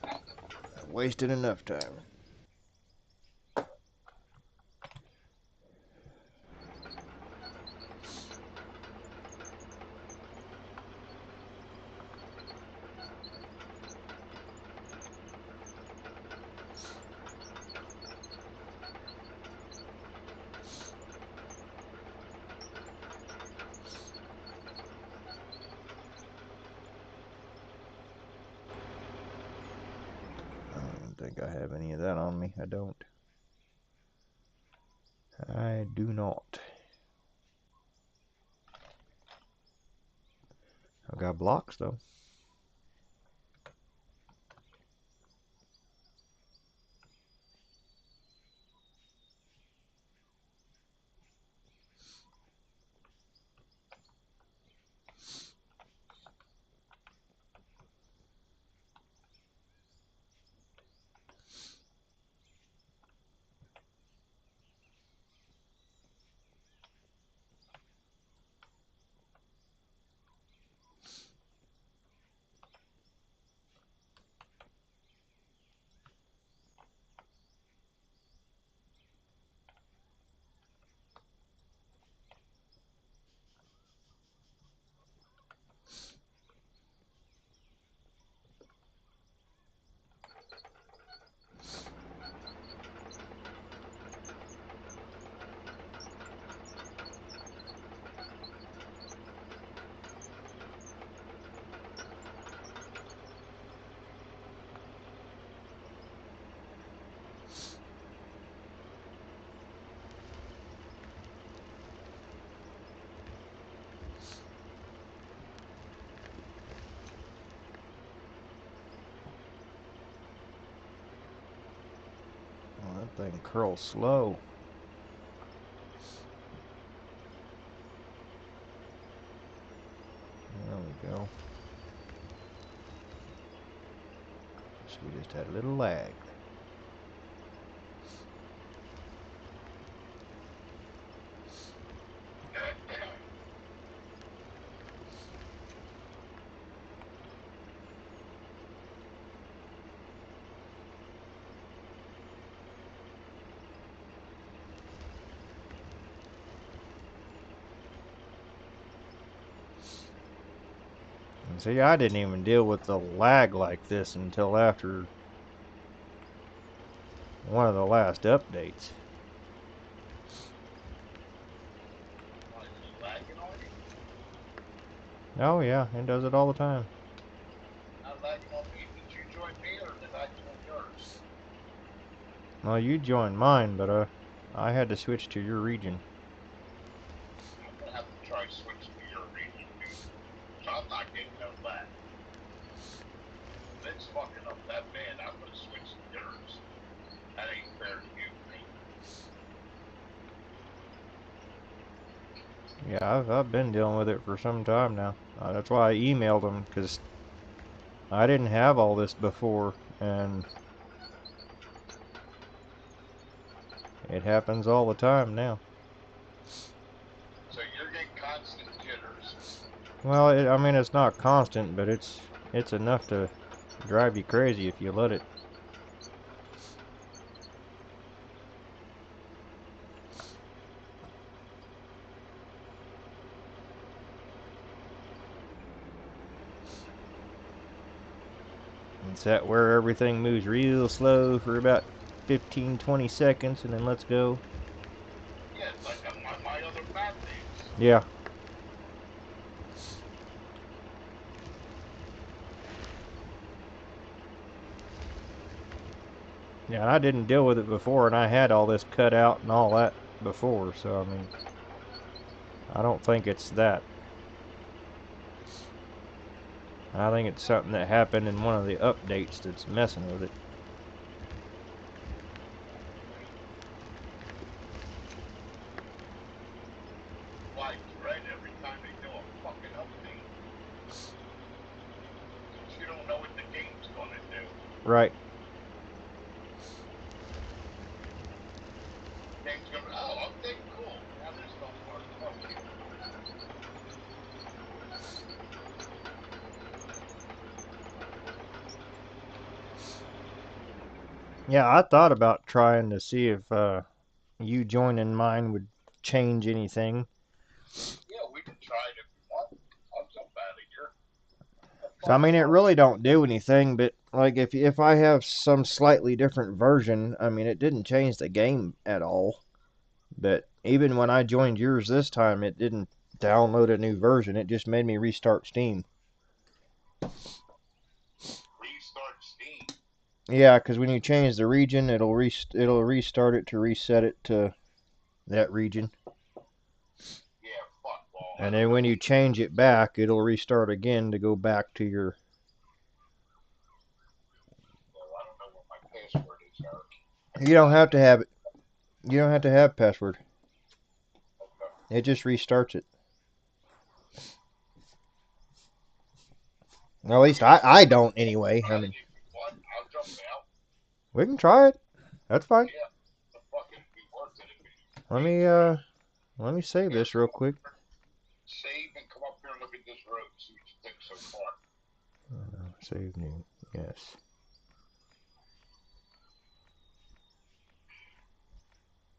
I've wasted enough time. I think I have any of that on me. I don't. I do not. I've got blocks though. and curl slow. There we go. So we just had a little lag. See, I didn't even deal with the lag like this until after one of the last updates. Oh yeah, it does it all the time. Not lagging on me. Did you join me or did I join yours? Well, you joined mine, but I had to switch to your region. I'm gonna have to try switching to your region, dude. So I'm not getting no lag. It's fucking up that bad. I'm gonna switch to yours. That ain't fair to you, man. Yeah, I've been dealing with it for some time now. That's why I emailed them, because I didn't have all this before, and it happens all the time now. So you're getting constant jitters. Well, I mean, it's not constant, but it's enough to drive you crazy if you let it. It's that where everything moves real slow for about 15-20 seconds, and then let's go. Yeah, it's like on my other map days. Yeah. Yeah, I didn't deal with it before, and I had all this cut out and all that before, so I mean, I don't think it's that. I think it's something that happened in one of the updates that's messing with it. Like dread every time they do a fucking update. Because you don't know what the game's gonna do. Right. Game's gonna be, oh, update, cool. Now this don't work. Fuck you. Yeah, I thought about trying to see if you joining mine would change anything. Yeah, we can try it if you want. I'll jump out of here. So, I mean, it really don't do anything, but like if I have some slightly different version, I mean, it didn't change the game at all. But even when I joined yours this time, it didn't download a new version. It just made me restart Steam. Restart Steam. Yeah, because when you change the region, it'll restart it to reset it to that region. Yeah, fuck all. And then when you change it back, it'll restart again to go back to your. Well, I don't know what my password is, Eric. You don't have to have it. You don't have to have password. Okay. It just restarts it. Well, at least I don't anyway. I mean, If you want, I'll jump out. we can try it. That's fine. Yeah, the fucking be worth it if it. Let me save this real quick. Save and come up here and look at this road. See what you think so far. Save new. Yes.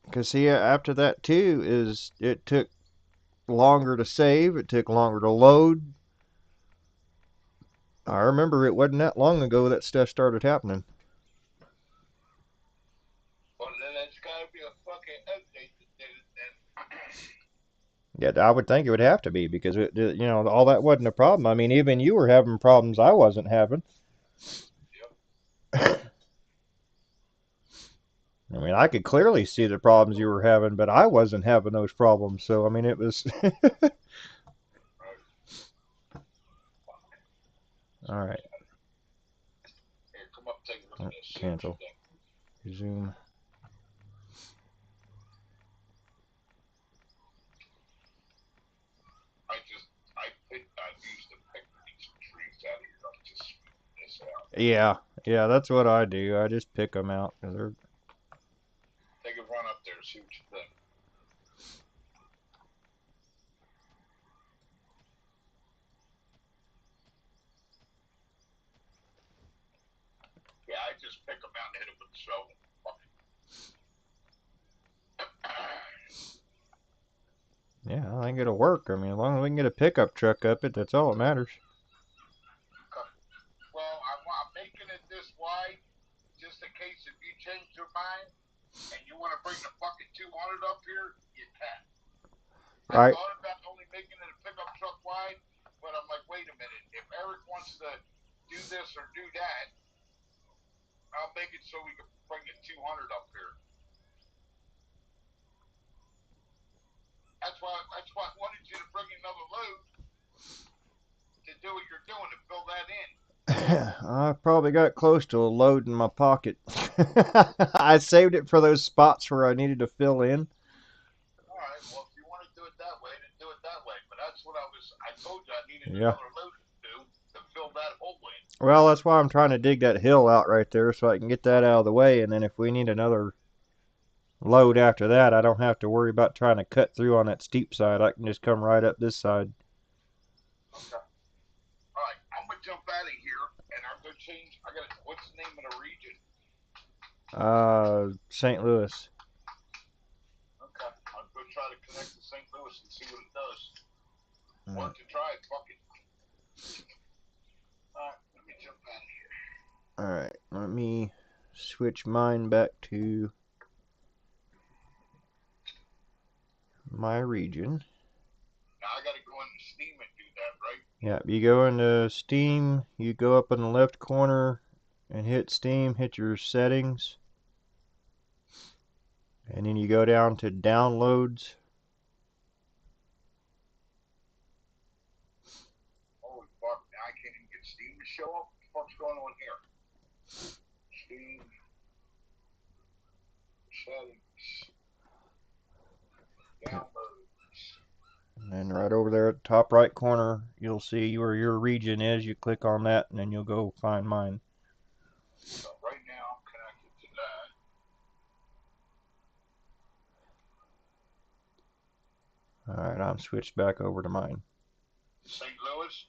Because see, after that too is it took longer to save. It took longer to load. I remember it wasn't that long ago that stuff started happening. Well, then there's gotta be a fucking update that did it then. Yeah, I would think it would have to be because all that wasn't a problem. I mean, even you were having problems I wasn't having. Yep. I mean, I could clearly see the problems you were having, but I wasn't having those problems. So, I mean, it was. All right. Here, come up, take a look at this. Cancel. Resume. Yeah, yeah, that's what I do. I just pick them out 'cause they're. Take a run up there, see what you think. Yeah, I just pick them out and hit them with the shovel. Yeah, I think it'll work. I mean, as long as we can get a pickup truck up it, that's all that matters. Well, I'm making it this wide just in case if you change your mind and you want to bring the fucking 200 up here, you can. I Right. thought about only making it a pickup truck wide, but I'm like, wait a minute. If Eric wants to do this or do that, I'll make it so we can bring the 200 up here. That's why I wanted you to bring another load to do what you're doing to fill that in. I probably got close to a load in my pocket. I saved it for those spots where I needed to fill in. All right. Well, if you want to do it that way, then do it that way. But that's what I told you I needed Yeah. another load to do to fill that hole in. Well, that's why I'm trying to dig that hill out right there so I can get that out of the way, and then if we need another load after that, I don't have to worry about trying to cut through on that steep side. I can just come right up this side. Okay. All right. I'm gonna jump out of here and I'll go change. What's the name of the region? St. Louis. Okay. I'll go try to connect to St. Louis and see what it does. All Want right. to try it? Fuck it. All right. Let me jump out of here. All right. Let me switch mine back to my region. Now I gotta go into Steam and do that, right? Yeah, you go into Steam, you go up in the left corner and hit Steam, hit your settings, and then you go down to downloads. Holy fuck! Now I can't even get Steam to show up. What the fuck's going on here? Steam settings, downloads. And then right over there at the top right corner, you'll see where your region is. You click on that, and then you'll go find mine. So right now I'm connected to that. All right, I'm switched back over to mine. St. Louis.